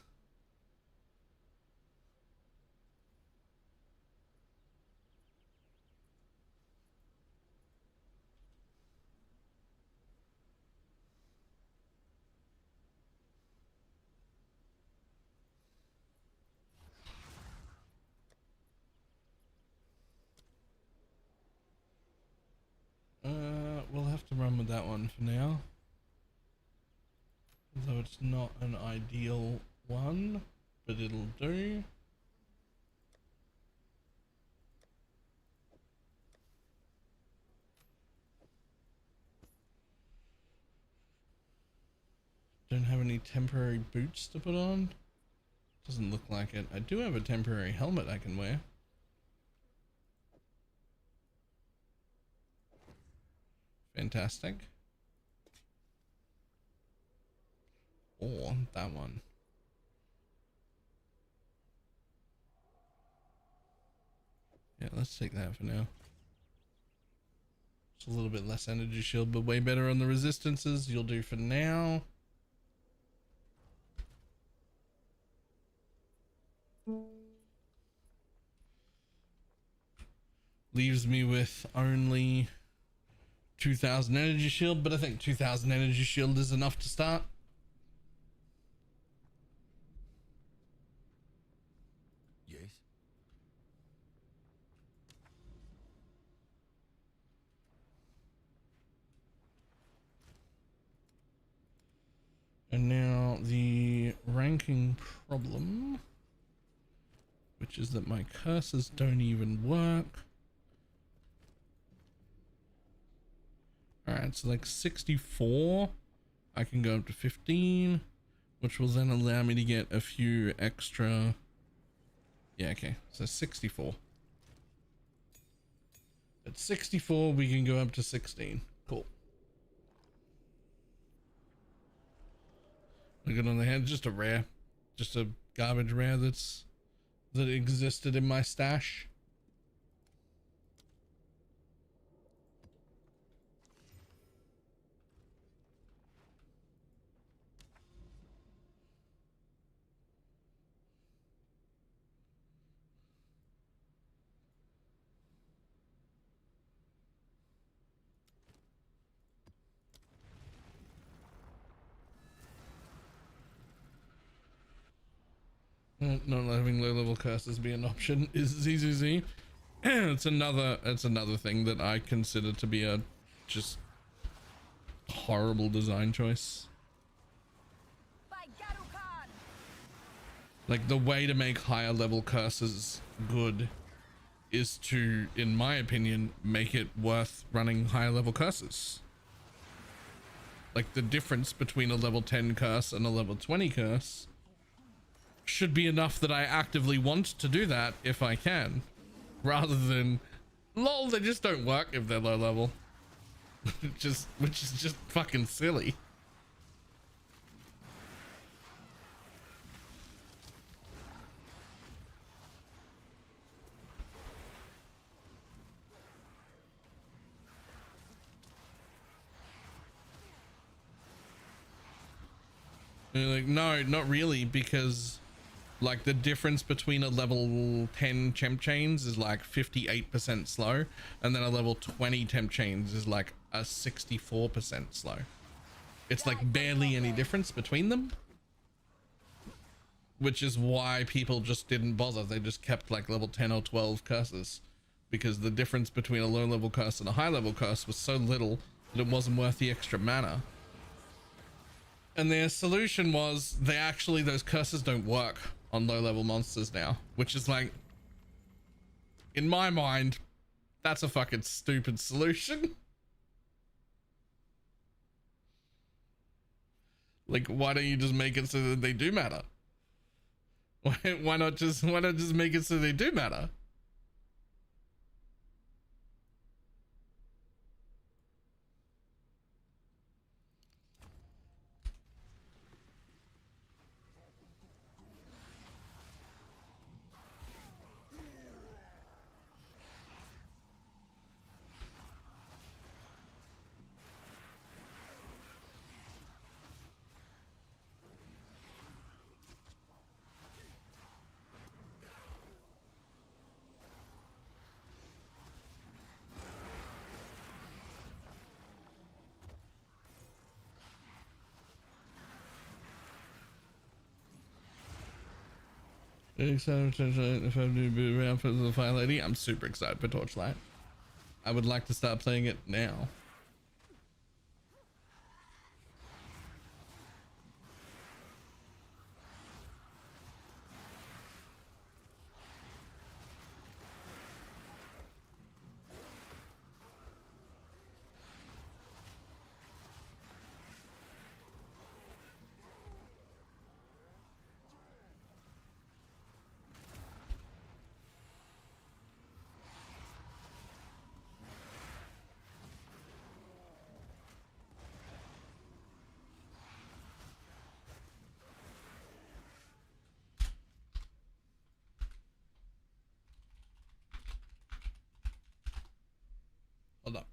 We'll have to run with that one for now. Though it's not an ideal one, but it'll do. Don't have any temporary boots to put on. Doesn't look like it. I do have a temporary helmet I can wear. Fantastic. Or that one. Yeah, let's take that for now. It's a little bit less energy shield, but way better on the resistances. You'll do for now. Leaves me with only 2000 energy shield, but I think 2000 energy shield is enough to start. Yes. And now the ranking problem, which is that my cursors don't even work. Alright, so like 64, I can go up to 15, which will then allow me to get a few extra. Yeah, okay, so 64. At 64, we can go up to 16. Cool. Look at on the head, just a rare, just a garbage rare that existed in my stash. Not having low level curses be an option is ZZZ. It's another thing that I consider to be a just horrible design choice. Like, the way to make higher level curses good is to, in my opinion, make it worth running higher level curses. Like the difference between a level 10 curse and a level 20 curse should be enough that I actively want to do that if I can, rather than lol, they just don't work if they're low level. which is just fucking silly. And like, no, not really, because like the difference between a level 10 temp chains is like 58% slow, and then a level 20 temp chains is like a 64% slow. It's like barely any difference between them, which is why people just didn't bother. They just kept like level 10 or 12 curses, because the difference between a low level curse and a high level curse was so little that it wasn't worth the extra mana. And their solution was those curses don't work on low level monsters now, which is like, in my mind, that's a fucking stupid solution. Like, why don't you just make it so that they do matter? Why not just make it so they do matter? Excited if I do boot around for the Fire Lady. I'm super excited for Torchlight. I would like to start playing it now. Hold up.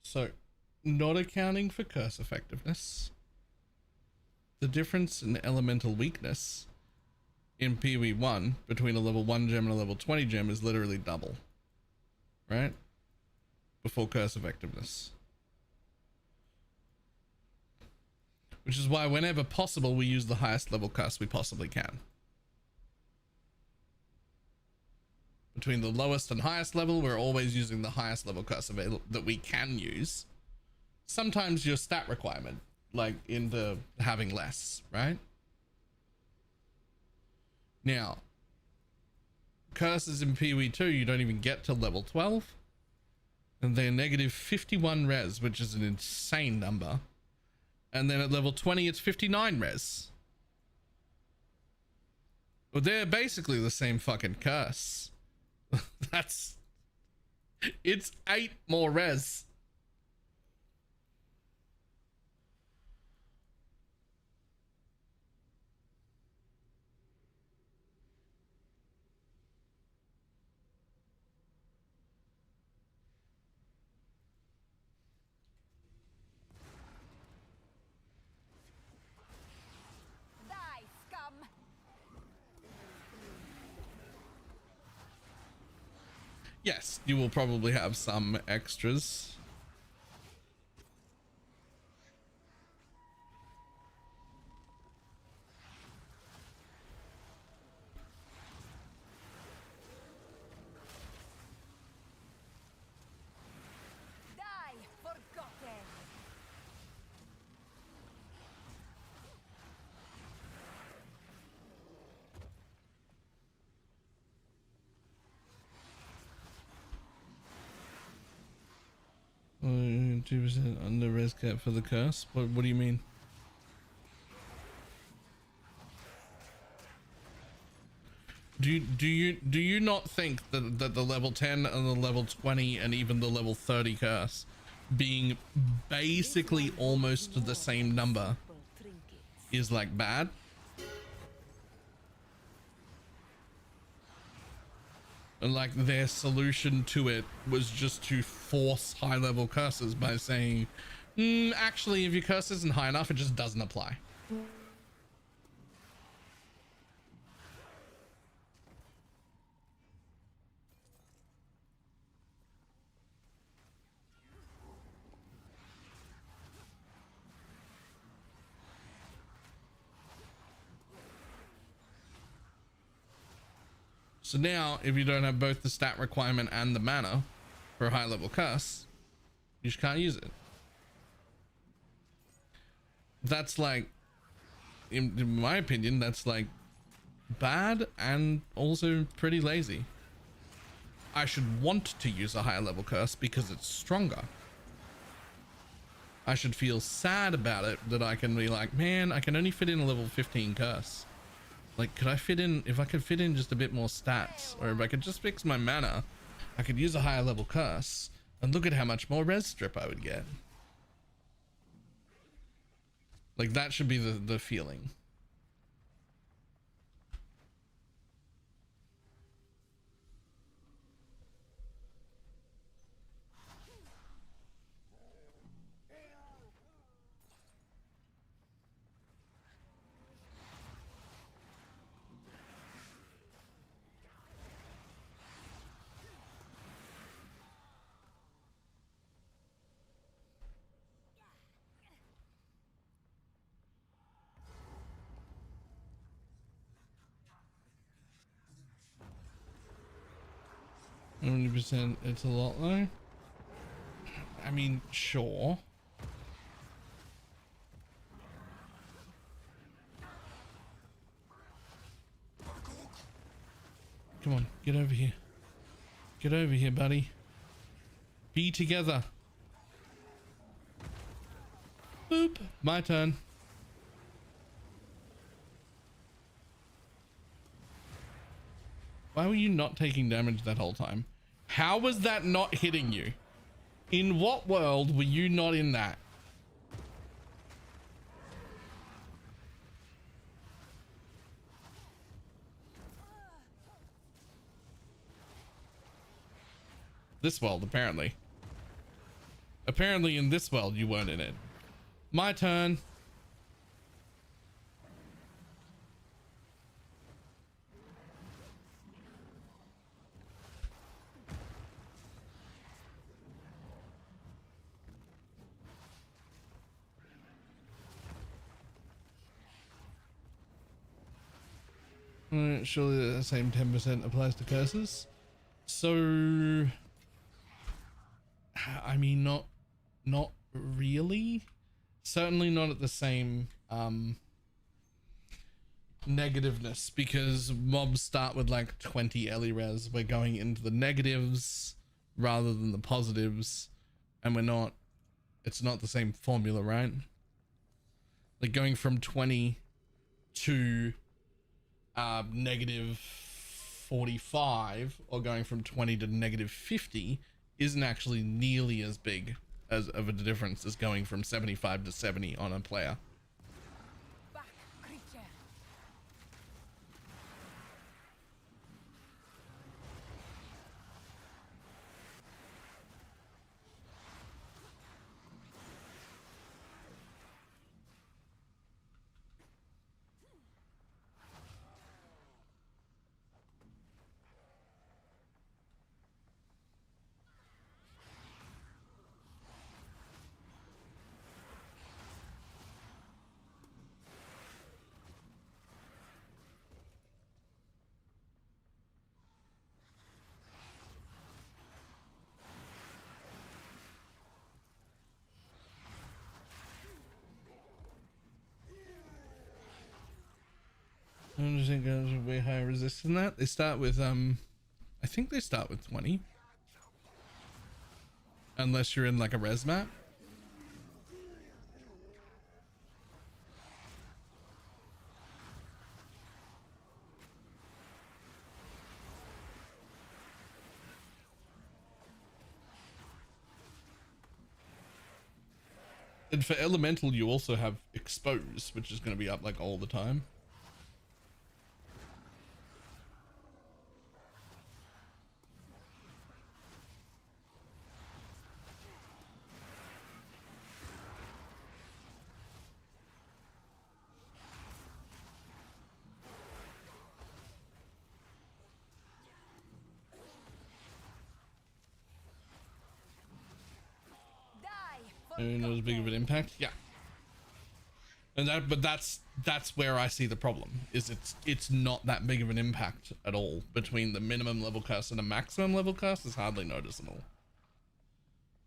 So, not accounting for curse effectiveness, the difference in elemental weakness in PV1 between a level 1 gem and a level 20 gem is literally double, right? Before curse effectiveness. Which is why whenever possible we use the highest level curse we possibly can. Between the lowest and highest level, we're always using the highest level curse that we can use. Sometimes your stat requirement, like into having less, right? Now, curses in PV2, you don't even get to level 12. And they're negative 51 res, which is an insane number. And then at level 20, it's 59 res. Well, they're basically the same fucking curse. It's 8 more res. Yes, you will probably have some extras. 2% under res cap for the curse. What do you mean? Do you not think that the level 10 and the level 20 and even the level 30 curse being basically almost the same number is like bad? And like their solution to it was just to force high level curses by saying, actually, if your curse isn't high enough, it just doesn't apply. So now, if you don't have both the stat requirement and the mana for a high level curse, you just can't use it. That's like, in my opinion, that's like bad and also pretty lazy. I should want to use a higher level curse because it's stronger. I should feel sad about it that I can be like, man, I can only fit in a level 15 curse. Like, could I fit in, if I could fit in just a bit more stats, or if I could just fix my mana, I could use a higher level curse, and look at how much more res strip I would get. Like, that should be the feeling. %, it's a lot though. I mean, sure. Come on, get over here. Get over here, buddy. Be together. Boop. My turn. Why were you not taking damage that whole time? How was that not hitting you? In what world were you not in that? This world, apparently. Apparently in this world you weren't in it. My turn. Surely the same 10% applies to curses. So, I mean, not really. Certainly not at the same negativeness, because mobs start with like 20 Ellie res. We're going into the negatives rather than the positives, and it's not the same formula, right? Like going from 20 to negative 45, or going from 20 to negative 50 isn't actually nearly as big as of a difference as going from 75 to 70 on a player. I don't think guys are way higher resist than that. They start with I think they start with 20. Unless you're in like a res map. And for elemental, you also have expose, which is going to be up like all the time. And not as big of an impact, yeah. And that, but that's where I see the problem. Is it's not that big of an impact at all between the minimum level curse and the maximum level curse is hardly noticeable.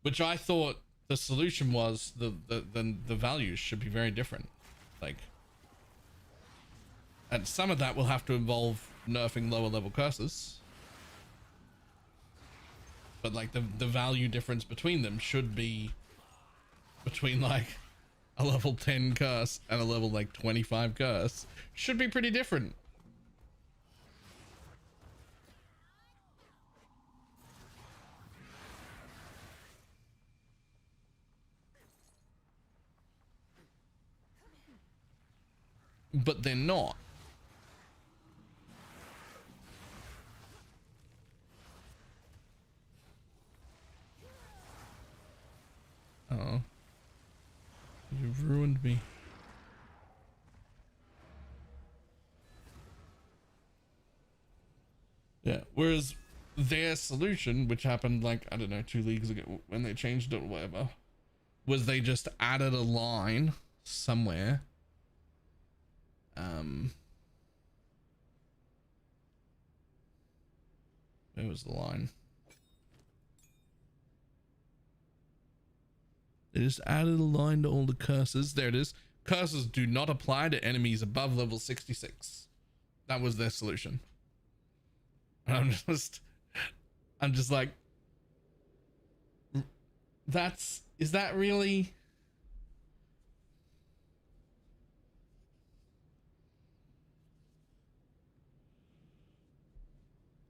Which I thought the solution was the values should be very different, like. And some of that will have to involve nerfing lower level curses. But like the value difference between them should be between like a level 10 curse and a level like 25 curse should be pretty different. But they're not. Oh. You've ruined me. Yeah, whereas their solution, which happened like, I don't know, 2 leagues ago when they changed it or whatever, was they just added a line somewhere. Where was the line? They just added a line to all the curses. There it is. Curses do not apply to enemies above level 66. That was their solution. And I'm just like, is that really?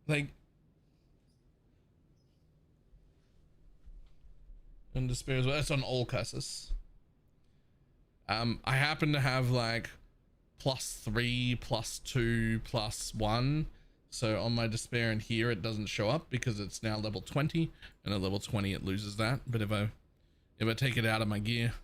Like, and despair as well. That's on all curses. I happen to have like +3, +2, +1. So on my despair in here, it doesn't show up because it's now level 20, and at level 20 it loses that. But if I take it out of my gear,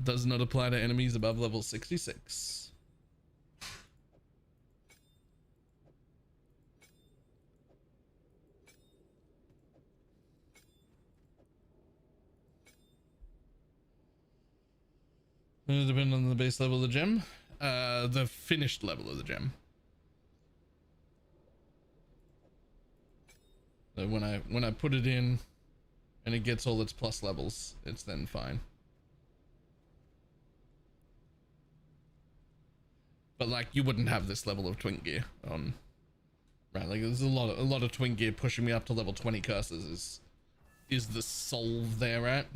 does not apply to enemies above level 66. It depends on the base level of the gem, the finished level of the gem. So when I put it in and it gets all its plus levels, it's then fine. But like, you wouldn't have this level of twin gear on, right? Like, there's a lot of twin gear pushing me up to level 20 curses is the solve there, right?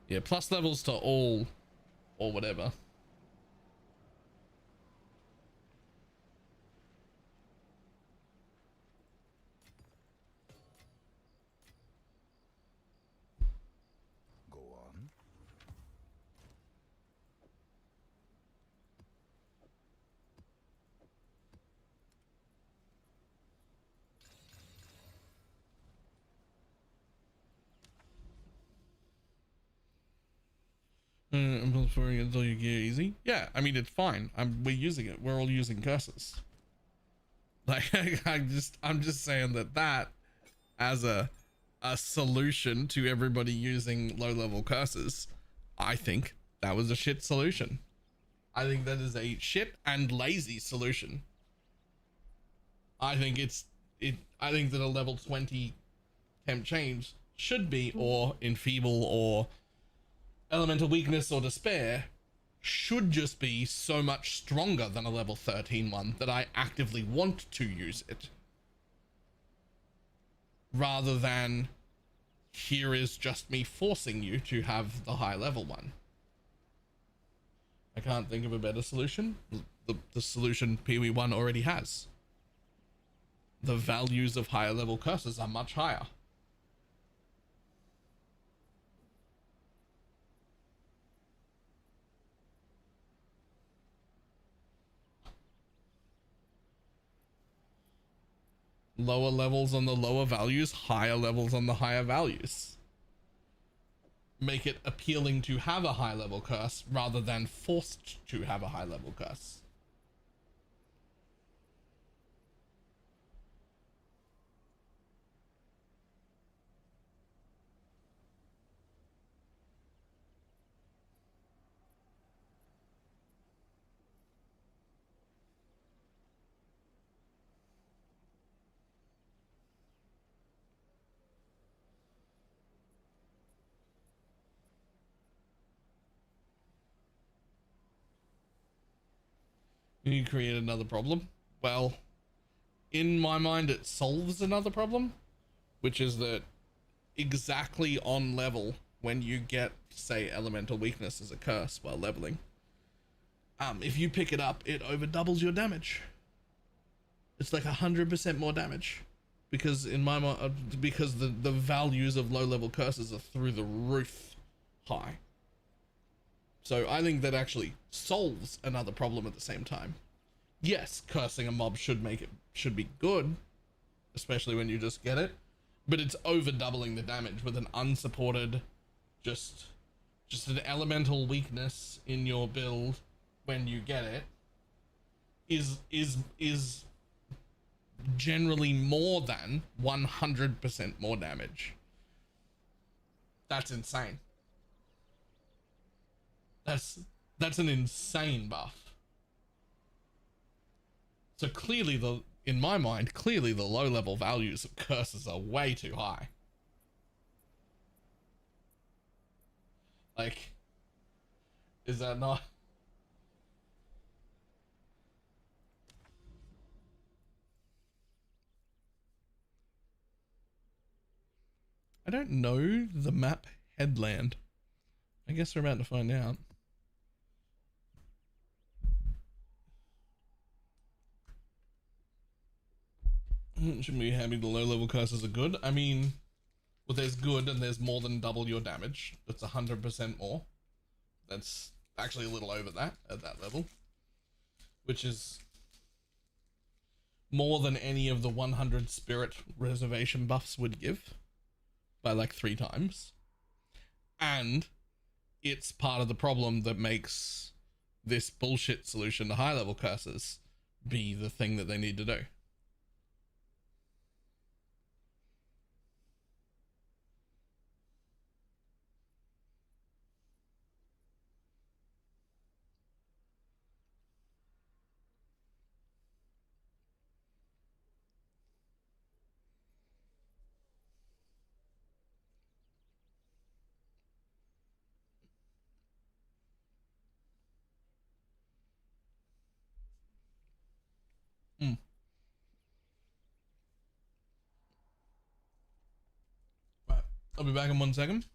Yeah, plus levels to all or whatever. Go on. Before until you get easy. Yeah, I mean, it's fine. We're using it. We're all using curses. Like, I'm just saying that as a solution to everybody using low level curses, I think that was a shit solution. I think that is a shit and lazy solution. I think I think that a level 20 temp change should be, or enfeeble, or elemental weakness, or despair should just be so much stronger than a level 13 one that I actively want to use it, rather than here is just me forcing you to have the high level one. I can't think of a better solution. The solution PoE1 already has. The values of higher level curses are much higher. Lower levels on the lower values, higher levels on the higher values. Make it appealing to have a high level curse rather than forced to have a high level curse. You create another problem. Well, in my mind, it solves another problem, which is that exactly on level, when you get, say, elemental weakness as a curse while leveling, if you pick it up, it over doubles your damage. It's like 100% more damage, because in my mind, because the values of low level curses are through the roof high. So I think that actually solves another problem at the same time. Yes, cursing a mob should be good, especially when you just get it, but it's over doubling the damage with an unsupported, just an elemental weakness in your build when you get it is generally more than 100% more damage. That's insane. That's an insane buff. So clearly in my mind, clearly the low level values of curses are way too high. Like, is that not? I don't know the map headland. I guess we're about to find out. Shouldn't be happy the low level curses are good. I mean, well, there's good and there's more than double your damage. That's 100% more. That's actually a little over that at that level, which is more than any of the 100 spirit reservation buffs would give by like 3 times. And it's part of the problem that makes this bullshit solution to high level curses be the thing that they need to do. Right, I'll be back in 1 second.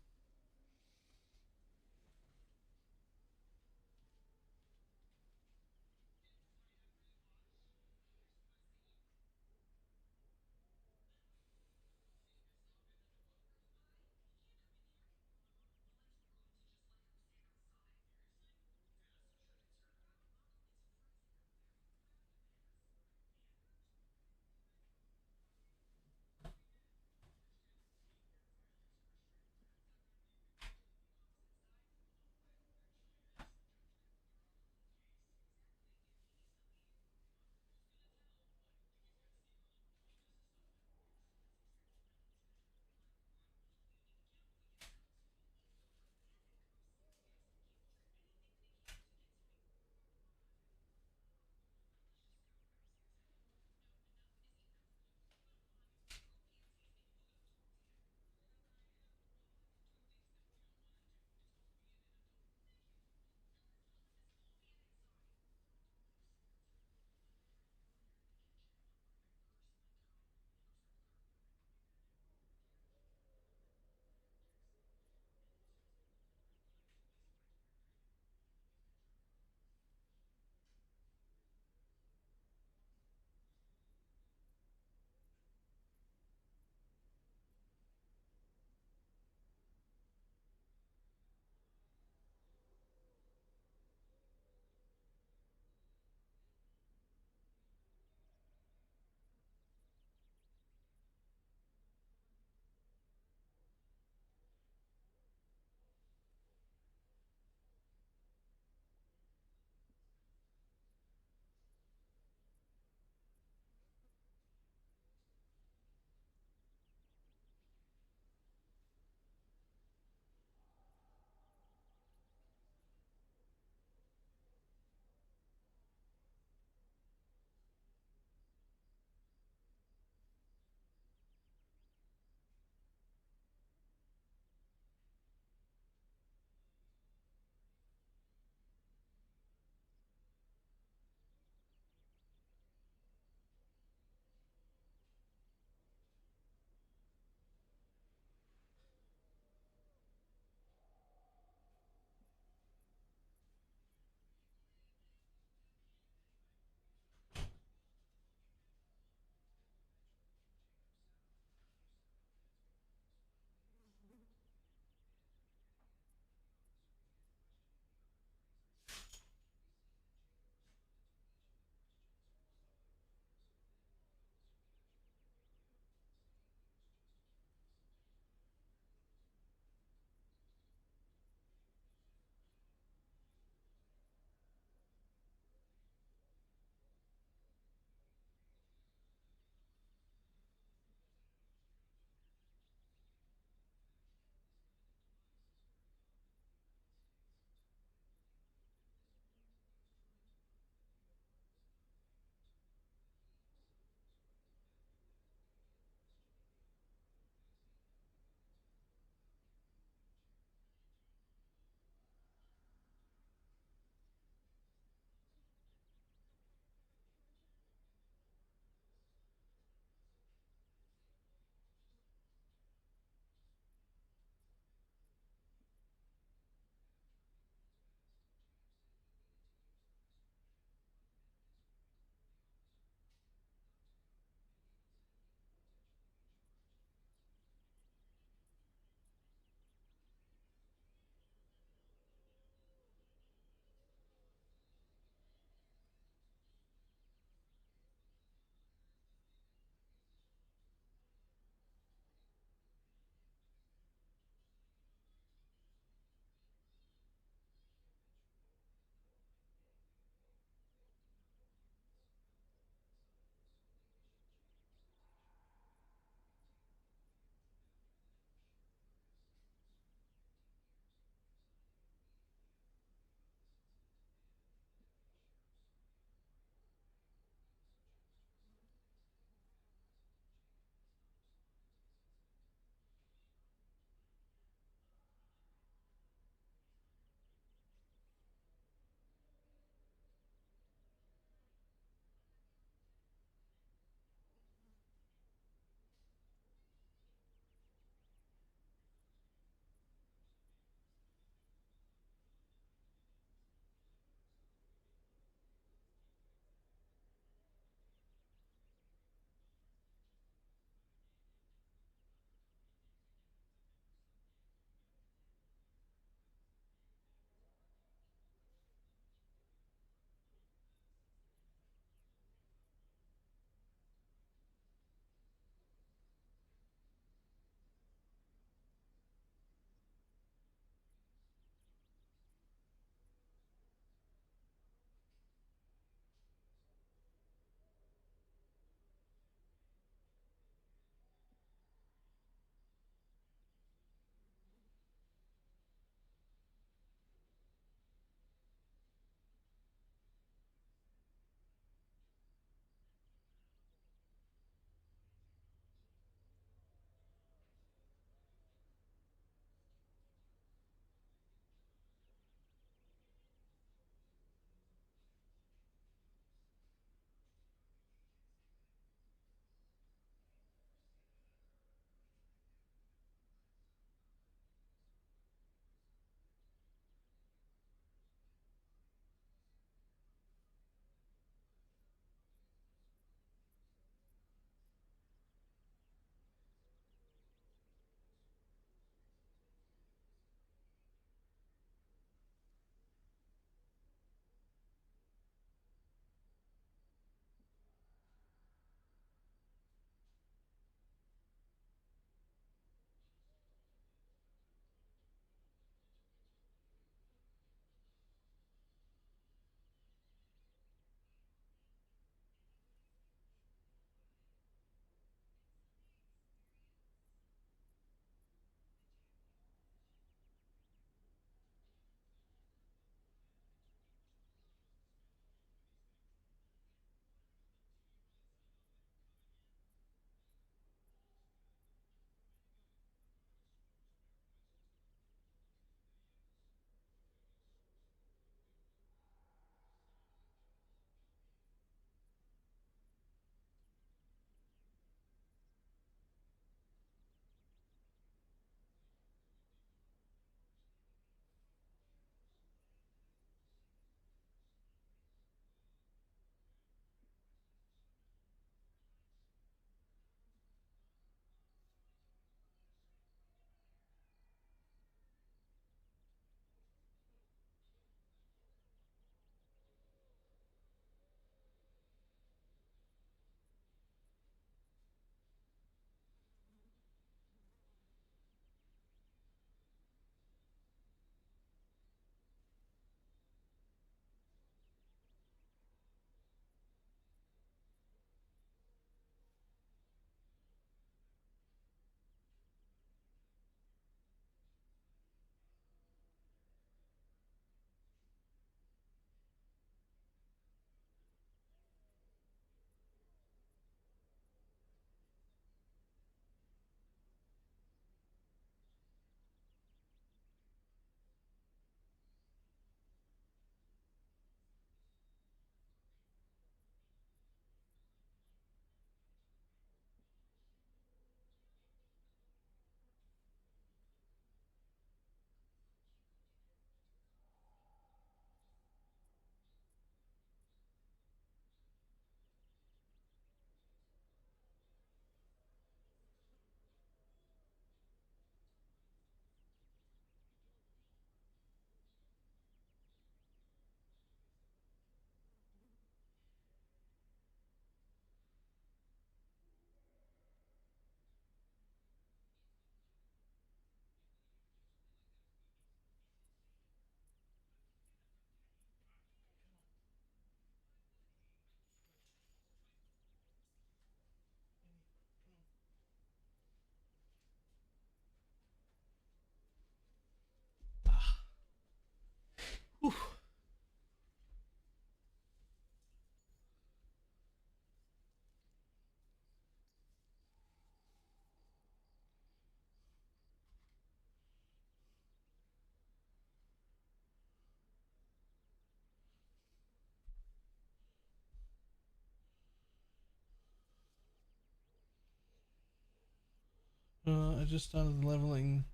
I just started leveling.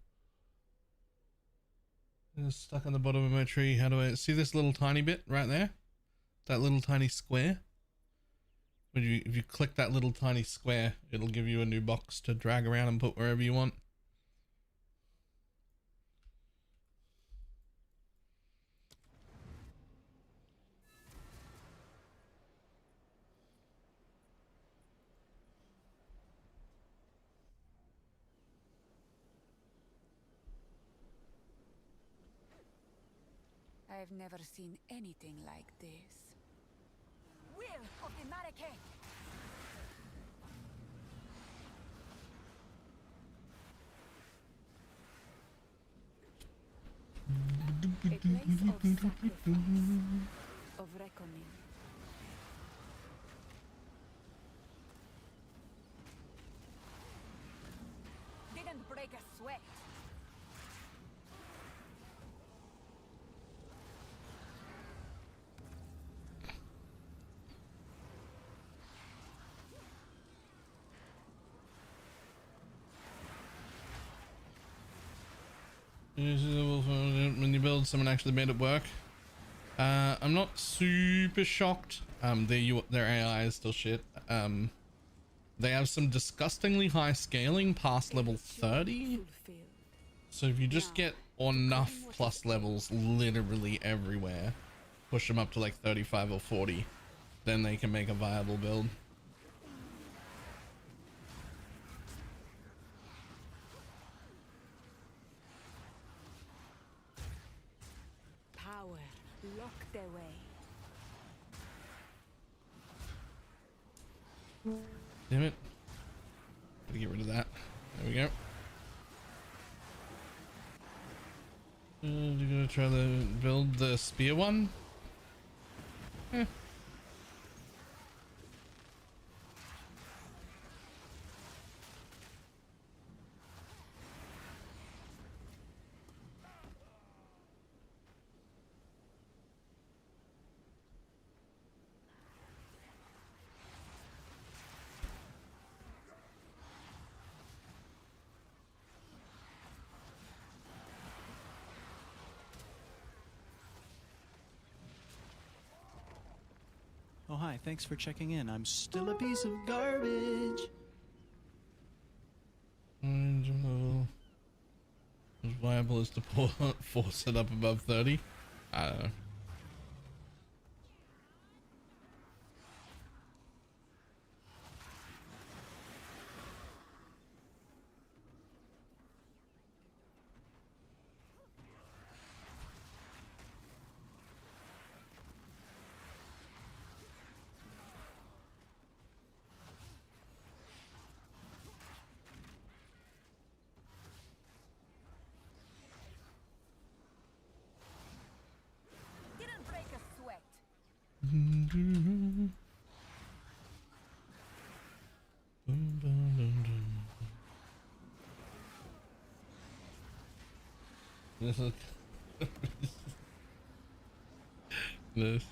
It's stuck on the bottom of my tree. How do I see this little tiny bit right there? That little tiny square. If you click that little tiny square, it'll give you a new box to drag around and put wherever you want. I've never seen anything like this. Will of the Marrakech! A place of sacrifice, of reckoning. Didn't break a sweat. When you build, someone actually made it work. I'm not super shocked. Their AI is still shit. They have some disgustingly high scaling past level 30. So if you just get enough plus levels literally everywhere, push them up to like 35 or 40, then they can make a viable build. Locked away. Damn it. Gotta get rid of that. There we go. You're gonna try to build the spear one? Oh, hi. Thanks for checking in. I'm still a piece of garbage. As viable as to force it up above 30? I don't know. This is this.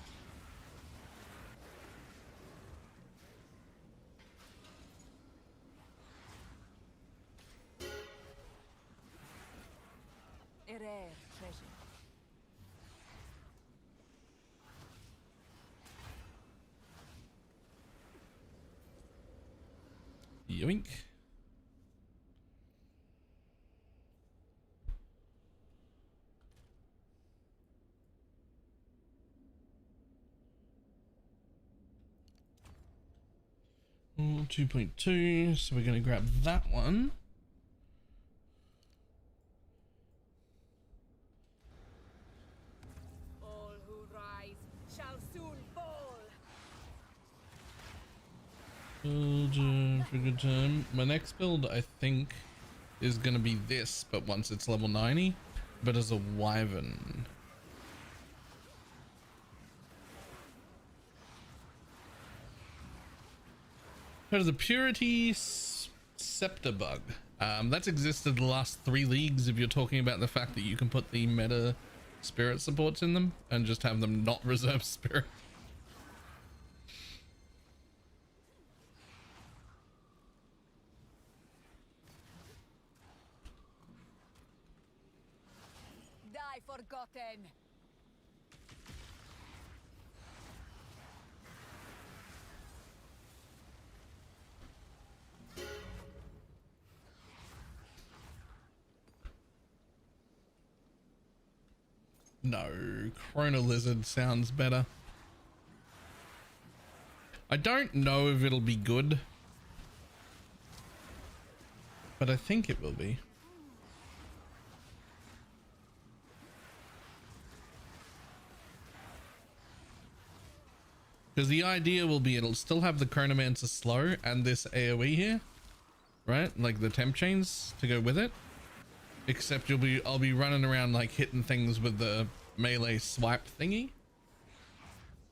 A rare treasure. Yoink. Oh, 2.2, so we're going to grab that one. All who rise shall soon fall. For a good time. My next build, I think, is going to be this, but once it's level 90, but as a wyvern. There's the Purity Scepter bug. That's existed the last 3 leagues if you're talking about the fact that you can put the meta spirit supports in them and just have them not reserve spirit. forgotten. No, Chrono Lizard sounds better. I don't know if it'll be good, but I think it will be. Because the idea will be it'll still have the Chronomancer slow and this AoE here, right? Like the temp chains to go with it. Except I'll be running around like hitting things with the melee swipe thingy.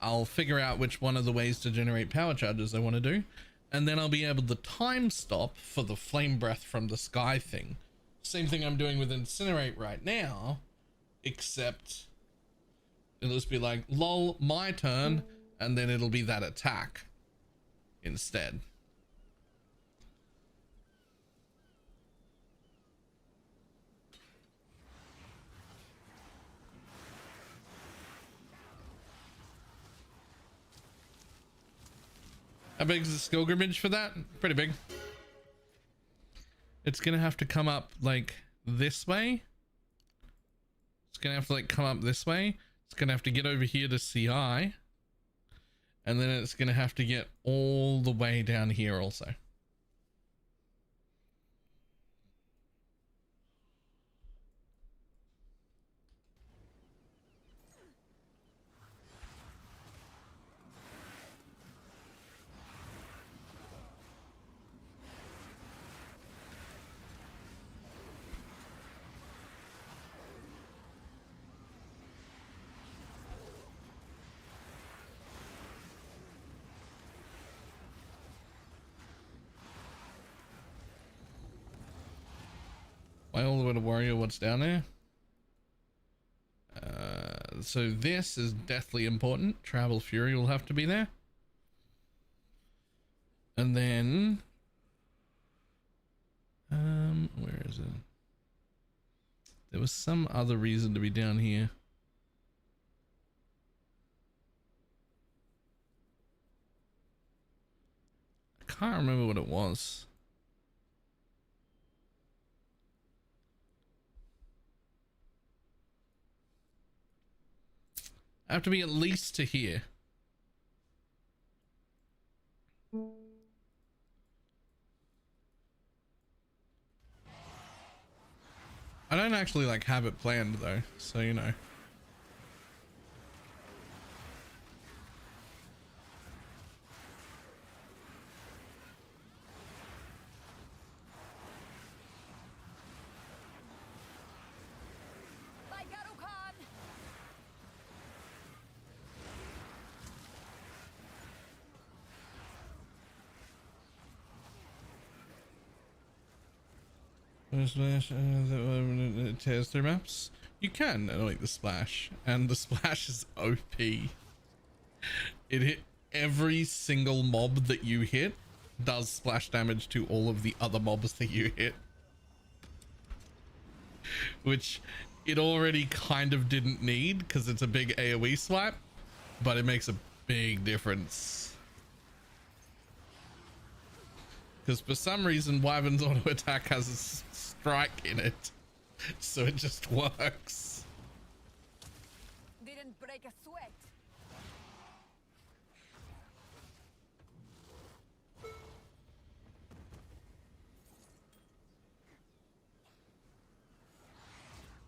I'll figure out which one of the ways to generate power charges I want to do. And then I'll be able to time stop for the flame breath from the sky thing. Same thing I'm doing with Incinerate right now, except it'll just be like, lol, my turn, and then it'll be that attack instead. How big is the Skilgrimage for that? Pretty big. It's gonna have to come up like this way. It's gonna have to like come up this way. It's gonna have to get over here to CI. And then it's gonna have to get all the way down here also. Why all the way to Warrior? What's down there? So this is deathly important. Travel Fury will have to be there. And then where is it? There was some other reason to be down here. I can't remember what it was. I have to be at least to here. I don't actually like have it planned though, so you know. Splash it tears through maps. You can annoy the splash, and the splash is OP. It hit every single mob that you hit, does splash damage to all of the other mobs that you hit, which it already kind of didn't need because it's a big AoE swipe, but it makes a big difference. Because for some reason Wyvern's auto attack has a strike in it, so it just works. Didn't break a sweat.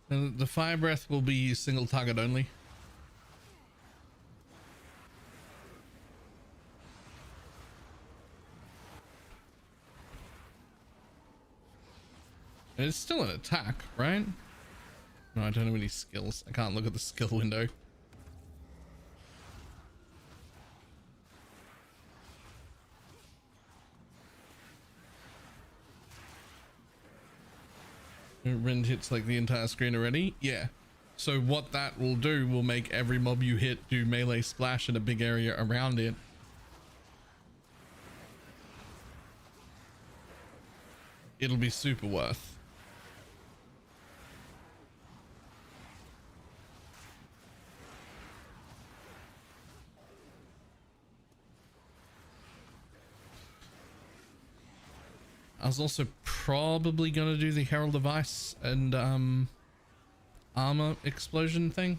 And the fire breath will be single target only. And it's still an attack, right? No, I don't have any skills. I can't look at the skill window. Rend hits like the entire screen already? Yeah. So what that will do will make every mob you hit do melee splash in a big area around it. It'll be super worth. I was also probably gonna do the Herald of Ice and armor explosion thing.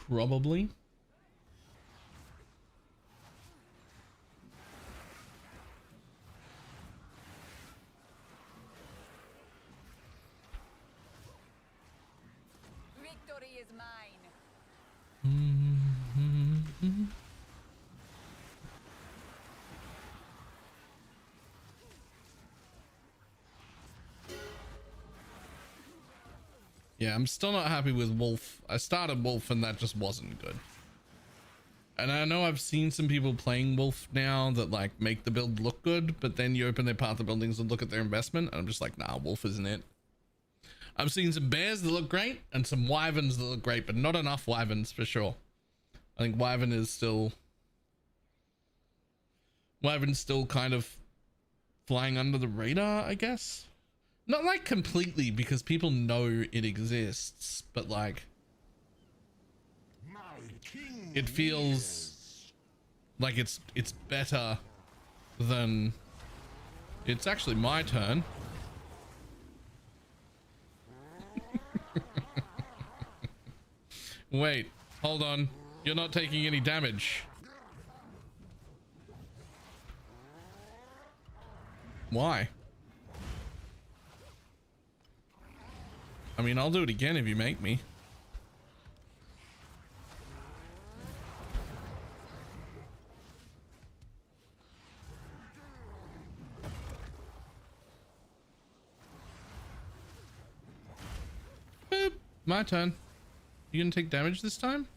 Probably. Victory is mine. Yeah, I'm still not happy with Wolf. I started Wolf and that just wasn't good. And I know I've seen some people playing Wolf now that like make the build look good, but then you open their path of buildings and look at their investment and I'm just like, nah, Wolf isn't it. I've seen some bears that look great and some wyverns that look great, but not enough wyverns for sure. I think wyvern's still kind of flying under the radar, I guess. Not like completely because people know it exists, but like it feels like it's better than it's actually my turn. Wait, hold on. You're not taking any damage. Why? I mean, I'll do it again if you make me. Boop. My turn. You gonna take damage this time?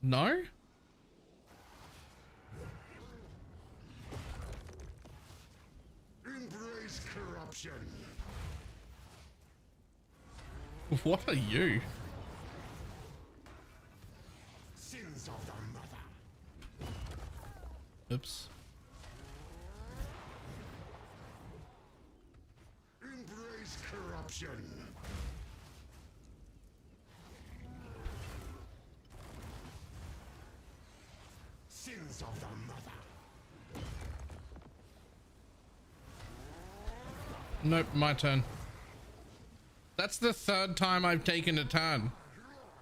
No? Embrace corruption. What are you? Sins of the mother. Oops. Embrace corruption. Sins of the mother. Nope, my turn. That's the third time I've taken a turn.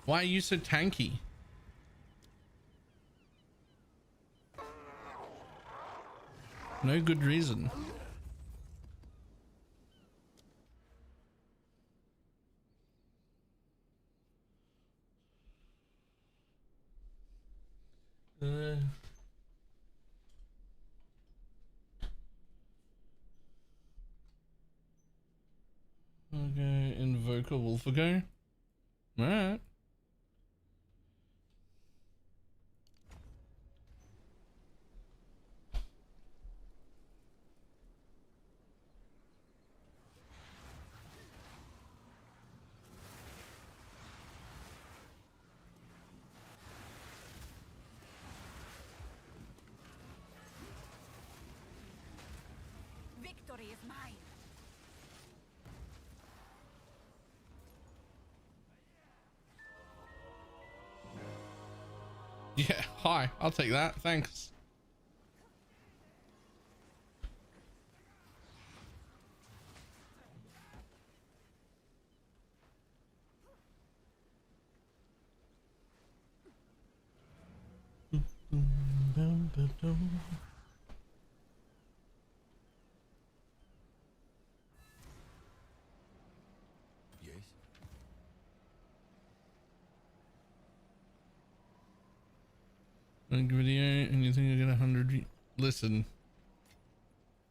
Why are you so tanky? No good reason. Okay, invoke a wolf ago. Alright. Victory is mine. Yeah, hi, I'll take that, thanks. Yes? Like video, and you think you get 100? Listen,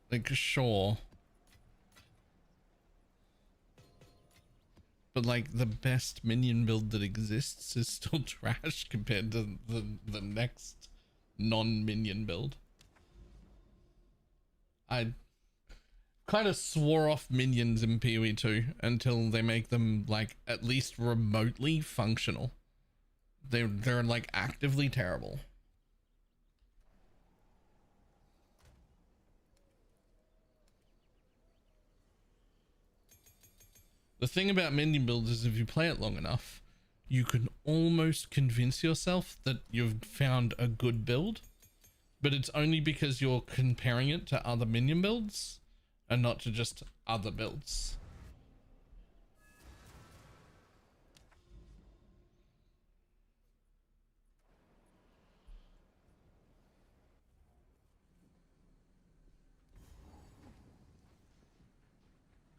like sure, but like the best minion build that exists is still trash compared to the next non-minion build. kind of swore off minions in PoE 2 until they make them like at least remotely functional. They're like actively terrible. The thing about minion builds is if you play it long enough, you can almost convince yourself that you've found a good build, but it's only because you're comparing it to other minion builds and not to just other builds.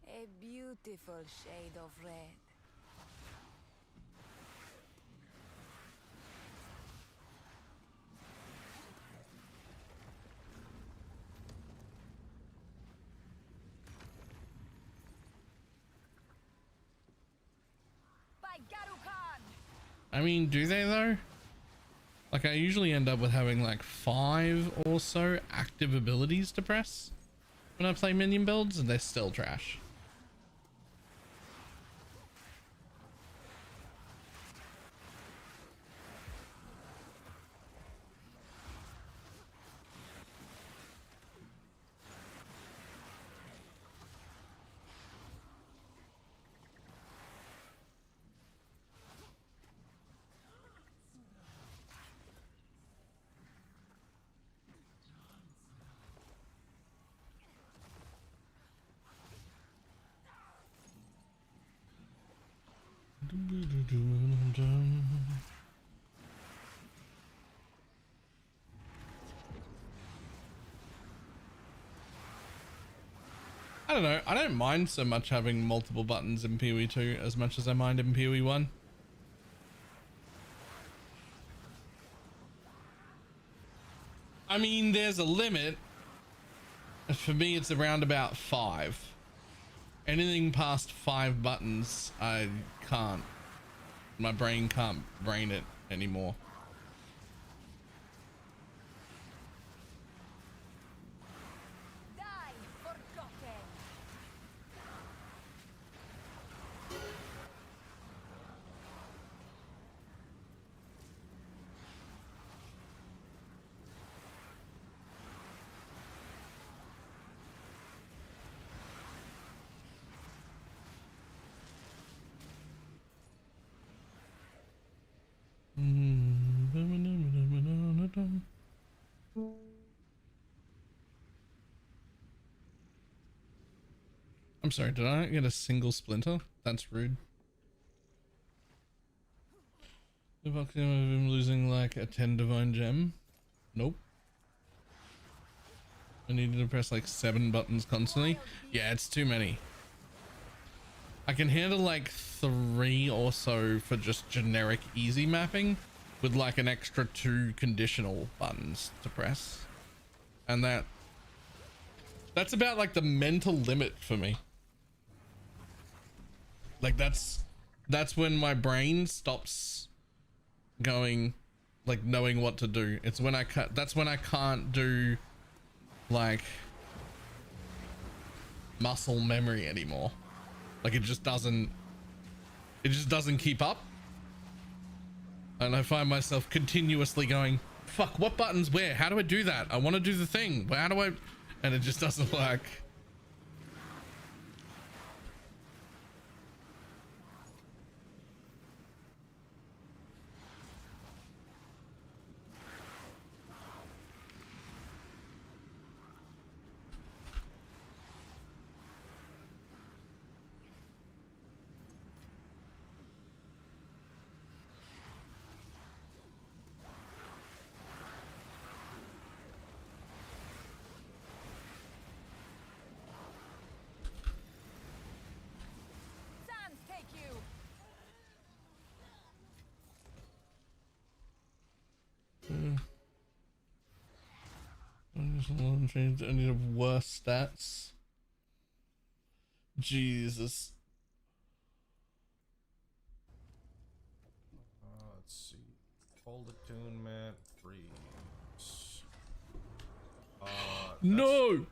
A beautiful shade of red. I mean, do they though? Like I usually end up with having like 5 or so active abilities to press when I play minion builds, and they're still trash. I don't know. I don't mind so much having multiple buttons in PoE 2 as much as I mind in PoE 1. I mean, there's a limit. For me, it's around about 5. Anything past 5 buttons, I can't. My brain can't brain it anymore. I'm sorry, did I not get a single splinter? That's rude. If I'm losing like a 10 divine gem. Nope. I needed to press like 7 buttons constantly. Yeah, it's too many. I can handle like 3 or so for just generic easy mapping with like an extra 2 conditional buttons to press. And that's about like the mental limit for me. Like that's when my brain stops going, like knowing what to do. It's when that's when I can't do like muscle memory anymore. Like it just doesn't keep up. And I find myself continuously going, fuck, what buttons where? How do I do that? I want to do the thing. How do I? And it just doesn't work. I need worse stats. Jesus. Let's see. Fold attunement 3. No. You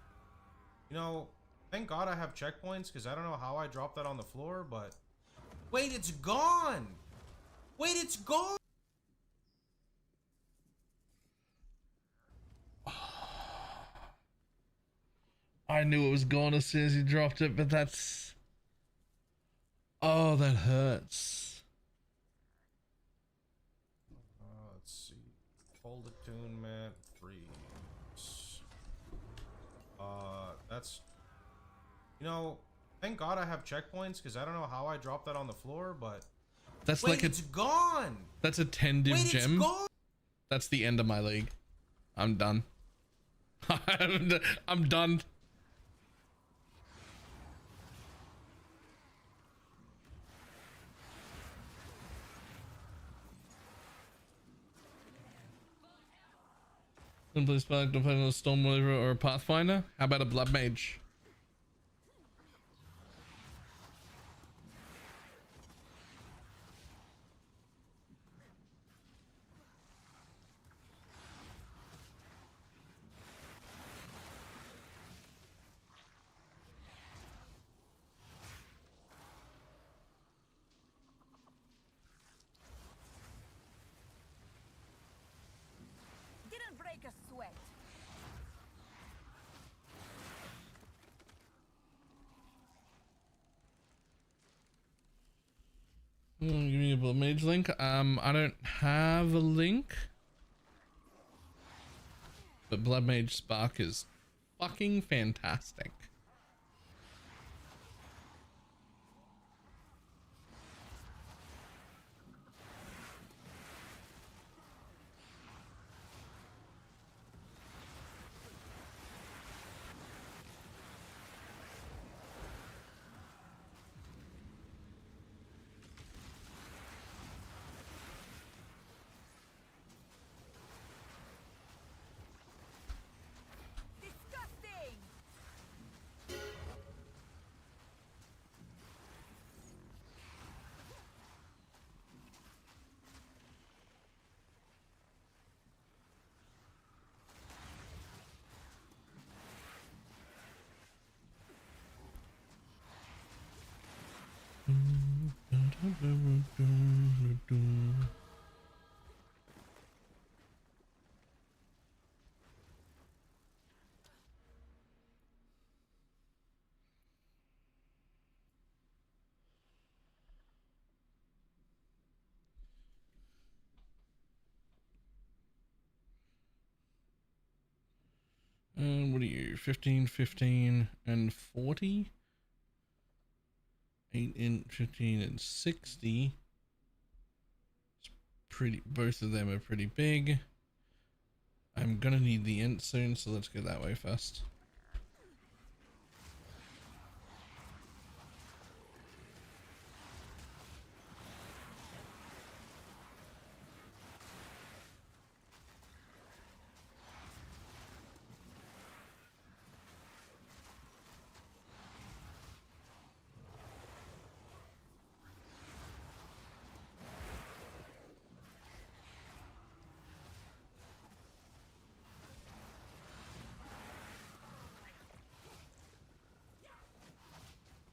know, Thank God I have checkpoints, because I don't know how I dropped that on the floor, but... Wait, it's gone! Wait, it's gone! I knew it was gone as soon as you dropped it, but that's... Oh, that hurts. Let's see. Hold attunement, freeze. That's... You know, thank God I have checkpoints, because I don't know how I dropped that on the floor, but... That's Wait, like it's gone! That's a 10 div Wait, gem. it's gone! That's the end of my league. I'm done. I'm done. Simply Spark, don't play on a Storm Believer or a Pathfinder. How about a Blood Mage? Didn't break a sweat. Give me a Blood Mage link. I don't have a link. But Blood Mage Spark is fucking fantastic. Disgusting! And what are you? 15, 15, and 40? 8 and 15 and 60. It's pretty, both of them are pretty big. I'm gonna need the int soon, so let's go that way first.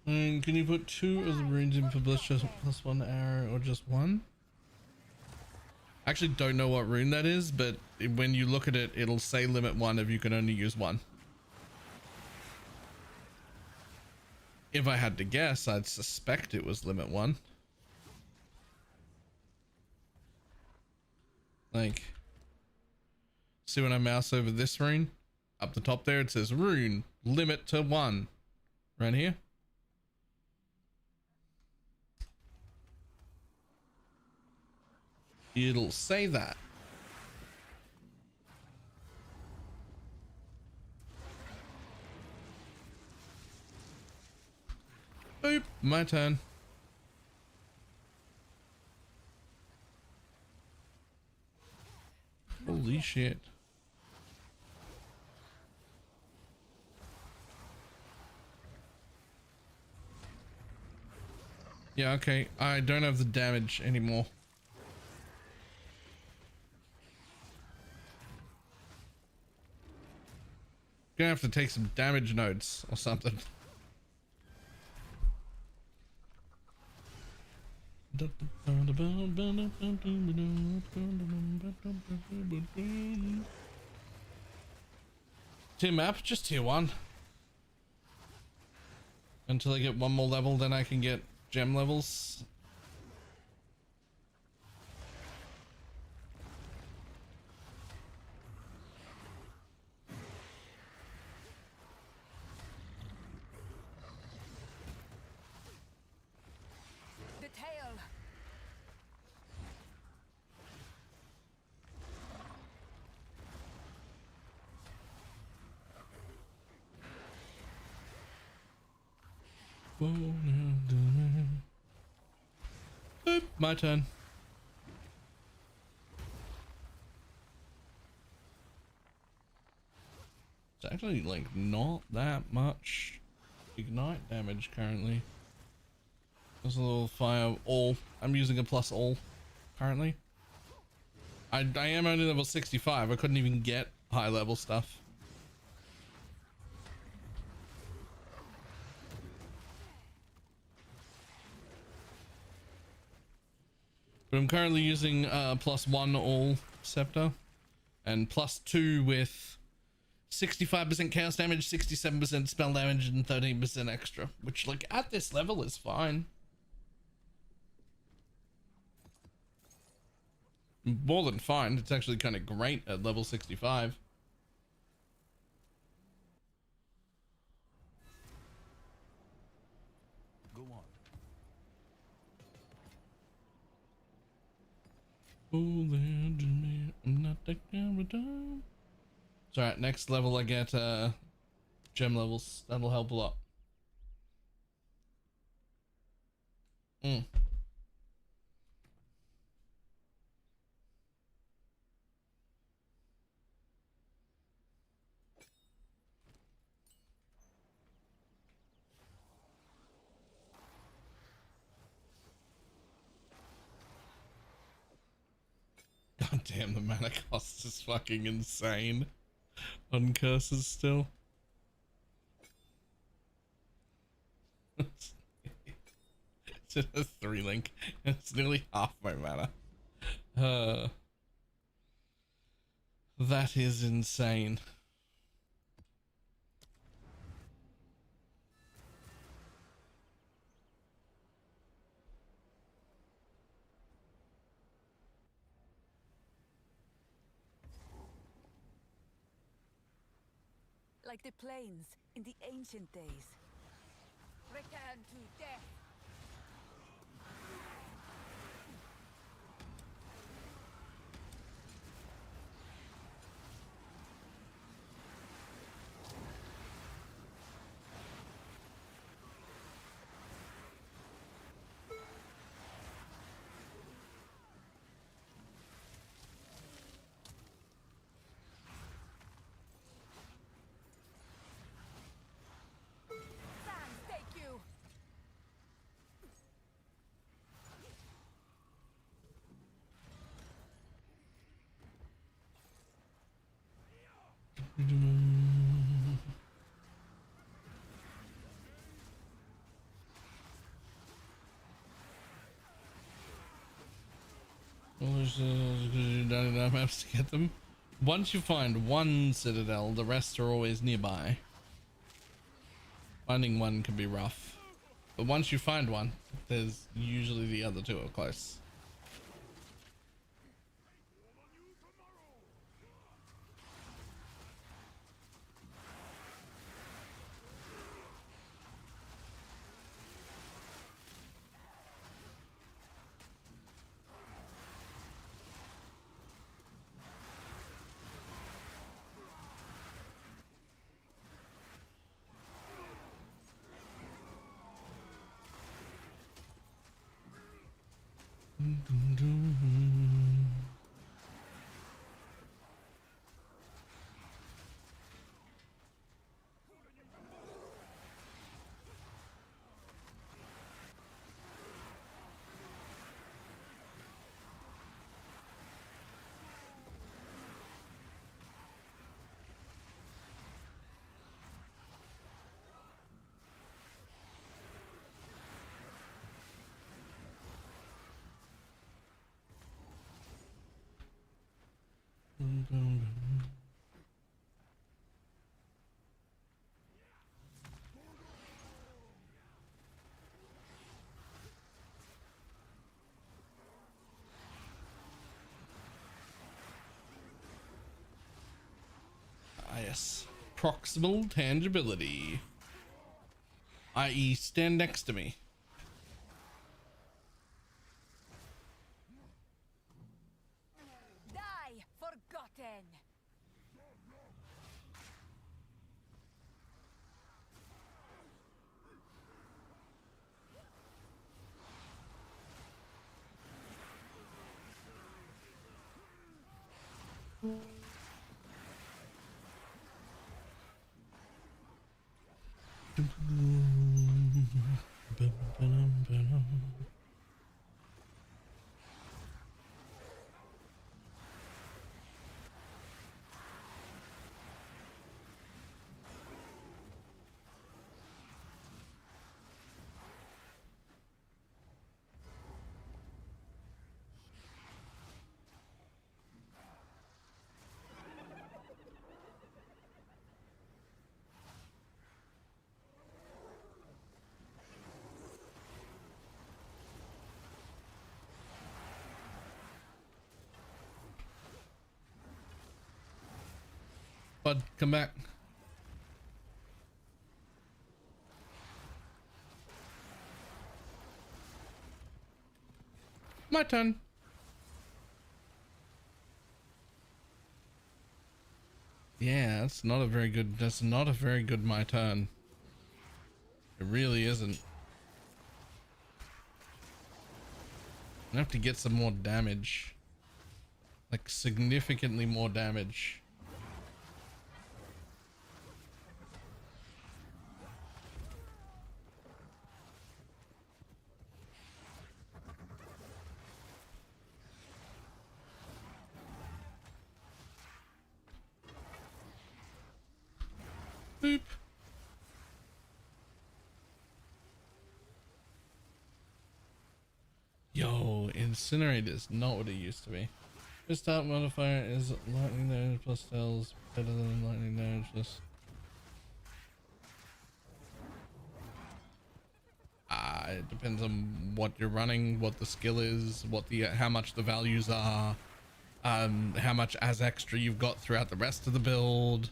And can you put 2 of the runes in for bliss just plus 1 arrow or just 1? I actually don't know what rune that is, but when you look at it, it'll say limit 1 if you can only use 1. If I had to guess, I'd suspect it was limit 1. Like, see when I mouse over this rune? Up the top there, it says rune, limit to 1. Right here. It'll say that. Boop, my turn. Holy shit. Yeah, okay. I don't have the damage anymore. Gonna have to take some damage notes or something. Tier map, just tier 1. Until I get one more level, then I can get gem levels. The tail. Boop, my turn. It's actually like not that much ignite damage currently. There's a little fire all. I'm using a plus all currently. I am only level 65. I couldn't even get high level stuff. But I'm currently using +1 all scepter and +2 with 65% chaos damage, 67% spell damage, and 13% extra, which like at this level is fine. More than fine. It's actually kind of great at level 65. Go on. Oh, there to me, I'm not that kind of time. So at next level I get gem levels. That'll help a lot. God damn, the mana cost is fucking insane on curses still. It's just a 3 link. It's nearly half my mana. That is insane. Like the plains in the ancient days. Return to death. Sands, take you. Well, there's 99 maps to get them. Once you find one citadel, the rest are always nearby. Finding one can be rough, but once you find one, there's usually the other two are close. Yes. Proximal tangibility, i.e. stand next to me. Die, forgotten. Bud, come back. My turn. Yeah, that's not a very good, my turn. It really isn't. I have to get some more damage. Like significantly more damage. Boop. Yo, Incinerator's not what it used to be. This start modifier is lightning damage plus spells better than lightning damage plus. It depends on what you're running, what the skill is, what the how much the values are, how much as extra you've got throughout the rest of the build.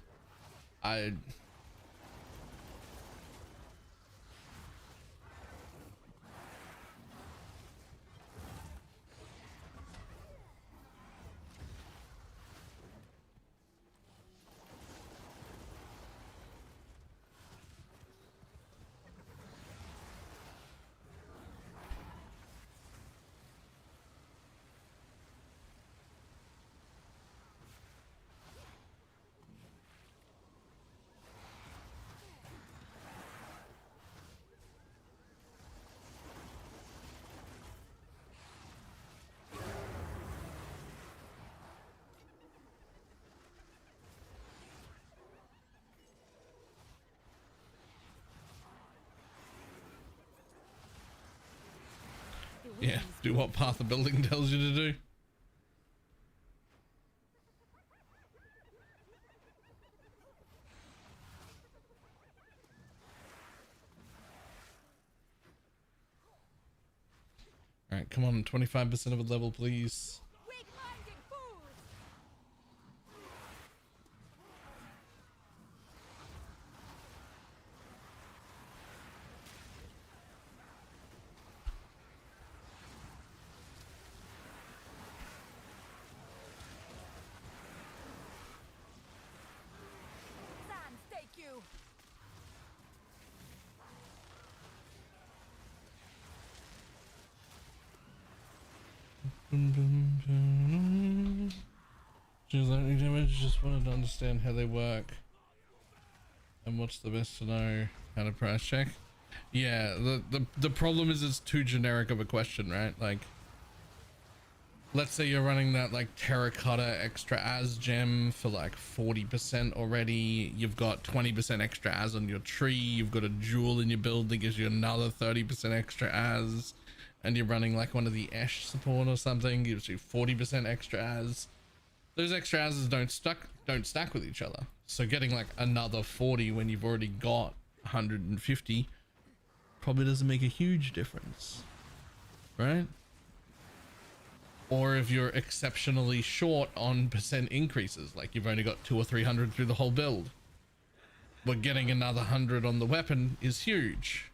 Yeah, do what path the building tells you to do. All right, come on, 25% of a level, please. Sans, take you. Just lightning damage, just wanted to understand how they work. And what's the best to know how to price check? Yeah, the problem is it's too generic of a question, right? Like, let's say you're running that like terracotta extra as gem for like 40% already. You've got 20% extra as on your tree. You've got a jewel in your build that gives you another 30% extra as. And you're running like one of the Ash support or something, gives you 40% extra as. Those extra houses don't stack with each other. So getting like another 40 when you've already got 150 probably doesn't make a huge difference, right? Or if you're exceptionally short on percent increases, like you've only got 200 or 300 through the whole build, but getting another 100 on the weapon is huge.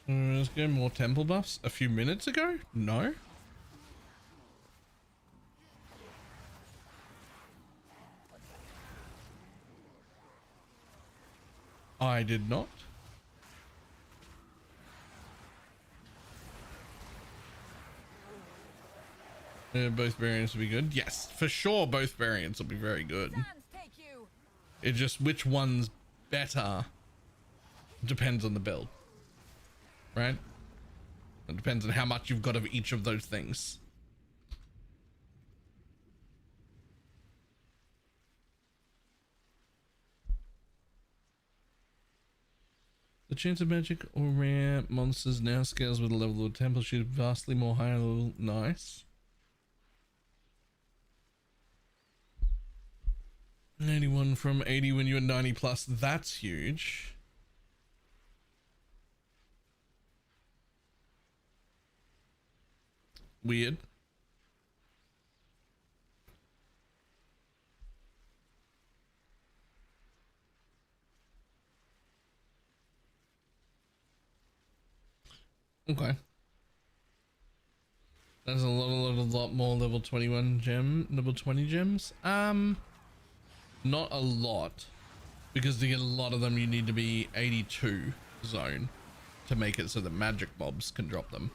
Let's go more temple buffs. A few minutes ago? No. I did not. Both variants will be good. Yes, for sure both variants will be very good. It just which one's better depends on the build. Right? It depends on how much you've got of each of those things. The chance of magic or rare monsters now scales with the level of the temple sheet vastly more higher level. Nice. 91 from 80 when you were 90 plus. That's huge. Weird. Okay. That's a lot more level 21 gem, level 20 gems. Not a lot, because to get a lot of them you need to be 82 zone to make it so that magic mobs can drop them.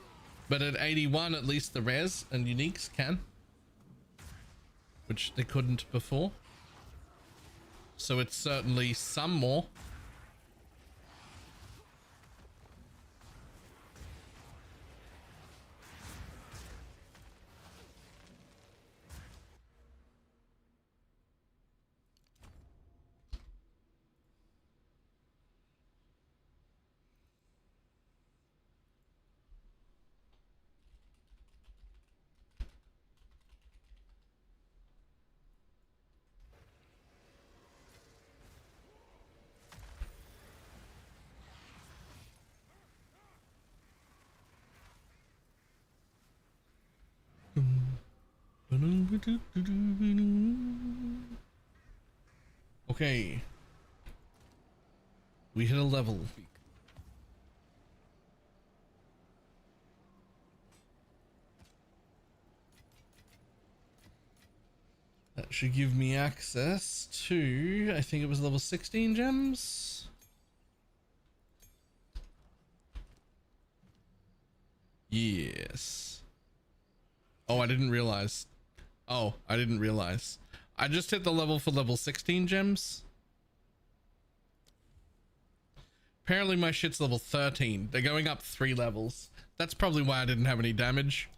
But at 81, at least the rares and uniques can, which they couldn't before. So it's certainly some more. Okay. We hit a level. That should give me access to, I think it was level 16 gems. Yes. Oh, I didn't realize. Oh, I didn't realize. I just hit the level for level 16 gems. Apparently my shit's level 13. They're going up 3 levels. That's probably why I didn't have any damage.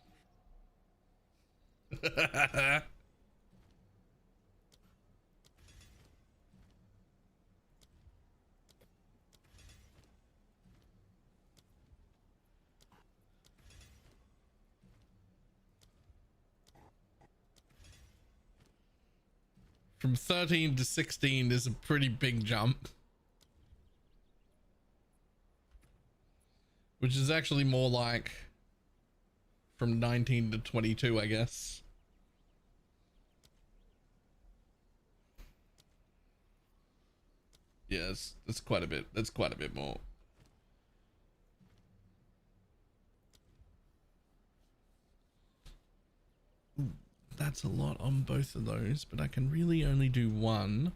From 13 to 16 is a pretty big jump. Which is actually more like from 19 to 22, I guess. Yes, that's quite a bit. That's quite a bit more. Ooh, that's a lot on both of those, but I can really only do one.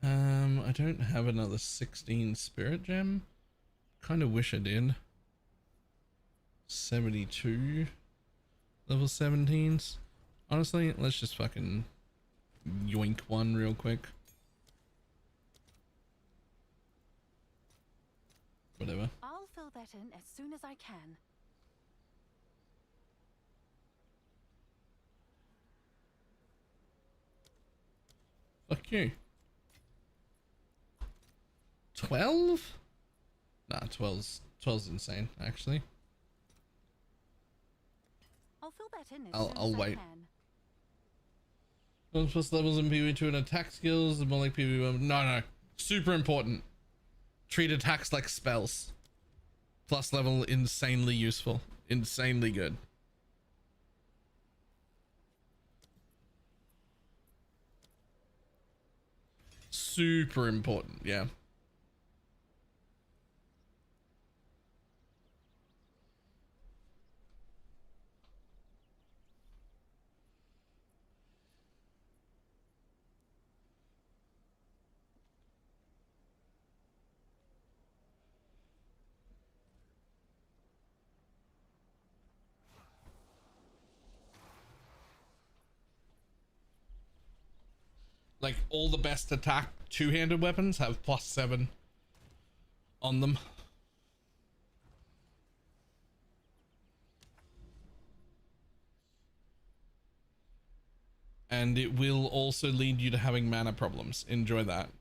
I don't have another 16 spirit gem. Kind of wish I did. 72 level 17s. Honestly, let's just fucking yoink one real quick. Whatever. I'll fill that in as soon as I can. Fuck you. 12? Nah, 12's insane, actually. I'll fill that in as I'll soon as I wait. can. Plus levels in PvE2 and attack skills, more like PvE1. No. Super important. Treat attacks like spells. Plus level, insanely useful. Insanely good. Super important, yeah. Like all the best attack two-handed weapons have +7 on them. And it will also lead you to having mana problems. Enjoy that.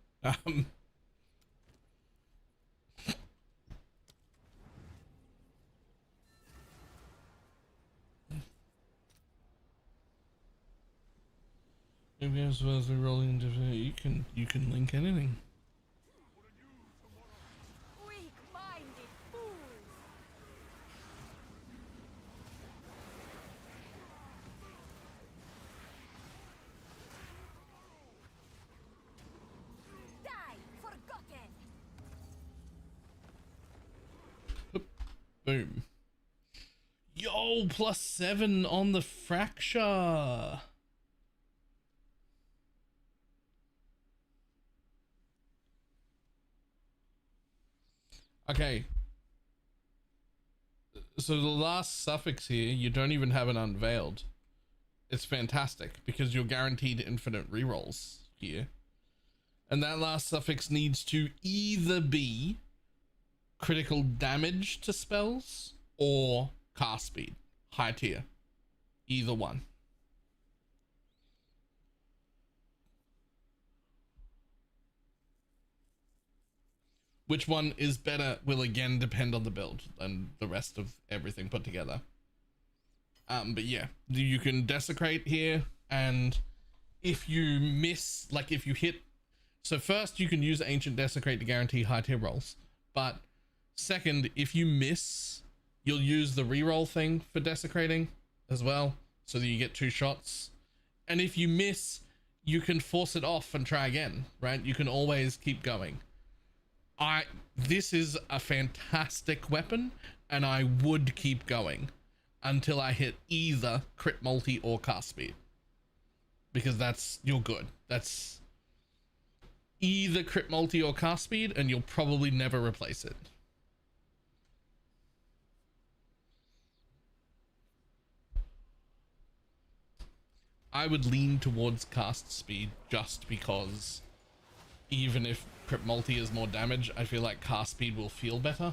Maybe as well as rolling into you can link anything. Weak-minded fools! Die, forgotten! Boom. Yo, +7 on the fracture. Okay. So the last suffix here, you don't even have it unveiled. It's fantastic because you're guaranteed infinite rerolls here. And that last suffix needs to either be critical damage to spells or cast speed, high tier. Either one. Which one is better will again depend on the build and the rest of everything put together. But yeah, you can desecrate here, and if you miss, like if you hit, so first you can use Ancient Desecrate to guarantee high tier rolls, but second, if you miss, you'll use the reroll thing for desecrating as well, so that you get 2 shots. And if you miss, you can force it off and try again, right? You can always keep going. This is a fantastic weapon, and I would keep going until I hit either crit multi or cast speed, because you're good. That's either crit multi or cast speed, and you'll probably never replace it. I would lean towards cast speed just because even if crit multi is more damage, I feel like cast speed will feel better.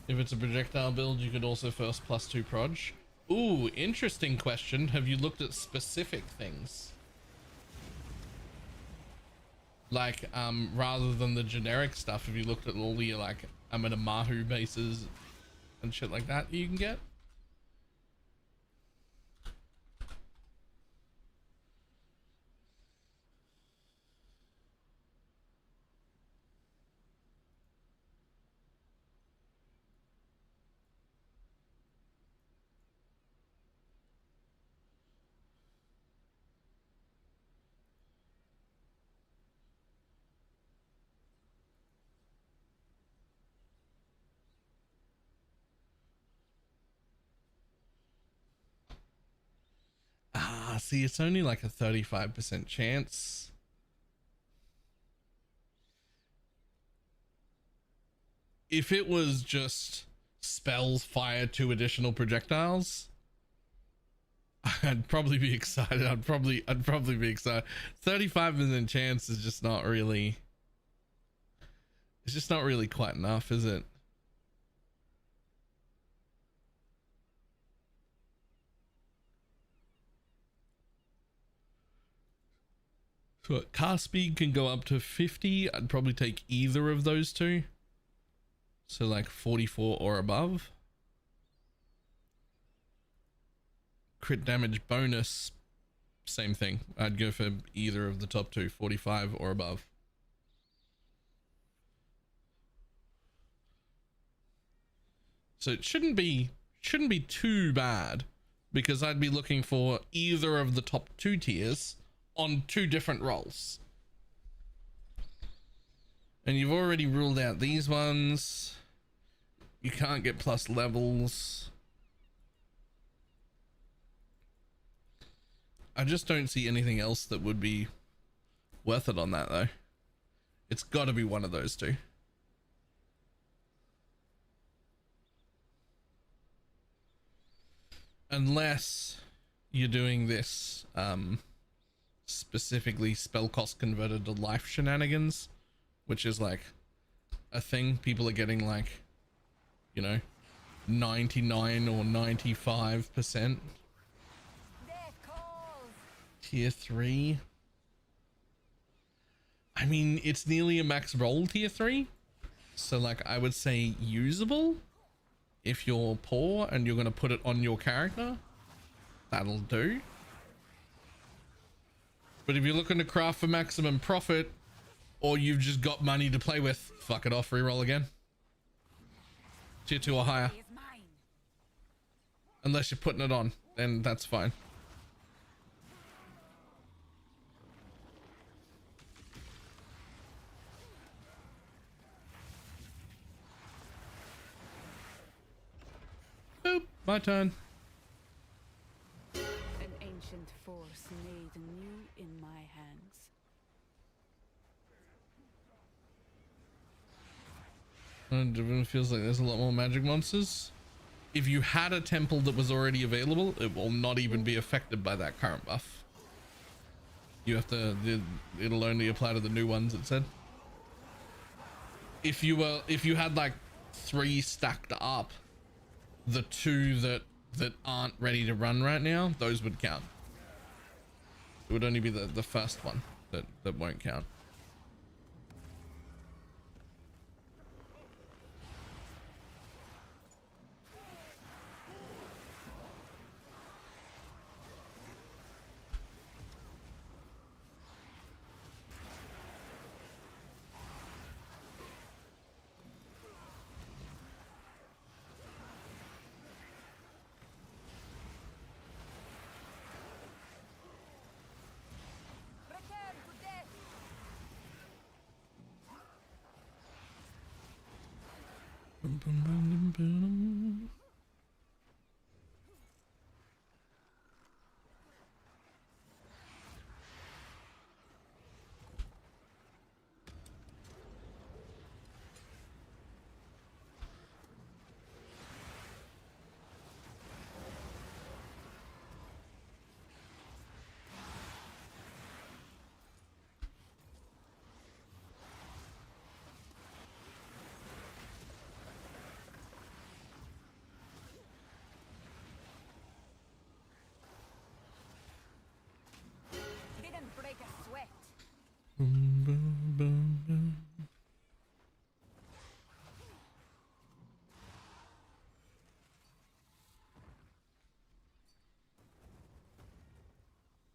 If it's a projectile build, you could also first +2 proj. Ooh, interesting question. Have you looked at specific things? Like, rather than the generic stuff, have you looked at all the, like, Mahu bases and shit like that you can get? See, it's only like a 35% chance. If it was just spells fire 2 additional projectiles, I'd probably be excited. I'd probably be excited. 35% chance is just not really, it's just not really quite enough, is it? So car speed can go up to 50. I'd probably take either of those two. So like 44 or above. Crit damage bonus, same thing. I'd go for either of the top two, 45 or above. So it shouldn't be too bad, because I'd be looking for either of the top two tiers on two different roles. And you've already ruled out these ones. You can't get plus levels. I just don't see anything else that would be worth it on that though. It's got to be one of those two. Unless you're doing this specifically spell cost converted to life shenanigans, which is like a thing. People are getting like, you know, 99 or 95%. Tier 3. I mean, it's nearly a max roll tier 3. So like I would say usable. If you're poor and you're going to put it on your character, that'll do. But if you're looking to craft for maximum profit, or you've just got money to play with, fuck it off, reroll again. Tier 2 or higher. Unless you're putting it on, then that's fine. Boop, my turn. An ancient force made anew in my hands. And it feels like there's a lot more magic monsters. If you had a temple that was already available, it will not even be affected by that current buff. You have to, it'll only apply to the new ones, it said. If you had like 3 stacked up, the 2 that aren't ready to run right now, those would count. It would only be the first one that won't count. Boom, boom, boom, boom.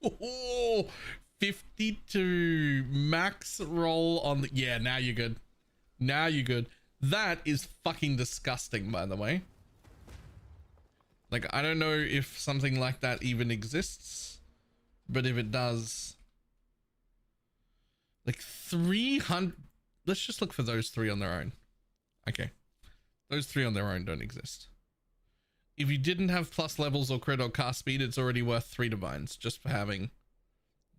Oh, 52 max roll on the, yeah, now you're good. Now you're good. That is fucking disgusting, by the way. Like, I don't know if something like that even exists, but if it does, like 300, let's just look for those 3 on their own. Okay. Those 3 on their own don't exist. If you didn't have plus levels or crit or cast speed, it's already worth 3 divines just for having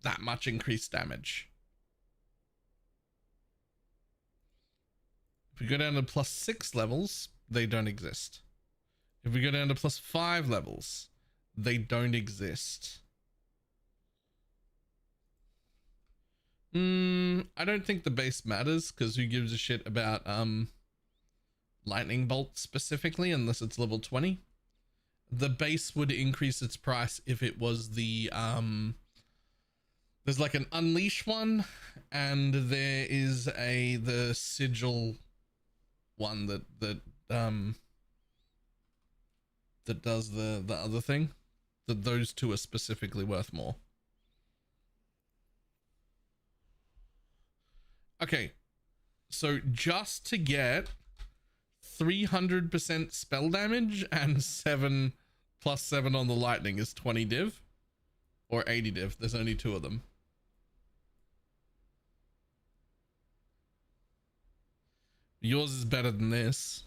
that much increased damage. If we go down to plus 6 levels, they don't exist. If we go down to plus 5 levels, they don't exist. I don't think the base matters, because who gives a shit about lightning bolt specifically unless it's level 20. The base would increase its price if it was the There's like an unleash one, and there is the sigil one that does the other thing. That those two are specifically worth more. Okay, so just to get 300% spell damage and 7 plus 7 on the lightning is 20 div or 80 div. There's only 2 of them. Yours is better than this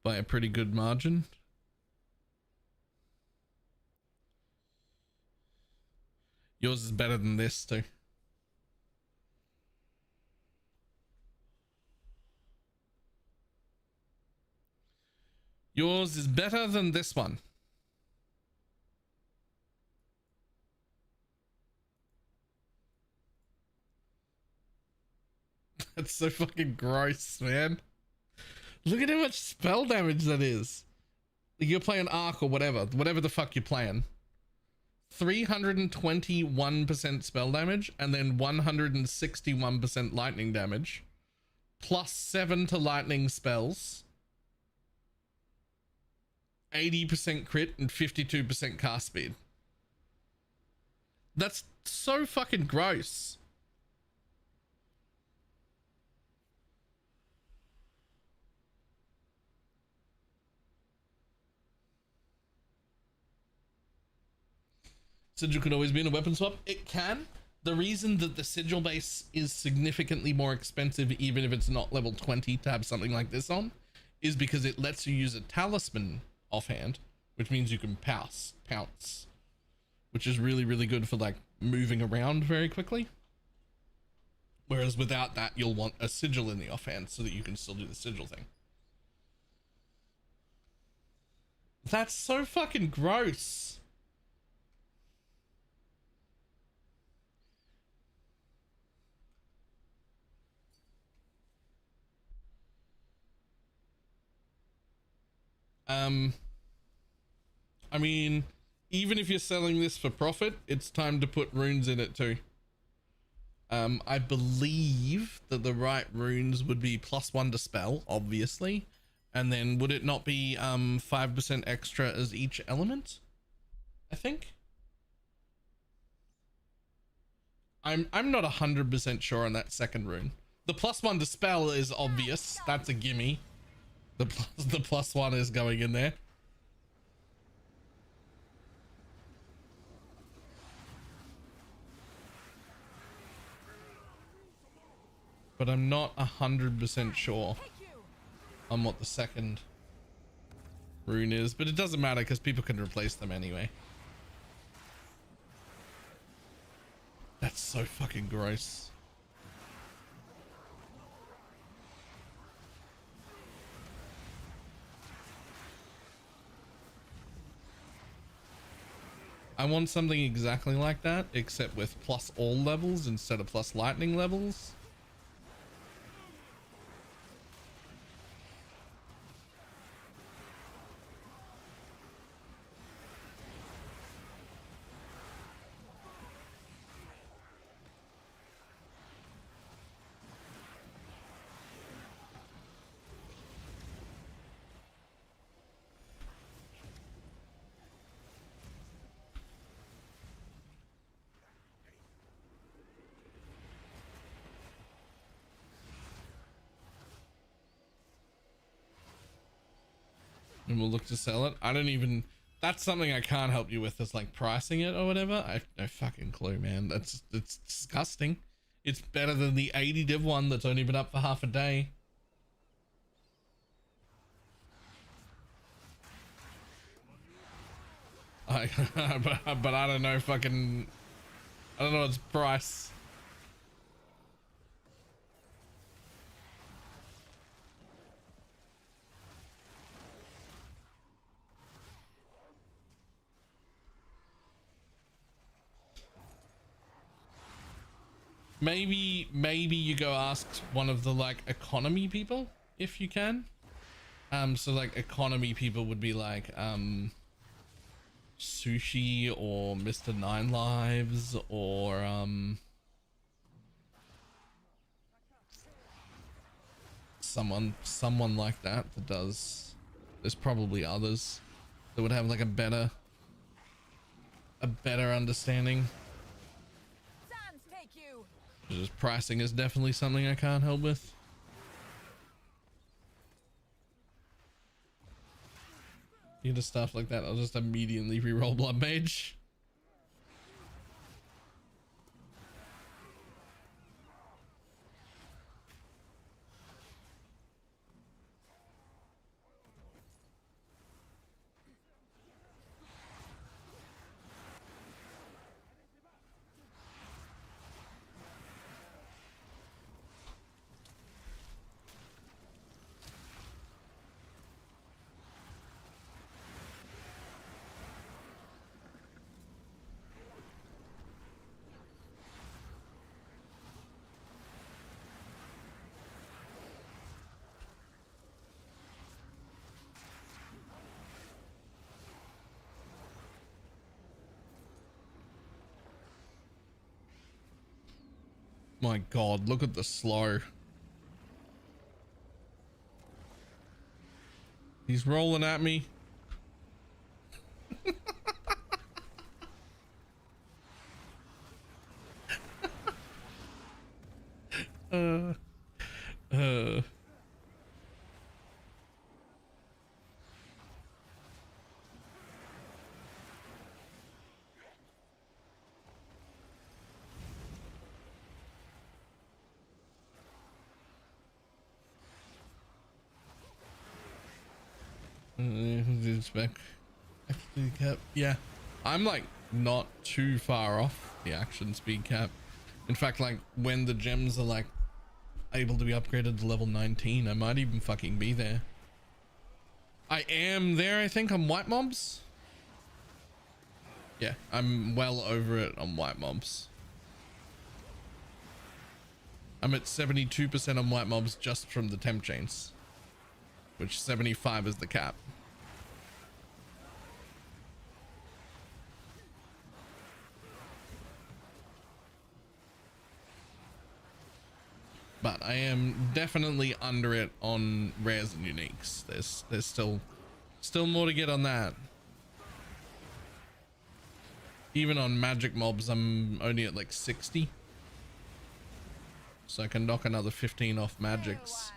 by a pretty good margin. Yours is better than this too. Yours is better than this one. That's so fucking gross, man. Look at how much spell damage that is. You're playing Arc or whatever the fuck you're playing. 321% spell damage and then 161% lightning damage. Plus 7 to lightning spells. 80% crit and 52% cast speed. That's so fucking gross. Sigil can always be in a weapon swap. It can. The reason that the sigil base is significantly more expensive, even if it's not level 20 to have something like this on, is because it lets you use a talisman offhand, which means you can pounce, which is really, really good for like moving around very quickly. Whereas without that, you'll want a sigil in the offhand so that you can still do the sigil thing. That's so fucking gross. I mean, even if you're selling this for profit, it's time to put runes in it too. I believe that the right runes would be +1 to spell, obviously. And then would it not be 5% extra as each element? I think. I'm not 100% sure on that second rune. The +1 to spell is obvious. That's a gimme. The +1 is going in there. But I'm not 100% sure on what the second rune is, but it doesn't matter because people can replace them anyway. That's so fucking gross. I want something exactly like that, except with plus all levels instead of plus lightning levels. And we'll look to sell it. I don't even, that's something I can't help you with, is like pricing it or whatever. I have no fucking clue, man. It's disgusting. It's better than the 80 div one that's only been up for half a day. But I don't know fucking, I don't know its price. Maybe you go ask one of the like economy people if you can. So like economy people would be like Sushi or Mr. Nine Lives or someone like that does. There's probably others that would have like a better understanding. Sans take you. Just pricing is definitely something I can't help with. Into stuff like that, I'll just immediately re-roll BalorMage. My god, look at the slow. He's rolling at me. uh. Yeah, I'm like not too far off the action speed cap. In fact, like when the gems are like able to be upgraded to level 19, I might even fucking be there. I am there, I think, on white mobs. Yeah, I'm well over it on white mobs. I'm at 72% on white mobs just from the temp chains, which 75 is the cap. But I am definitely under it on rares and uniques. There's still more to get on that. Even on magic mobs, I'm only at like 60. So I can knock another 15 off magics.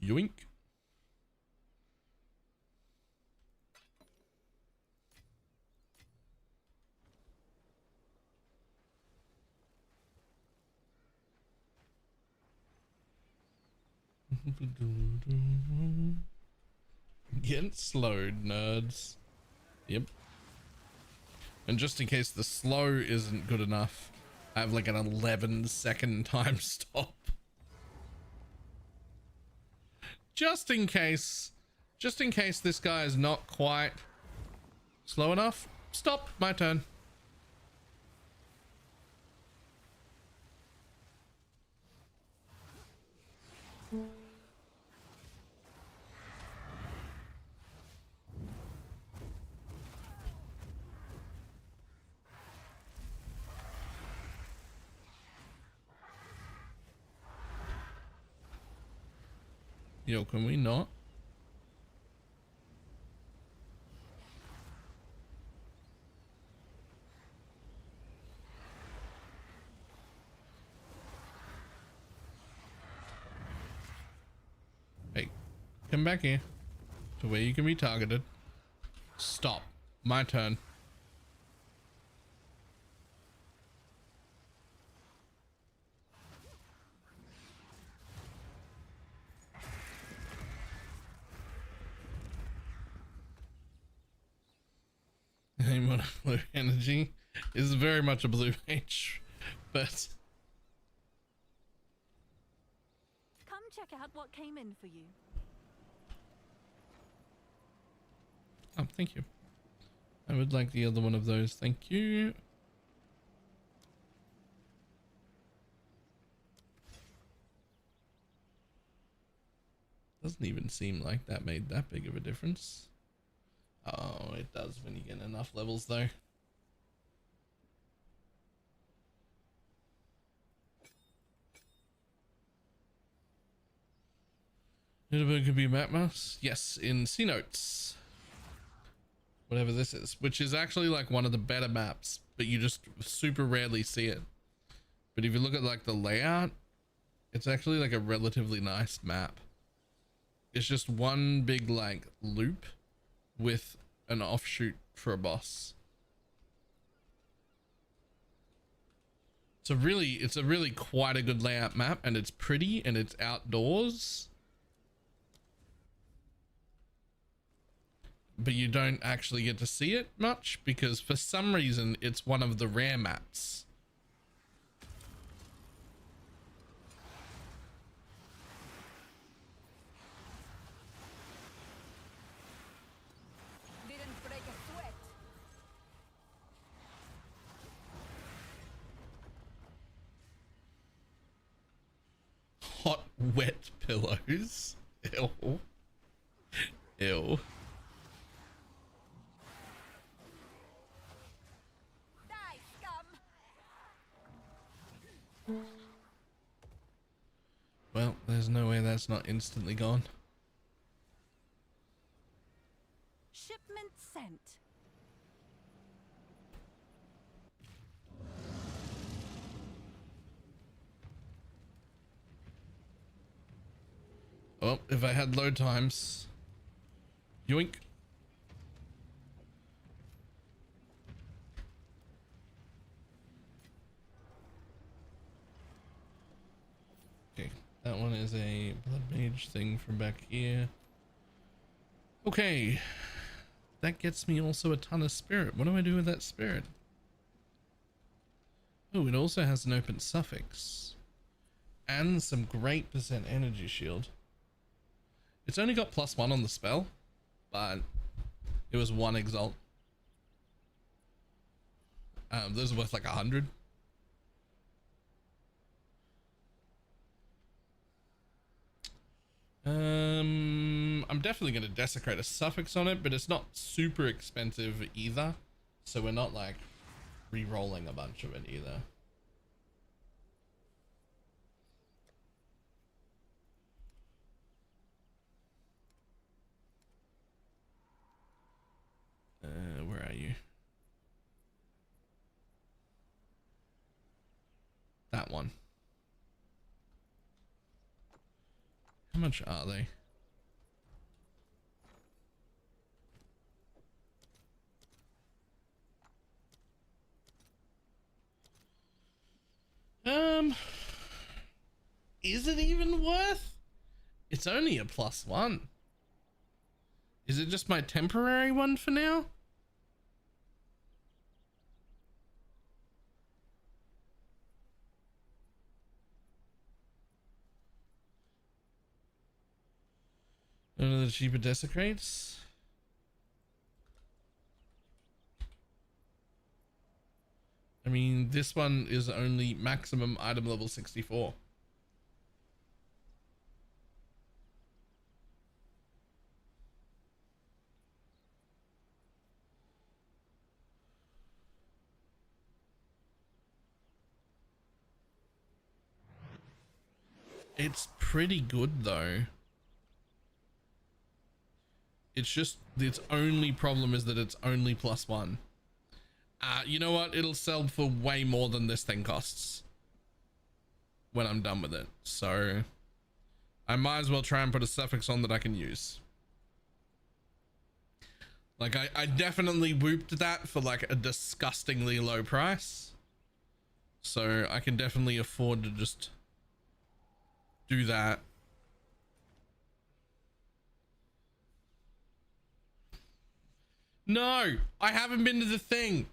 Yoink. Get slowed, nerds. Yep. And just in case the slow isn't good enough, I have like an 11-second time stop. Just in case this guy is not quite slow enough. Stop, my turn. Yo, can we not? Hey, come back here to where you can be targeted. Stop. My turn. Aim on a blue energy is very much a blue mage, but Come check out what came in for you. oh, thank you. I would like the other one of those. Thank you. Doesn't even seem like that made that big of a difference. Oh, it does when you get enough levels though. It could be map mouse. Yes, in C notes. Whatever this is, which is actually like one of the better maps, but you just super rarely see it. But if you look at like the layout, it's actually like a relatively nice map. It's just one big like loop with an offshoot for a boss. It's a really quite a good layout map, and it's pretty and it's outdoors. But you don't actually get to see it much because for some reason it's one of the rare maps. Didn't break a sweat. Hot, wet pillows. Ew. Ew. Well, there's no way that's not instantly gone. Shipment sent. Oh, if I had load times. Yoink. Okay, that one is a blood mage thing from back here. Okay, that gets me also a ton of spirit. What do I do with that spirit? Oh, it also has an open suffix and some great percent energy shield. It's only got +1 on the spell, but it was 1 exalt. Those are worth like 100. I'm definitely going to desecrate a suffix on it, but it's not super expensive either, so we're not like re-rolling a bunch of it either. Where are you? That one. How much are they? Is it even worth? It's only a +1. Is it just my temporary one for now? One of the cheaper desecrates. I mean, this one is only maximum item level 64. It's pretty good though. It's just, its only problem is that it's only +1. You know what? It'll sell for way more than this thing costs when I'm done with it. So I might as well try and put a suffix on that I can use. Like I definitely whooped that for like a disgustingly low price. So I can definitely afford to just do that. No, I haven't been to the thing.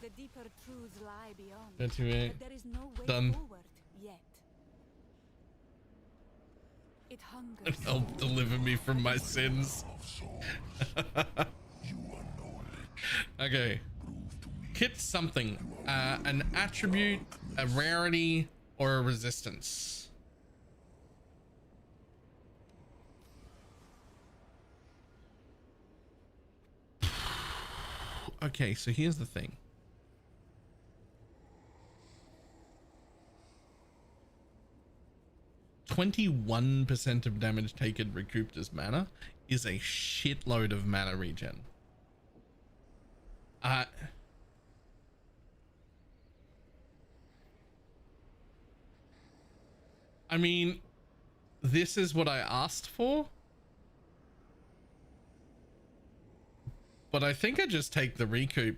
The deeper truths lie beyond. 38. But there is no way Done. forward yet. It hungers. Help deliver me from my sins. Okay. Hit something. An attribute, a rarity, or a resistance. Okay, so here's the thing. %21% of damage taken recouped as mana is a shitload of mana regen. I mean, this is what I asked for, but I think I just take the recoup.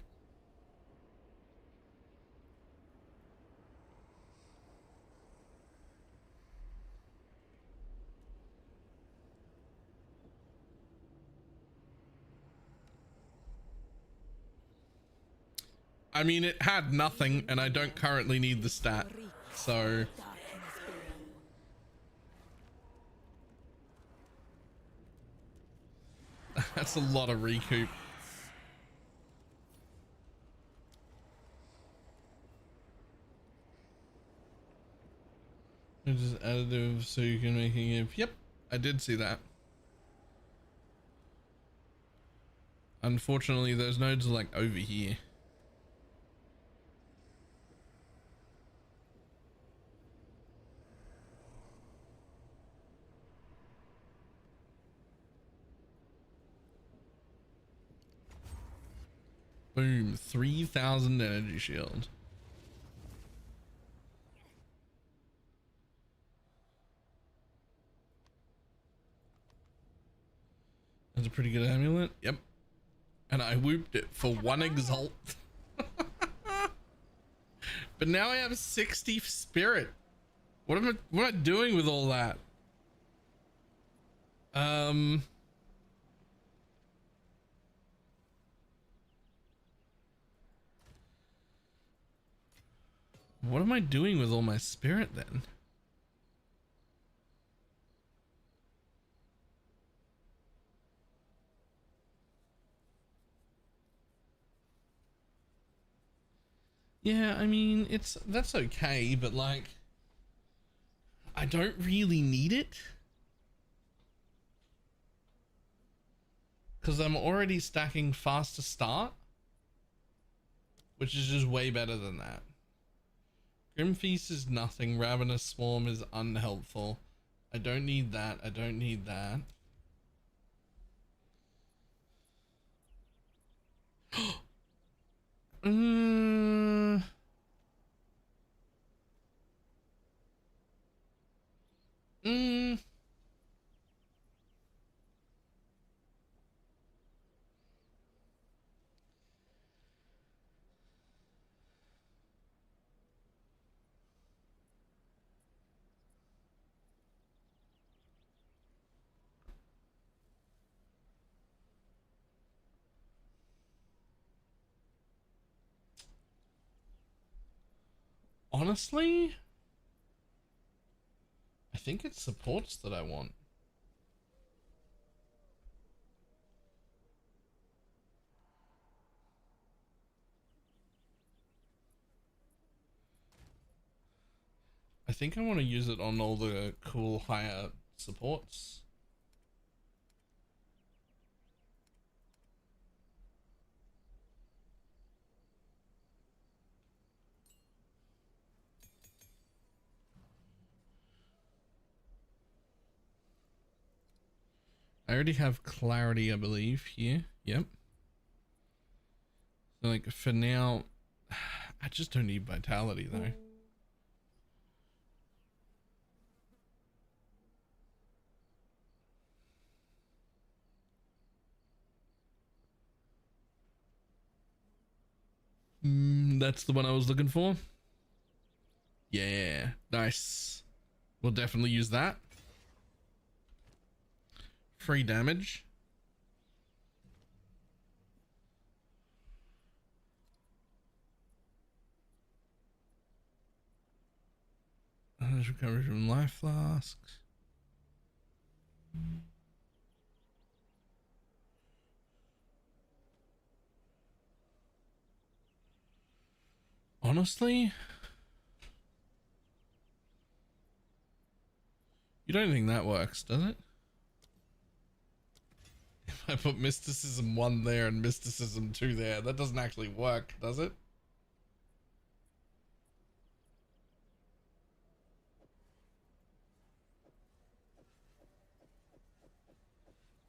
I mean, it had nothing, and I don't currently need the stat, so... That's a lot of recoup. It's just additive so you can make it. Yep, I did see that. Unfortunately, those nodes are like over here. Boom, 3,000 energy shield. That's a pretty good amulet. Yep. And I whooped it for 1 exalt. But now I have 60 spirit. What am I doing with all that? What am I doing with all my spirit then? Yeah, I mean, that's okay, but like, I don't really need it. Because I'm already stacking faster start, which is just way better than that. Grim Feast is nothing. Ravenous Swarm is unhelpful. I don't need that. I don't need that. Honestly, I think it's supports that I want. I think I want to use it on all the cool higher supports. I already have clarity, I believe, here. Yep. So like for now, I just don't need vitality though. That's the one I was looking for. Yeah, nice. We'll definitely use that. Free damage. damage recovery from life flasks. Honestly, you don't think that works, does it? If I put Mysticism 1 there and Mysticism 2 there, that doesn't actually work, does it?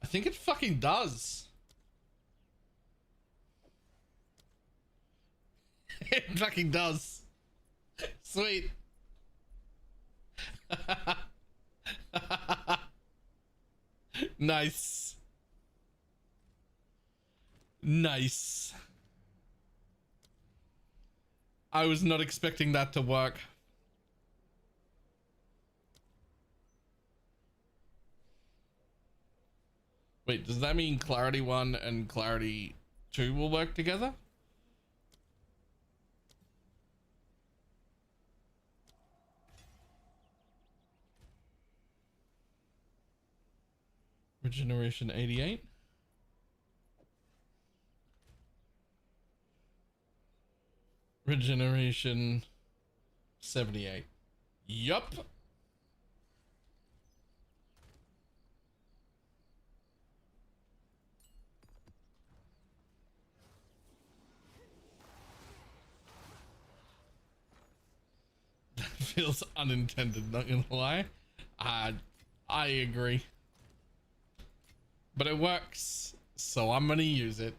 I think it fucking does. It fucking does. Sweet. Nice. Nice. I was not expecting that to work. Wait, does that mean Clarity 1 and Clarity 2 will work together? Regeneration 88. Regeneration 78. Yup. That feels unintended, not gonna lie. I agree. But it works, so I'm gonna use it.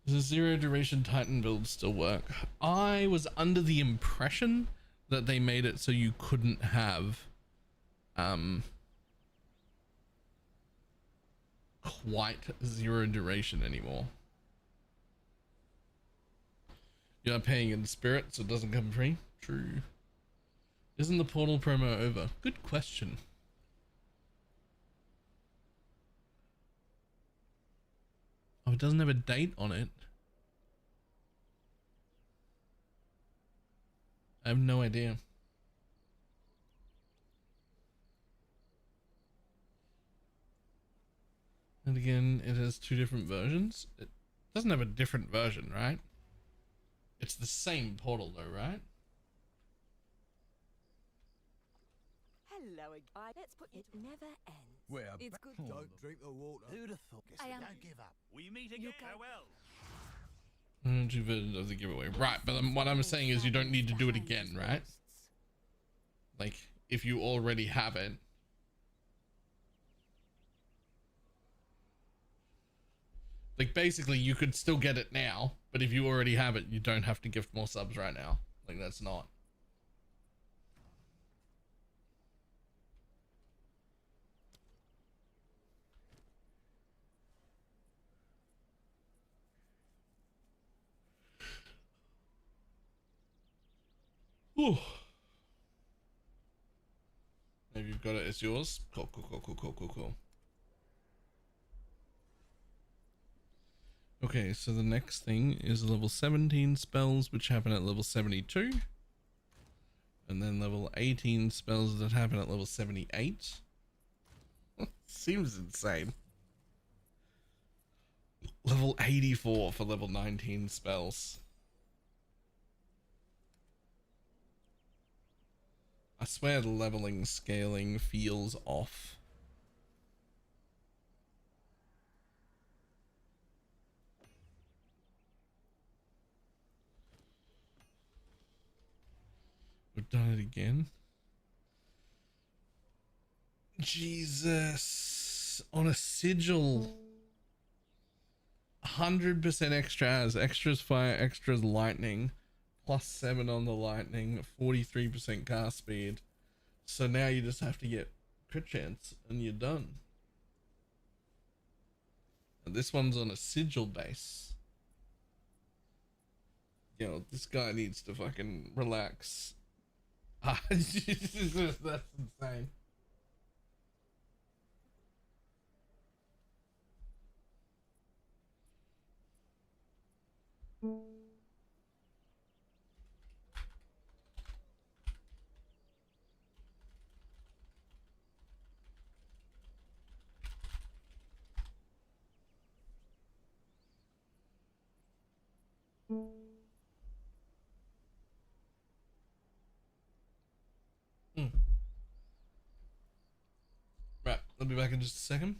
Does the zero duration Titan build still work? I was under the impression that they made it so you couldn't have quite zero duration anymore. You're not paying in spirit, so it doesn't come free. True. Isn't the portal promo over? Good question. Oh, it doesn't have a date on it. I have no idea. And again, it has two different versions. It doesn't have a different version, right? It's the same portal though, right? Hello, let's put it never ends. Well, It's good. don't drink the water. Who'd have thought? Guess I we am. don't give up. We meet again. Farewell. Energy version of the giveaway. Right, but what I'm saying is you don't need to do it again, right? Like, if you already have it. Like, basically, you could still get it now, but if you already have it, you don't have to gift more subs right now. Like, that's not. Ooh. Maybe you've got it, it's yours. Cool, cool, cool, cool, cool, cool, cool. Okay, so the next thing is level 17 spells, which happen at level 72. And then level 18 spells that happen at level 78. Seems insane. Level 84 for level 19 spells. I swear the leveling scaling feels off. We've done it again. Jesus. On a sigil. 100% extras. Extras fire, extras lightning. +7 on the lightning. 43% cast speed. So now you just have to get crit chance and you're done. And this one's on a sigil base. You know, this guy needs to fucking relax. Jesus, that's insane. Right, I'll be back in just a second.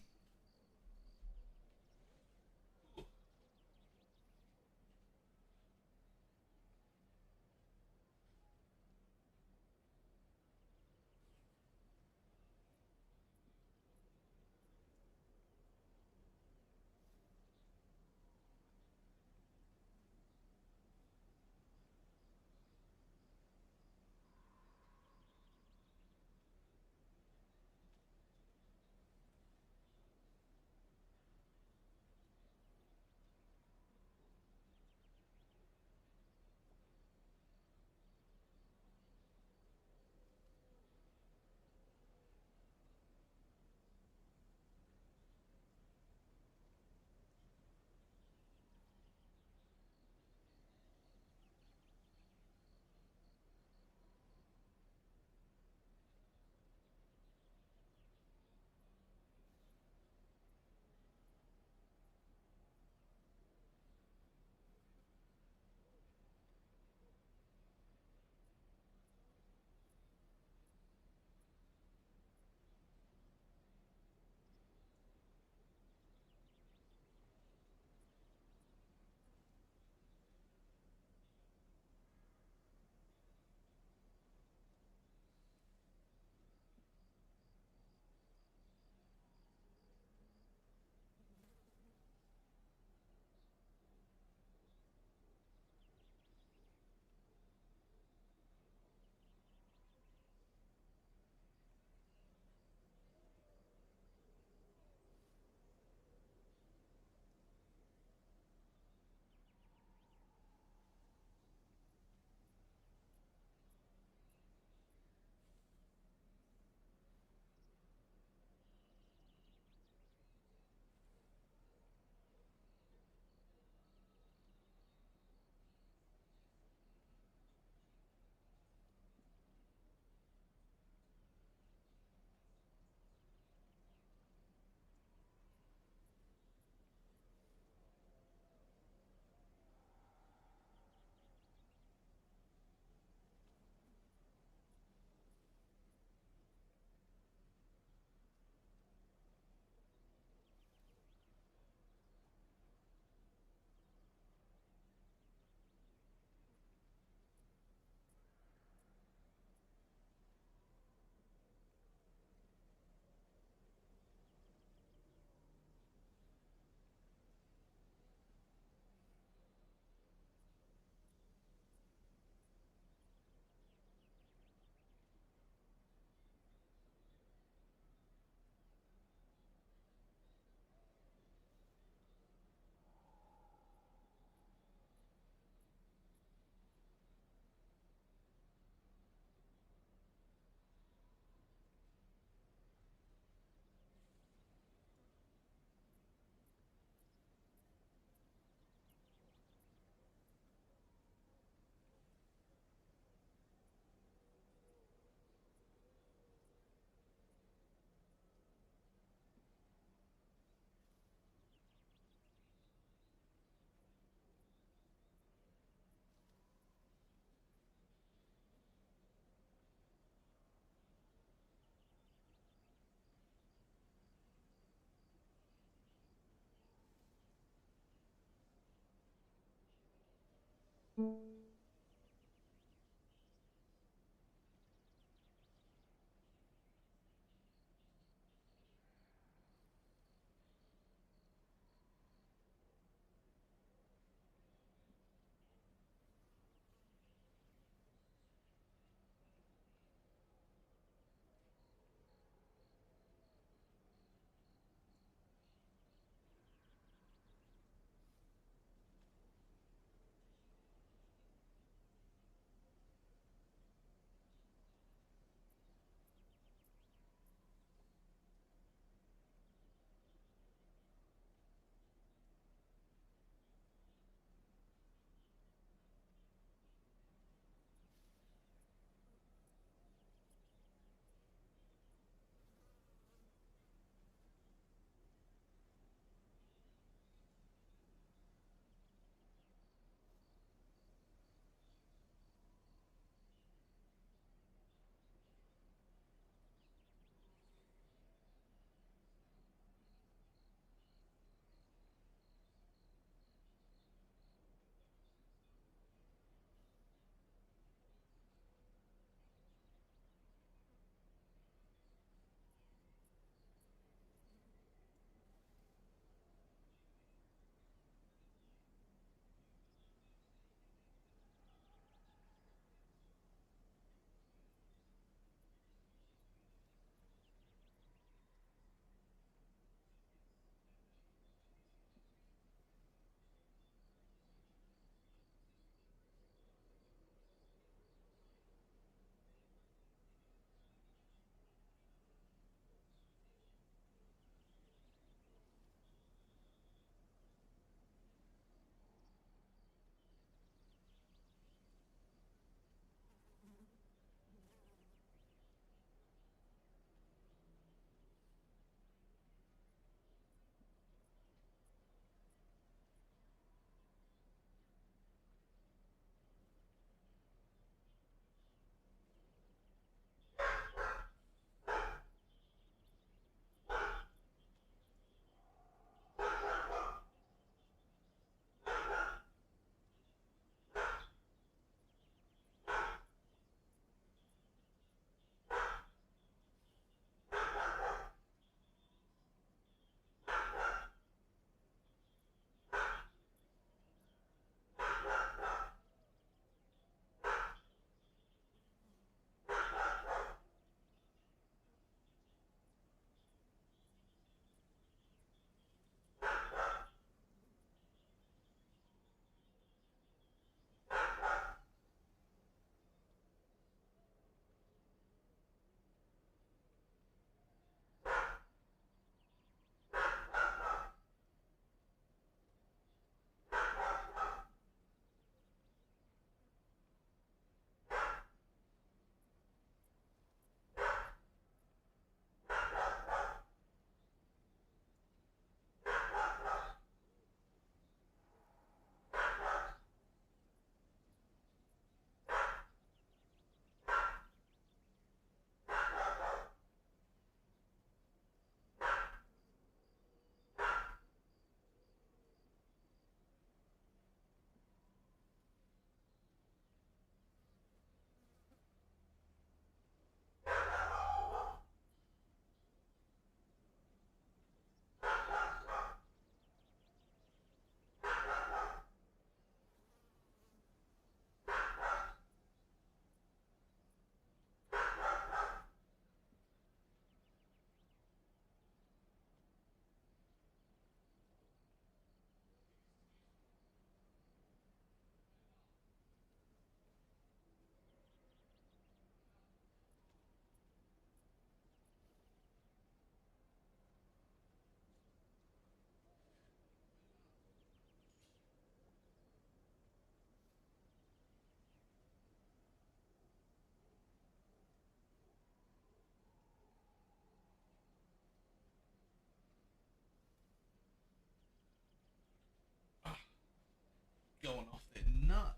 going off their nut.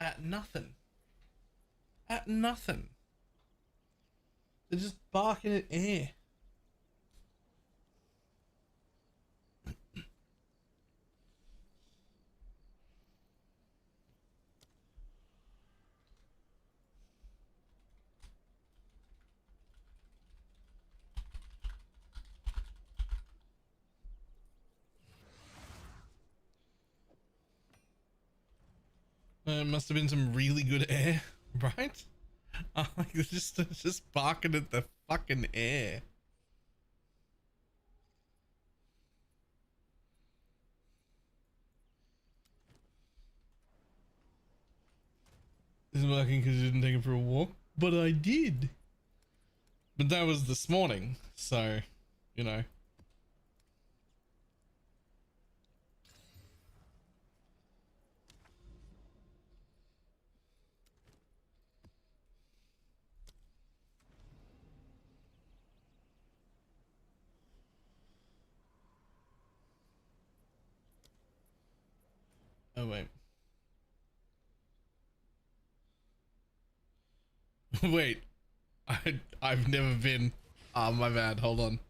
At nothing. At nothing. They're just barking at air. It must have been some really good air, right? Like they're just barking at the fucking air. Isn't working because you didn't take it for a walk, but I did. But that was this morning, so you know. Oh wait. Wait. I've never been. Oh my bad, hold on.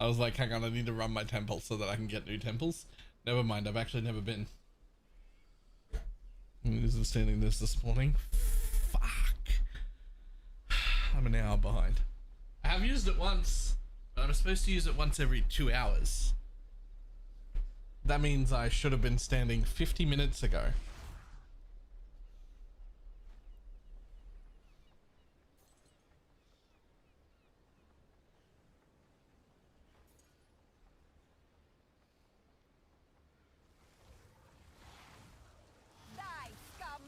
I was like, hang on, I need to run my temple so that I can get new temples. Never mind, I've actually never been. This is standing this morning. Fuck. I'm an hour behind. I have used it once, but I'm supposed to use it once every 2 hours. That means I should have been standing 50 minutes ago. Die, scum!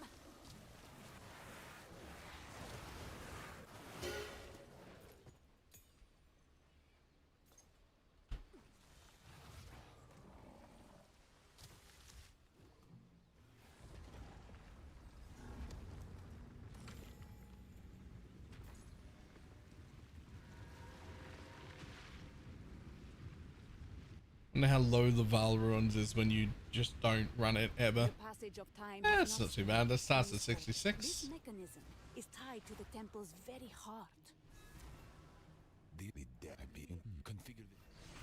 I wonder how low the Valorons is when you just don't run it ever. Passage of time. That's not too bad. That starts at 66. This mechanism is tied to the temple's very heart.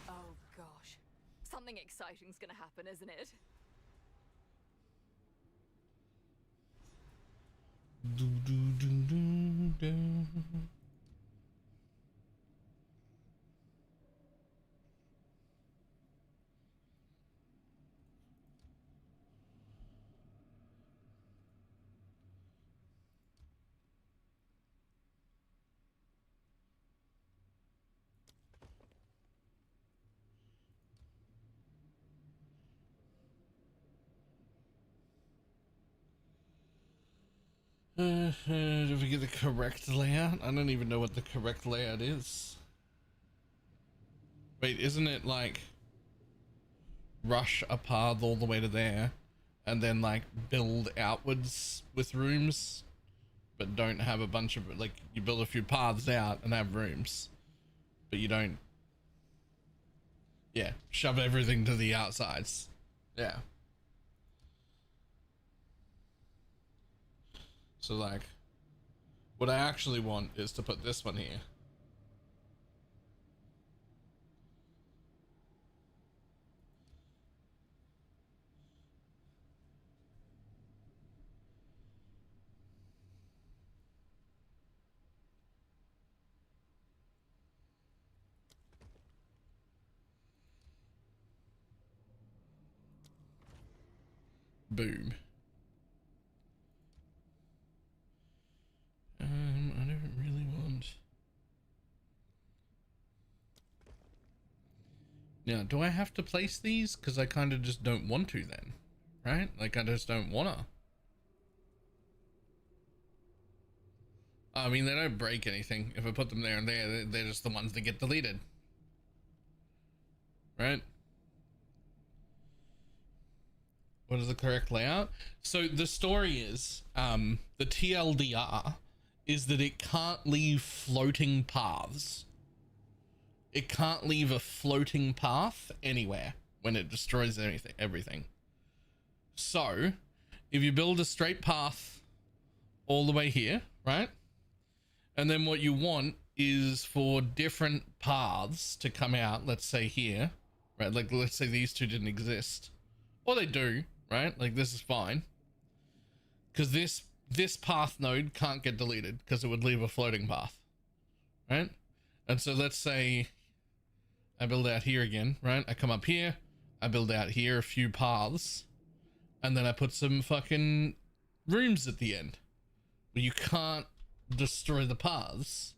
Oh gosh. Something exciting's gonna happen, isn't it? Do, do, do, do, do. Did we get the correct layout? I don't even know what the correct layout is. Wait, isn't it like rush a path all the way to there and then like build outwards with rooms, but don't have a bunch of, like, you build a few paths out and have rooms, but you don't, yeah, shove everything to the outsides. Yeah. So like, what I actually want is to put this one here. Boom. I don't really want. Now, do I have to place these? Because I kind of just don't want to then, right? Like, I just don't wanna. I mean, they don't break anything. If I put them there and there, they're just the ones that get deleted. Right? What is the correct layout? So the story is, the TLDR is that it can't leave floating paths. It can't leave a floating path anywhere when it destroys everything. So if you build a straight path all the way here, right? And then what you want is for different paths to come out, let's say here, right? Like, let's say these two didn't exist, or they do, right? Like, this is fine, because this path node can't get deleted because it would leave a floating path, right? And so let's say I build out here again, right? I come up here, I build out here a few paths, and then I put some fucking rooms at the end where you can't destroy the paths.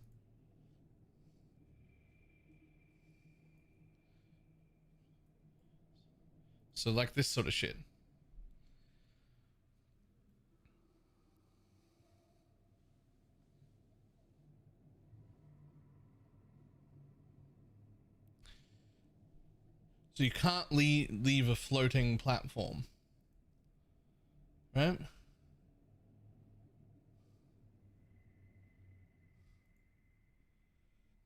So like this sort of shit. So you can't leave a floating platform, right?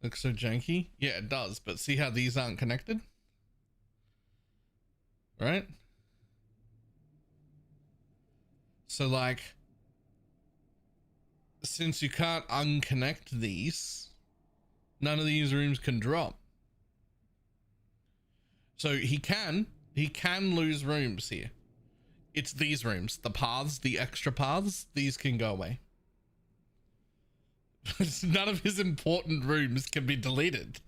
Looks so janky. Yeah, it does, but see how these aren't connected? Right? So like, since you can't unconnect these, none of these rooms can drop. So he can lose rooms here. It's these rooms, the paths, the extra paths, these can go away. None of his important rooms can be deleted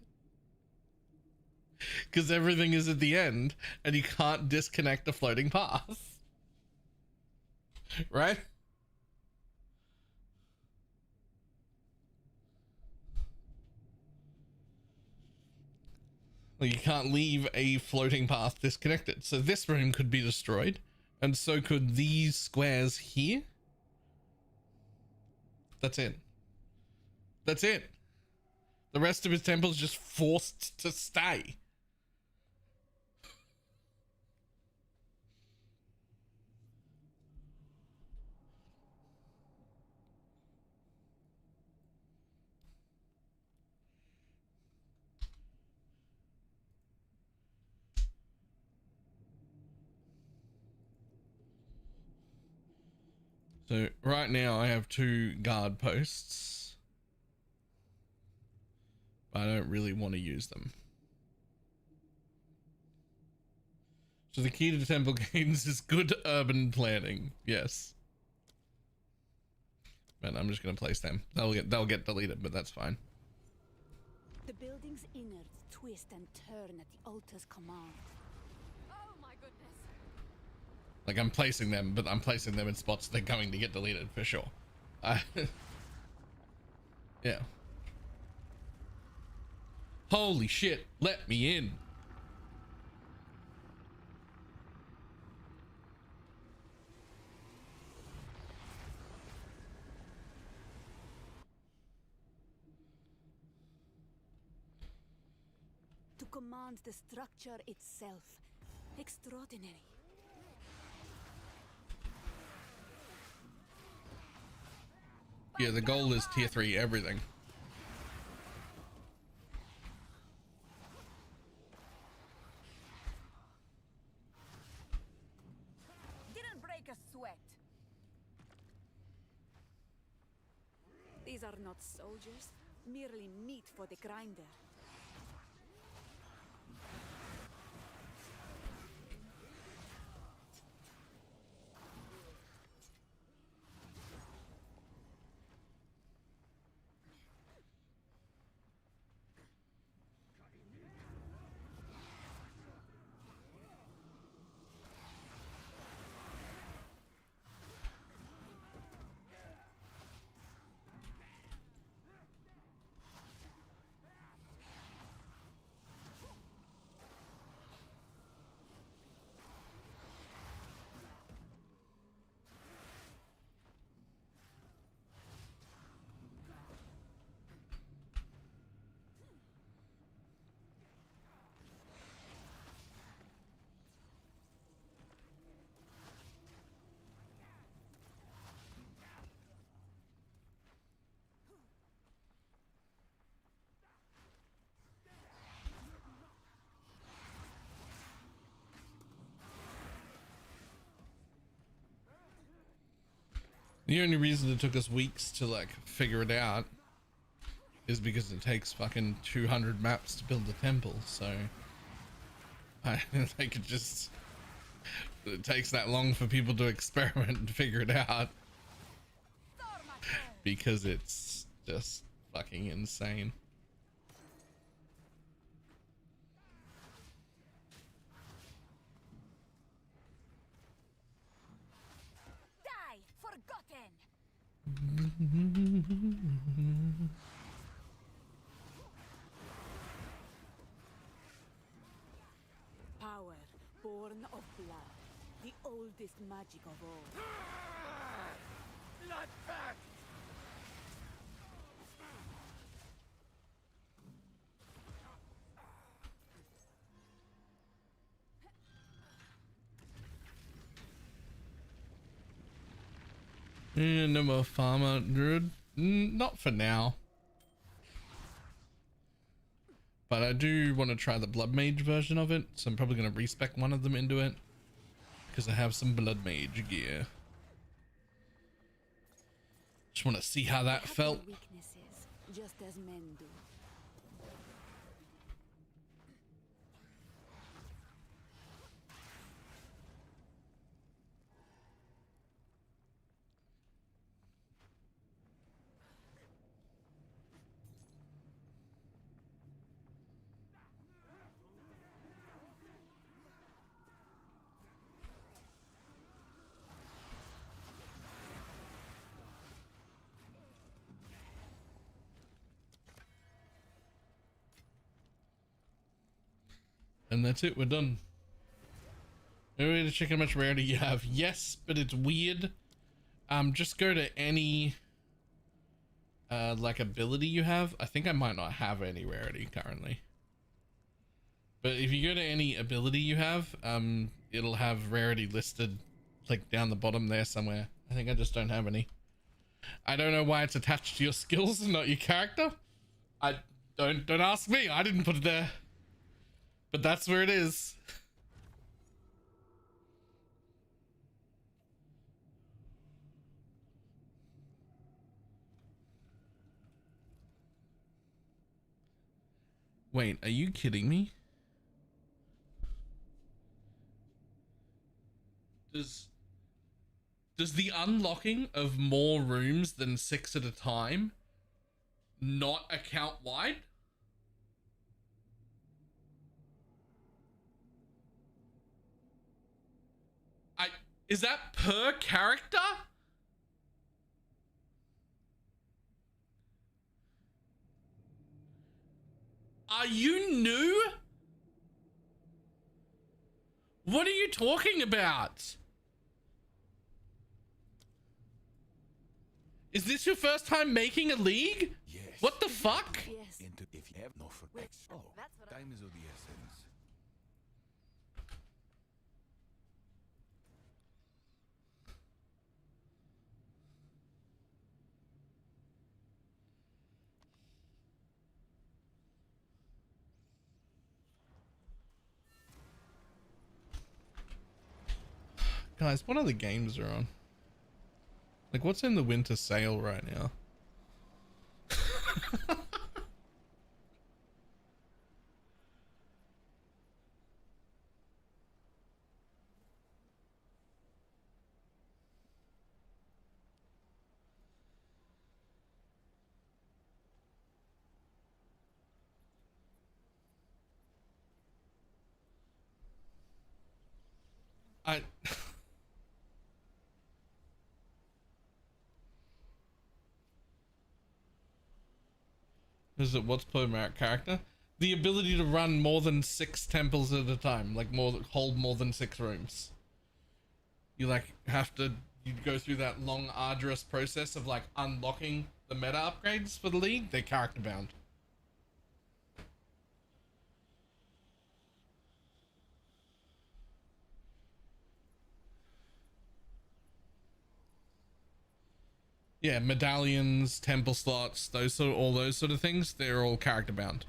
because everything is at the end and you can't disconnect a floating path. Right? Like, you can't leave a floating path disconnected. So this room could be destroyed, and so could these squares here. That's it. That's it. The rest of his temple's just forced to stay. So right now I have 2 guard posts, but I don't really want to use them. So the key to temple gains is good urban planning. Yes. But I'm just gonna place them. They'll get deleted, but that's fine. The building's innards twist and turn at the altar's command. Oh my goodness. Like, I'm placing them, but I'm placing them in spots they're going to get deleted for sure. Yeah. Holy shit, let me in. To command the structure itself. Extraordinary. Yeah, the goal is tier 3 everything. Didn't break a sweat. These are not soldiers, merely meat for the grinder. The only reason it took us weeks to like figure it out is because it takes fucking 200 maps to build a temple, so they could just, it takes that long for people to experiment and figure it out because it's just fucking insane. Die, forgotten. Power, born of blood, the oldest magic of all. Blood pact! No more farmer druid. Not for now. But I do want to try the BalorMage version of it, so I'm probably going to respec one of them into it because I have some BalorMage gear. Just want to see how that felt. Weaknesses, just as men do. And that's it, we're done. No way to check how much rarity you have. Yes, but it's weird. Just go to any like ability you have. I think I might not have any rarity currently. But if you go to any ability you have, it'll have rarity listed like down the bottom there somewhere. I think I just don't have any. I don't know why it's attached to your skills and not your character. Don't ask me. I didn't put it there. But that's where it is. Wait, are you kidding me? Does the unlocking of more rooms than 6 at a time not account wide? Is that per character? Are you new? What are you talking about? Is this your first time making a league? Yes. What the fuck? Yes. If you have no for time is of the essence. Guys, what other games are on? Like, what's in the winter sale right now? Is it what's per merit character? The ability to run more than 6 temples at a time, like hold more than 6 rooms. You like have to go through that long arduous process of like unlocking the meta upgrades for the league. They're character bound. Yeah, medallions, temple slots, all those sort of things, they're all character bound.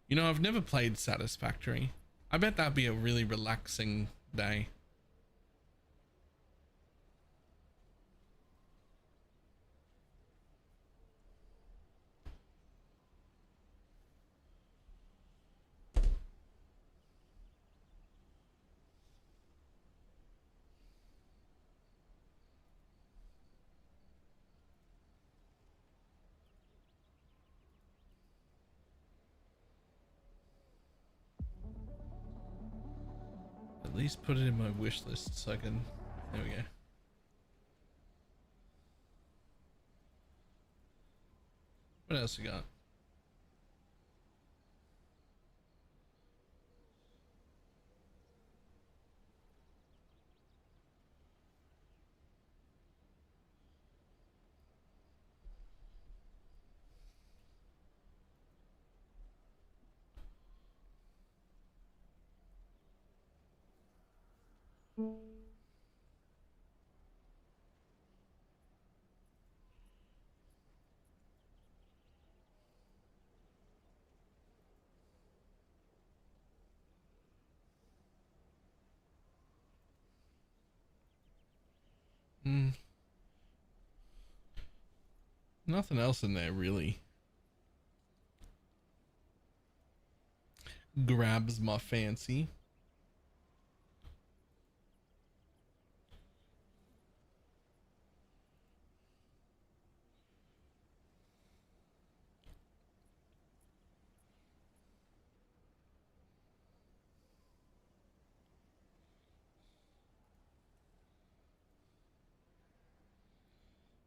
You know, I've never played Satisfactory. I bet that'd be a really relaxing day. At least put it in my wish list so I can. There we go. What else we got? Nothing else in there really grabs my fancy.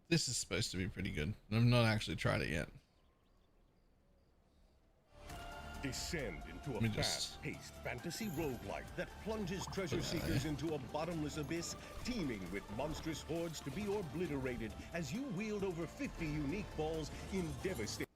This is supposed to be pretty good. I've not actually tried it yet. Descend into a fast-paced fantasy roguelike that plunges treasure seekers into a bottomless abyss teeming with monstrous hordes to be obliterated as you wield over 50 unique balls in devastating.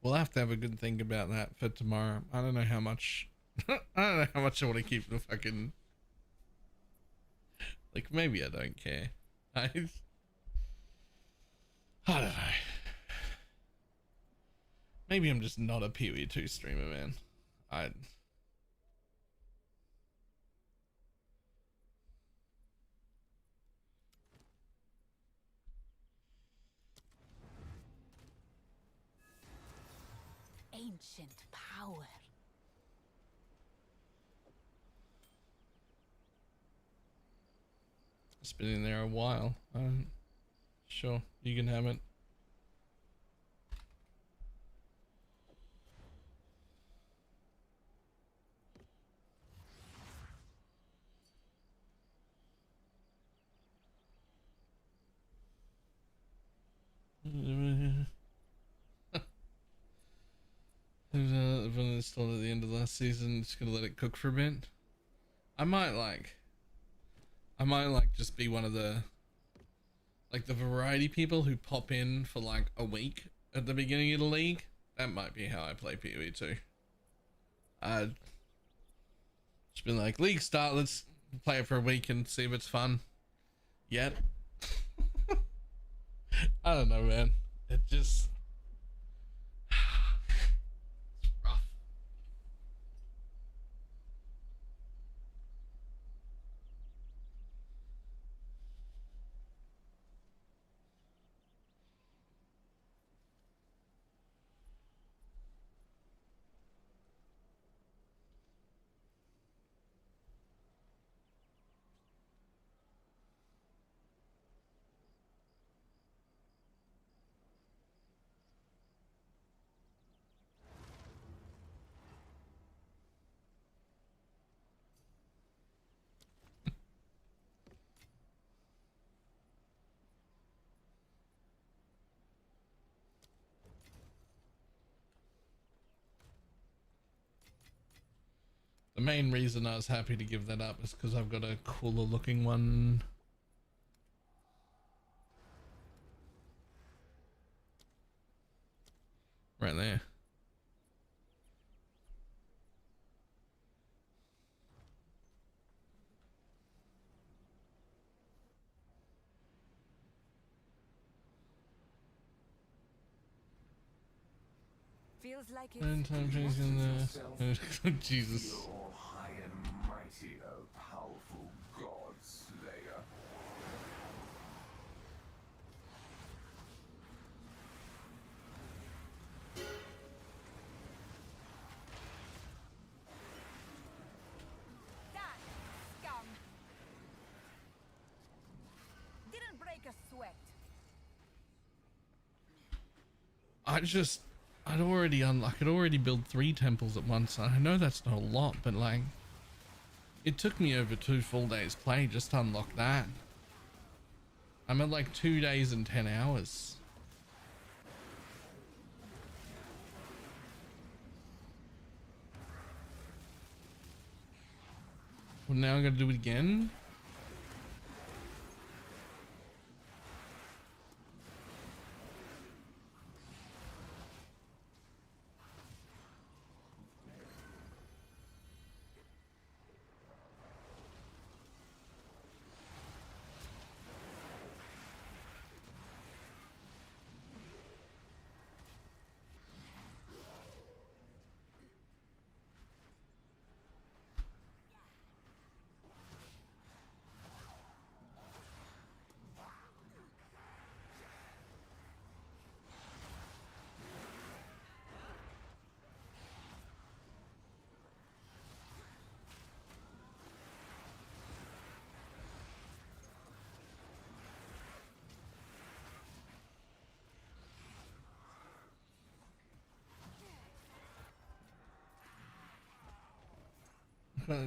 We'll have to have a good think about that for tomorrow. I don't know how much I don't know how much I want to keep the fucking, like, maybe I don't care. I don't know. Maybe I'm just not a PoE2 streamer, man. Ancient power. It's been in there a while. Sure, you can have it. I've only installed at the end of last season. Just gonna let it cook for a bit. I might like just be one of the variety people who pop in for like a week at the beginning of the league. That might be how I play PoE2. I'd just been like, league start, let's play it for a week and see if it's fun. Yet. I don't know, man. It just it's rough. The main reason I was happy to give that up is because I've got a cooler looking one. Right there. Feels like And time changing the Jesus. High and mighty, O powerful gods, I'd already unlocked, I could already build 3 temples at once. I know that's not a lot, but like, it took me over 2 full days play just to unlock that. I'm at like 2 days and 10 hours. Well, now I'm gonna do it again.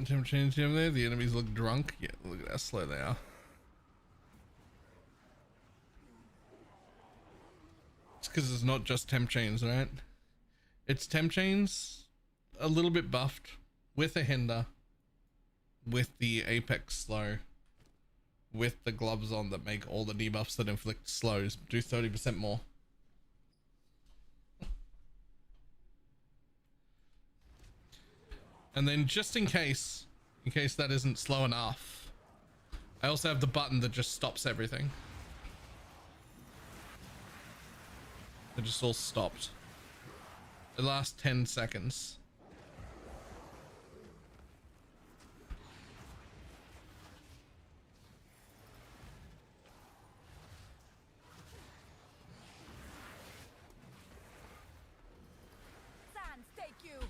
Temp change over there. The enemies look drunk. Yeah, look at how slow they are. It's because it's not just temp chains, right? It's temp chains, a little bit buffed, with a hinder, with the apex slow, with the gloves on that make all the debuffs that inflict slows do 30% more. And then just in case that isn't slow enough, I also have the button that just stops everything. It just all stopped. It lasts 10 seconds. Sans, take you.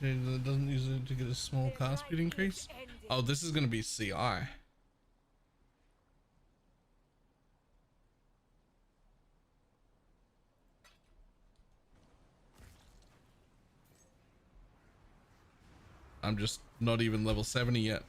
That doesn't use it to get a small car speed increase. Oh, this is going to be CI. I'm just not even level 70 yet.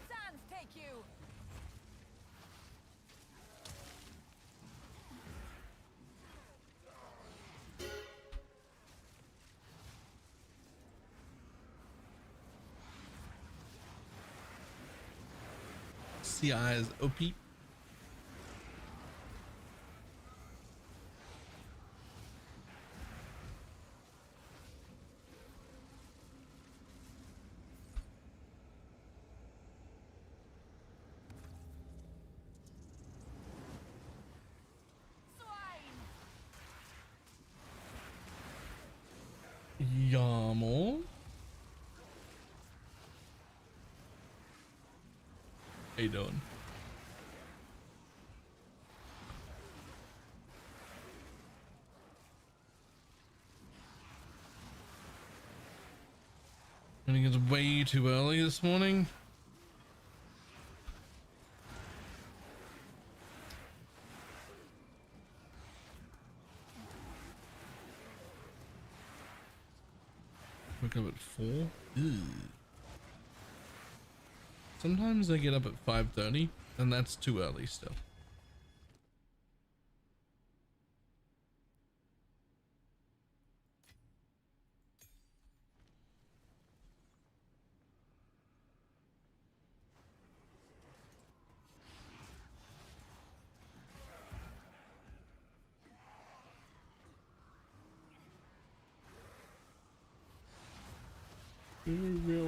Sans, take you. CI is OP. Yamo. you doing? I think it's way too early this morning. Wake up at 4. Ew. Sometimes I get up at 5:30, and that's too early still.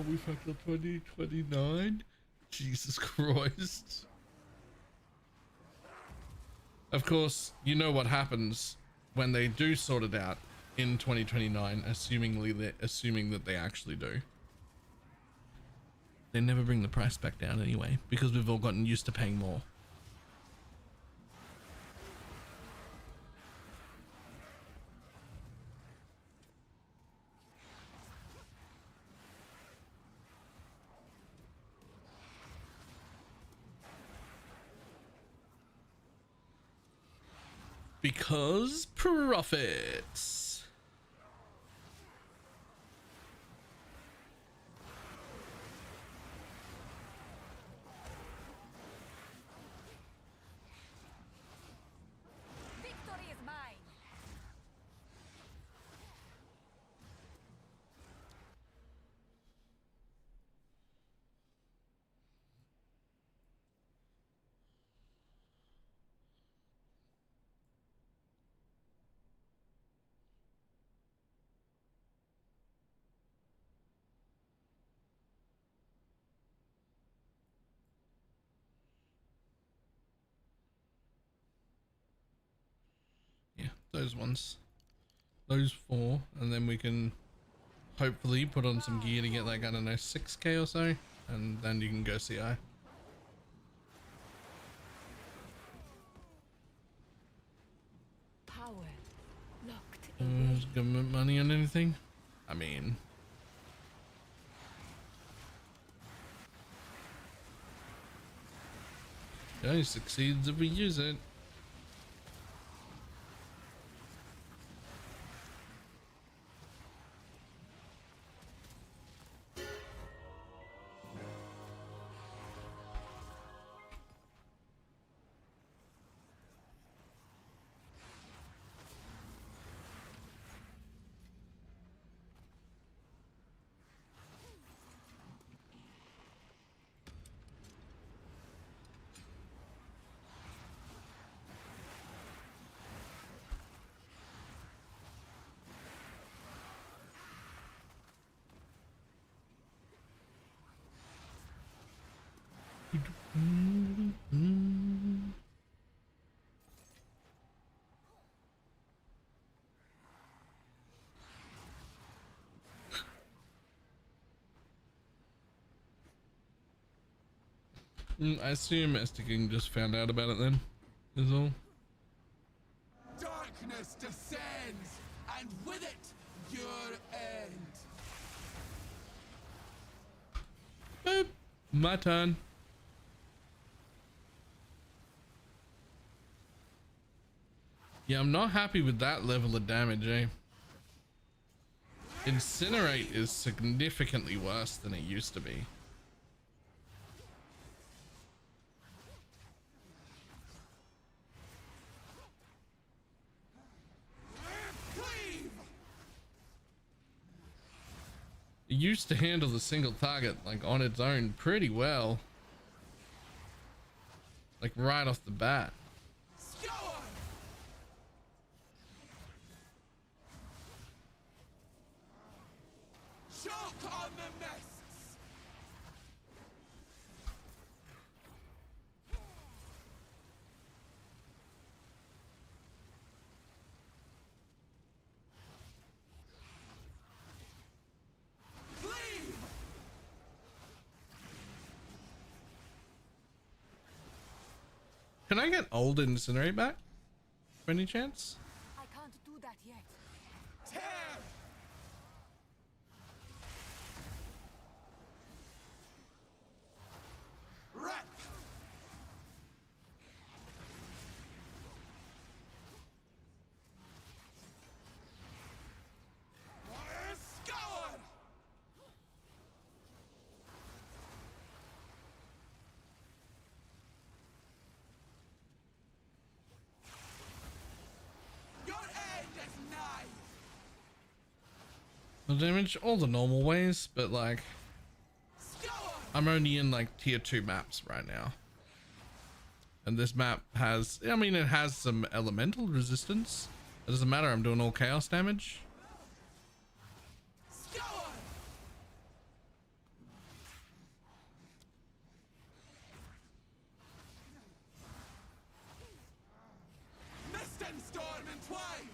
We fucked up 2029. Jesus Christ. Of course, you know what happens when they do sort it out in 2029, assuming that they actually do. They never bring the price back down anyway, because we've all gotten used to paying more. Because profits. Victory is mine. Yeah, those ones. Those 4, and then we can hopefully put on some gear to get like, I don't know, 6k or so, and then you can go CI. Power locked. Is government money on anything? I mean, it only succeeds if we use it. I assume Master King just found out about it then, is all. Darkness descends, and with it, your end. Boop. My turn. Yeah, I'm not happy with that level of damage, eh? Incinerate is significantly worse than it used to be. It used to handle the single target like on its own pretty well. Like right off the bat. Choke on the nests. Can I get old incinerate back? By any chance? I can't do that yet. Tear! Rip! Fire scour! Your end is nigh! The damage all the normal ways, but like I'm only in like tier 2 maps right now. And this map has, I mean, it has some elemental resistance. It doesn't matter, I'm doing all chaos damage. Mist and storm entwined!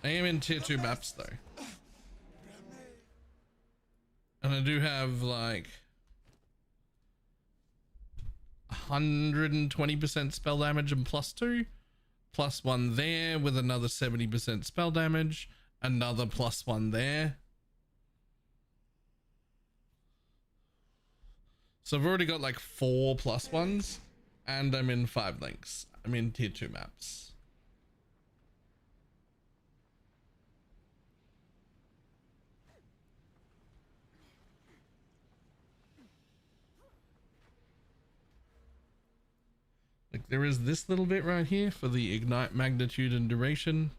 I am in tier 2 maps though. And I do have like 120% spell damage and +2, +1 there with another 70% spell damage, another +1 there. So I've already got like 4 +1s and I'm in 5 links. I'm in tier 2 maps. Like there is this little bit right here for the ignite magnitude and duration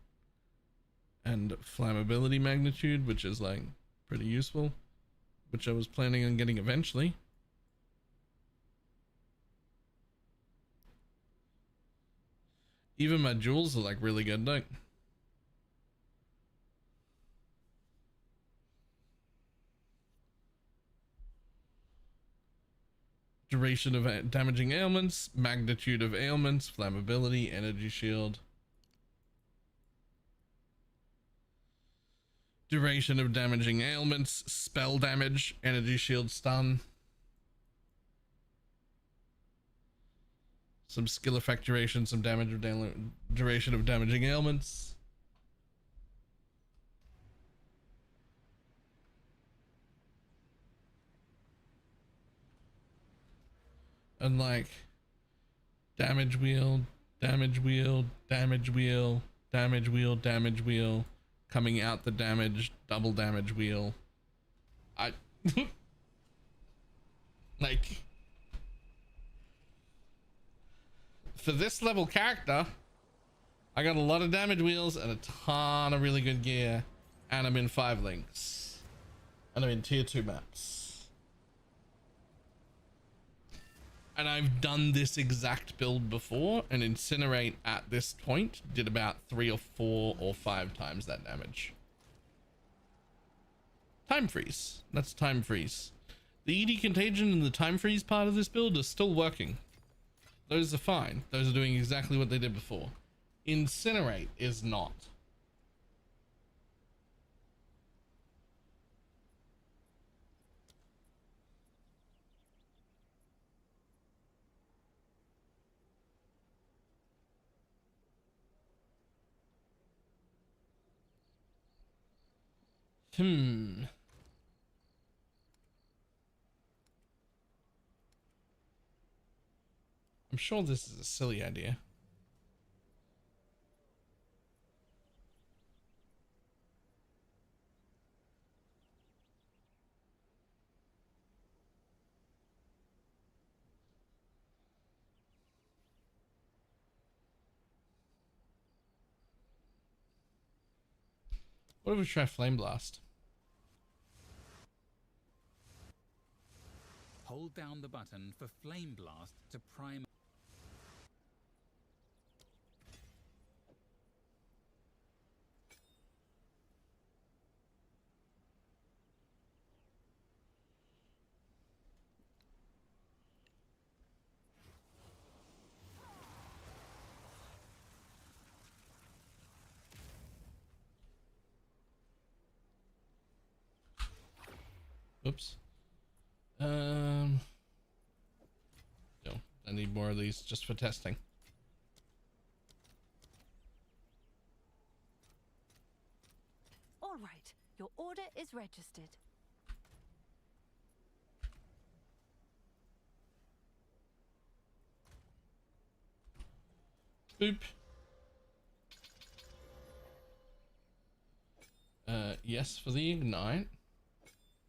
and flammability magnitude, which is like pretty useful, which I was planning on getting eventually. Even my jewels are like really good, like duration of damaging ailments, magnitude of ailments, flammability, energy shield, duration of damaging ailments, spell damage, energy shield, stun, some skill effect duration, some damage of duration of damaging ailments. And like damage wheel, damage wheel, damage wheel, damage wheel, damage wheel, coming out the damage, double damage wheel. I like for this level character, I got a lot of damage wheels and a ton of really good gear, and I'm in 5 links, and I'm in tier 2 maps. And I've done this exact build before, and Incinerate at this point did about 3 or 4 or 5 times that damage. Time freeze. That's time freeze. The ED contagion and the time freeze part of this build is still working. Those are fine. Those are doing exactly what they did before. Incinerate is not. I'm sure this is a silly idea. What if we try Flame Blast? Hold down the button for Flame Blast to prime. Oops. I need more of these just for testing. All right, your order is registered. Boop. Yes for the ignite.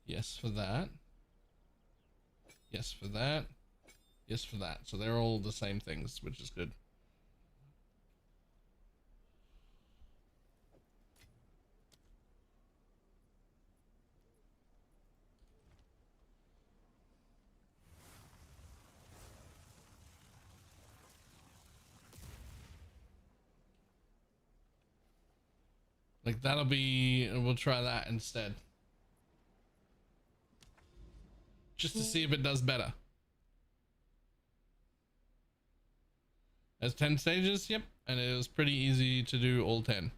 Yes for that. Yes for that. Yes for that. So they're all the same things, which is good. Like that'll be, we'll try that instead. Just to see if it does better. Has 10 stages, yep. And it was pretty easy to do all 10.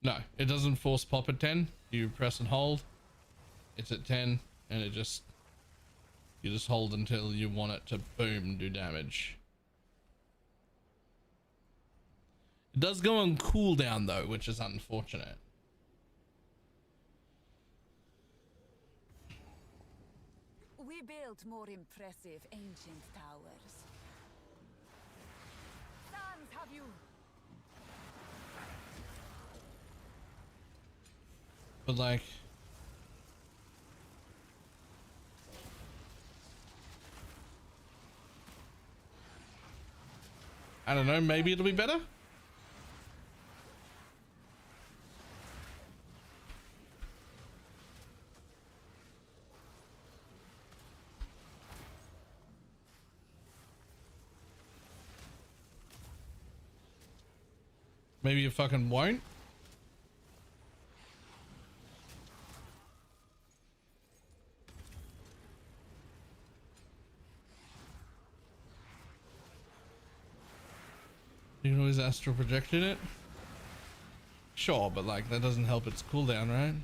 No, it doesn't force pop at 10. You press and hold. It's at 10 and it just, you just hold until you want it to boom, do damage. It does go on cooldown though, which is unfortunate. We built more impressive ancient towers. Sans, have you? But like, I don't know, maybe it'll be better. Maybe you fucking won't. You can always astral projected it. Sure, but like that doesn't help its cooldown, right?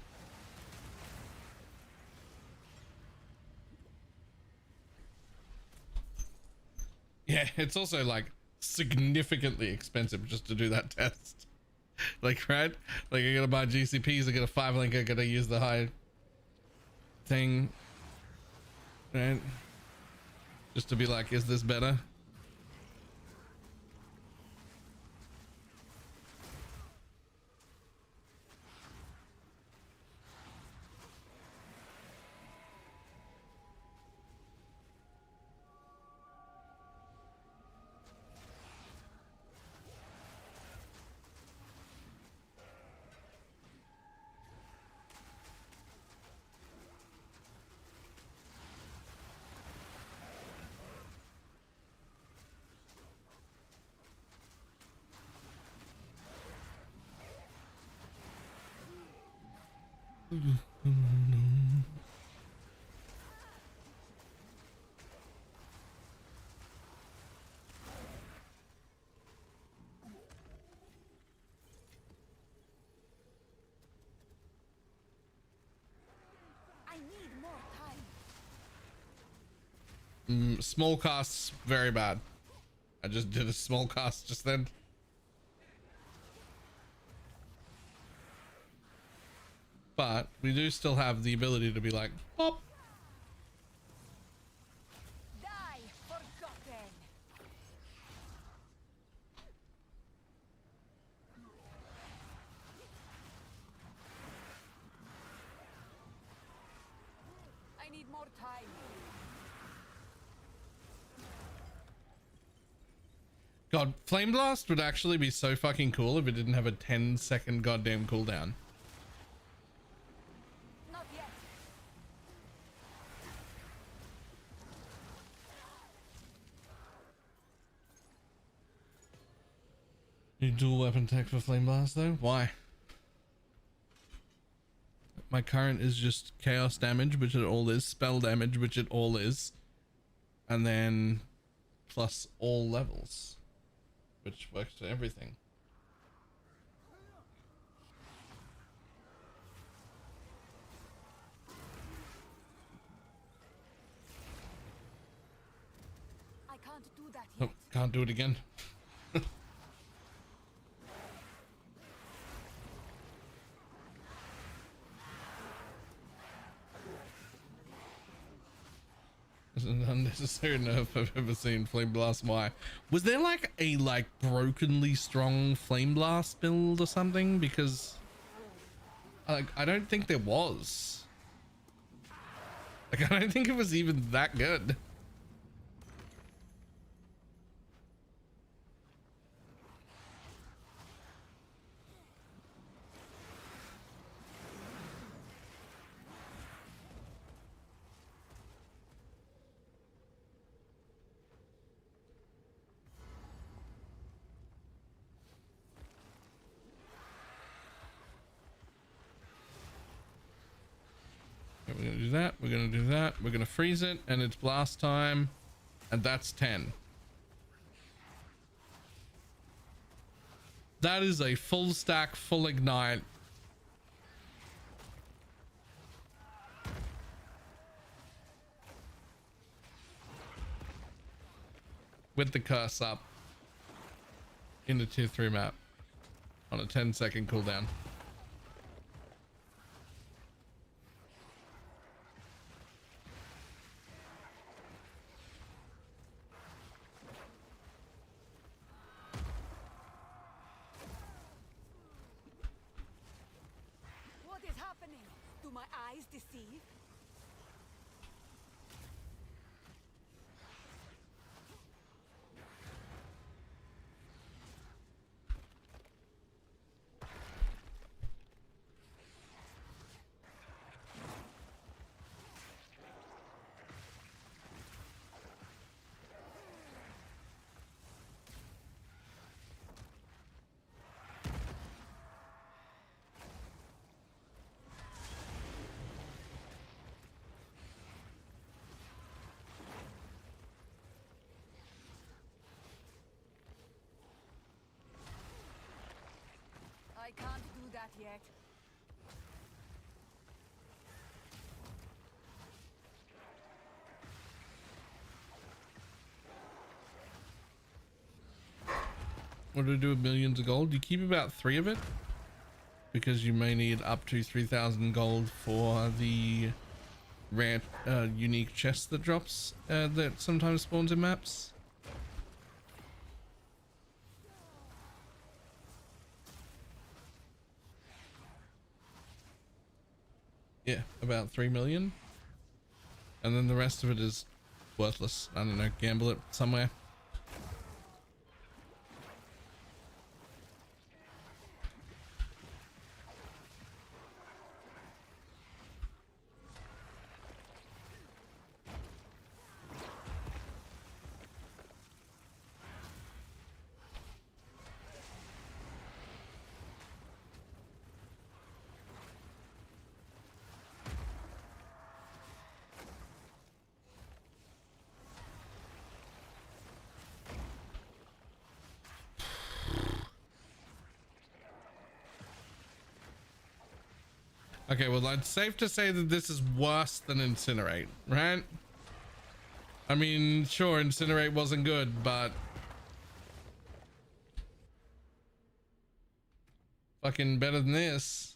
Yeah, it's also like significantly expensive just to do that test. Like, right? Like I gotta buy GCPs, I get a 5 link, I gotta use the high thing. Right? Just to be like, is this better? I need more time. Small casts, very bad. I just did a small cast just then. But we do still have the ability to be like, pop. Die forgotten. I need more time. God, Flame Blast would actually be so fucking cool if it didn't have a 10-second goddamn cooldown. Not yet. You dual weapon tech for Flame Blast though? Why? My current is just chaos damage, which it all is, spell damage, which it all is, and then plus all levels, which works for everything. can't do that Oh, yet. can't do it again. This is an unnecessary nerf I've ever seen. Flame Blast. Why? Was there like a brokenly strong Flame Blast build or something? Because I don't think there was. Like, I don't think it was even that good. We're gonna do that, we're gonna do that, we're gonna freeze it, and it's blast time, and that's 10. That is a full stack, full ignite. With the curse up in the tier 3 map on a 10-second cooldown. What is happening? Do my eyes deceive? I can't do that yet. What do we do with millions of gold? You keep about 3 of it, because you may need up to 3,000 gold for the rare unique chest that drops that sometimes spawns in maps. Yeah, about 3 million, and then the rest of it is worthless. I don't know, gamble it somewhere. Okay, well, it's safe to say that this is worse than Incinerate, right? I mean, sure, Incinerate wasn't good, but fucking better than this.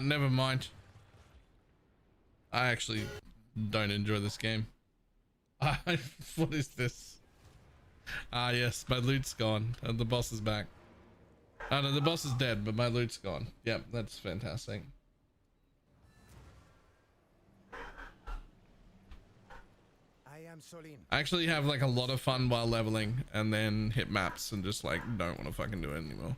Never mind. I actually don't enjoy this game. What is this? Ah, yes, my loot's gone. The boss is back. Oh no, the boss is dead, but my loot's gone. Yep, that's fantastic. I actually have like a lot of fun while leveling, and then hit maps and just like don't want to fucking do it anymore.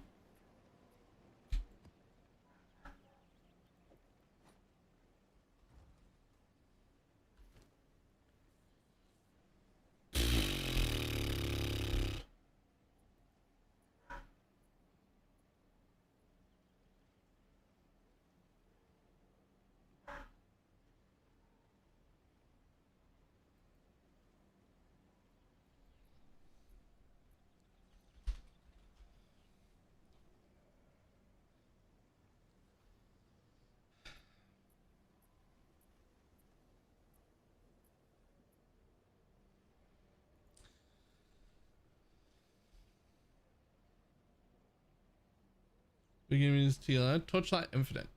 The game is TLR Torchlight Infinite.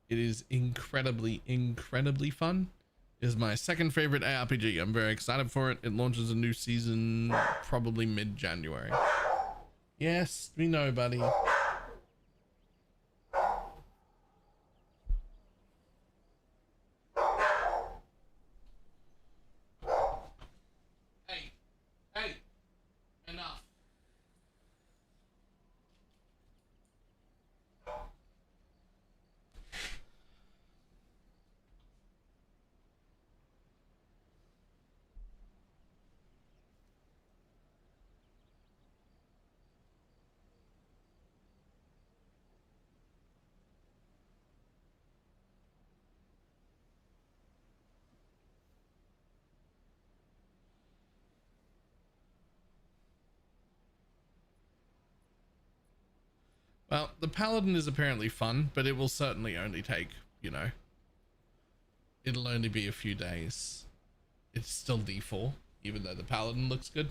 It is incredibly fun. It is my second favorite ARPG. I'm very excited for it. It launches a new season probably mid-January. Yes, we know, buddy. Hey, enough. Well, the Paladin is apparently fun, but it will certainly only take, you know, it'll only be a few days. It's still D4, even though the Paladin looks good.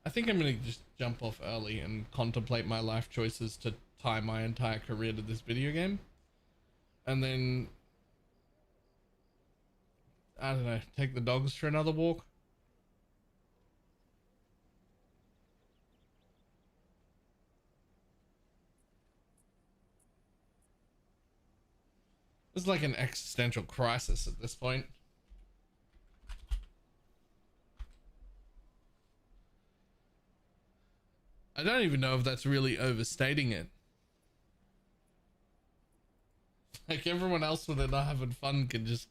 I think I'm going to just jump off early and contemplate my life choices to tie my entire career to this video game. And then, I don't know, take the dogs for another walk. It's like an existential crisis at this point. I don't even know if that's really overstating it. Like everyone else when they're not having fun can just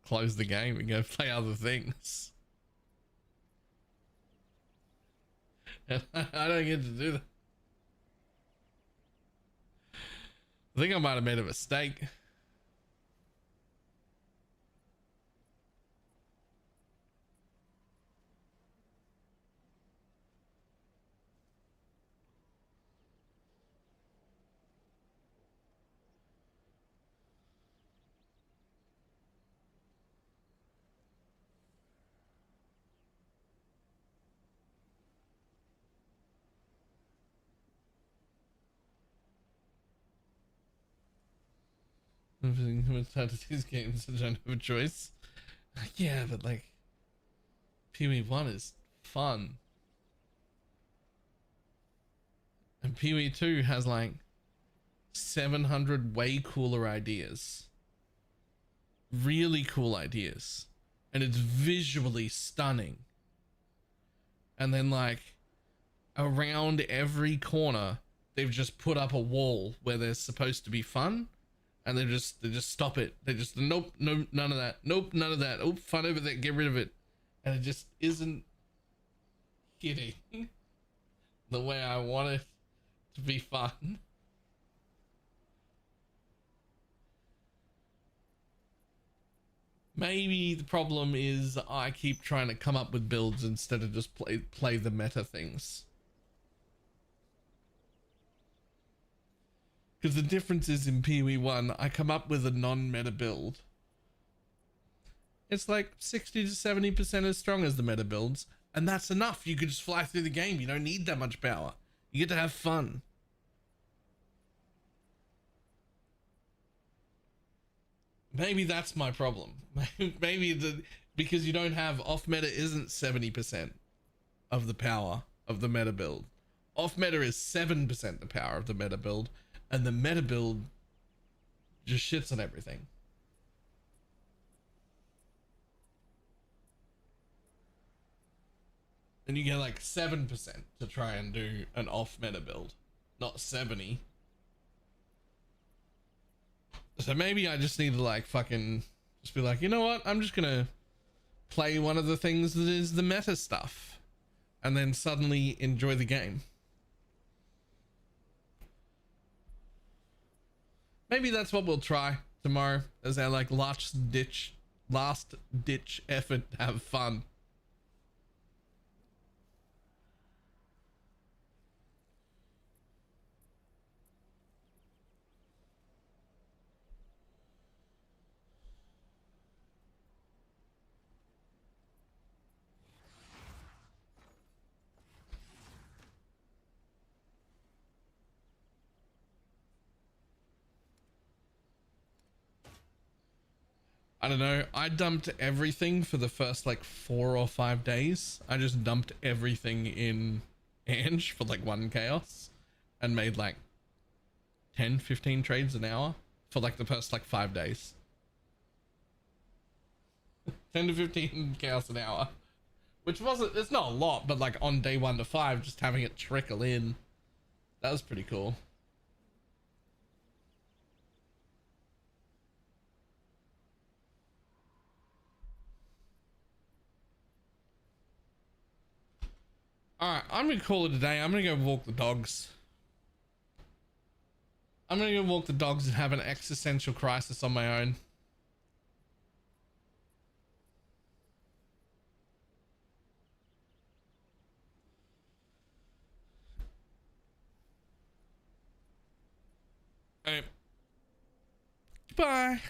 close the game and go play other things. And I don't get to do that. I think I might have made a mistake. These games, I don't have a choice. Yeah, but like Pee-wee 1 is fun. And Pee-wee 2 has like 700 way cooler ideas. Really cool ideas. And it's visually stunning. And then like around every corner, they've just put up a wall where there's supposed to be fun. And they just stop it. They just, nope, no, none of that. Nope, none of that. Oh, fun over there, get rid of it. And it just isn't hitting the way I want it to be fun. Maybe the problem is I keep trying to come up with builds instead of just play the meta things. Because the difference is in Pee-wee 1, I come up with a non-meta build. It's like 60 to 70% as strong as the meta builds. And that's enough. You can just fly through the game. You don't need that much power. You get to have fun. Maybe that's my problem. Maybe because you don't have off-meta isn't 70% of the power of the meta build. Off-meta is 7% the power of the meta build. And the meta build just shits on everything. And you get like 7% to try and do an off meta build, not 70. So maybe I just need to like fucking just be like, you know what? I'm just gonna play one of the things that is the meta stuff and then suddenly enjoy the game. Maybe that's what we'll try tomorrow as our like last ditch effort to have fun. I don't know. I dumped everything for the first like 4 or 5 days. I just dumped everything in Ange for like 1 chaos and made like 10, 15 trades an hour for like the first like 5 days. 10 to 15 chaos an hour, which wasn't, it's not a lot, but like on day 1 to 5, just having it trickle in, that was pretty cool. Alright, I'm gonna call it a day. I'm gonna go walk the dogs. I'm gonna go walk the dogs and have an existential crisis on my own. Alright. Goodbye.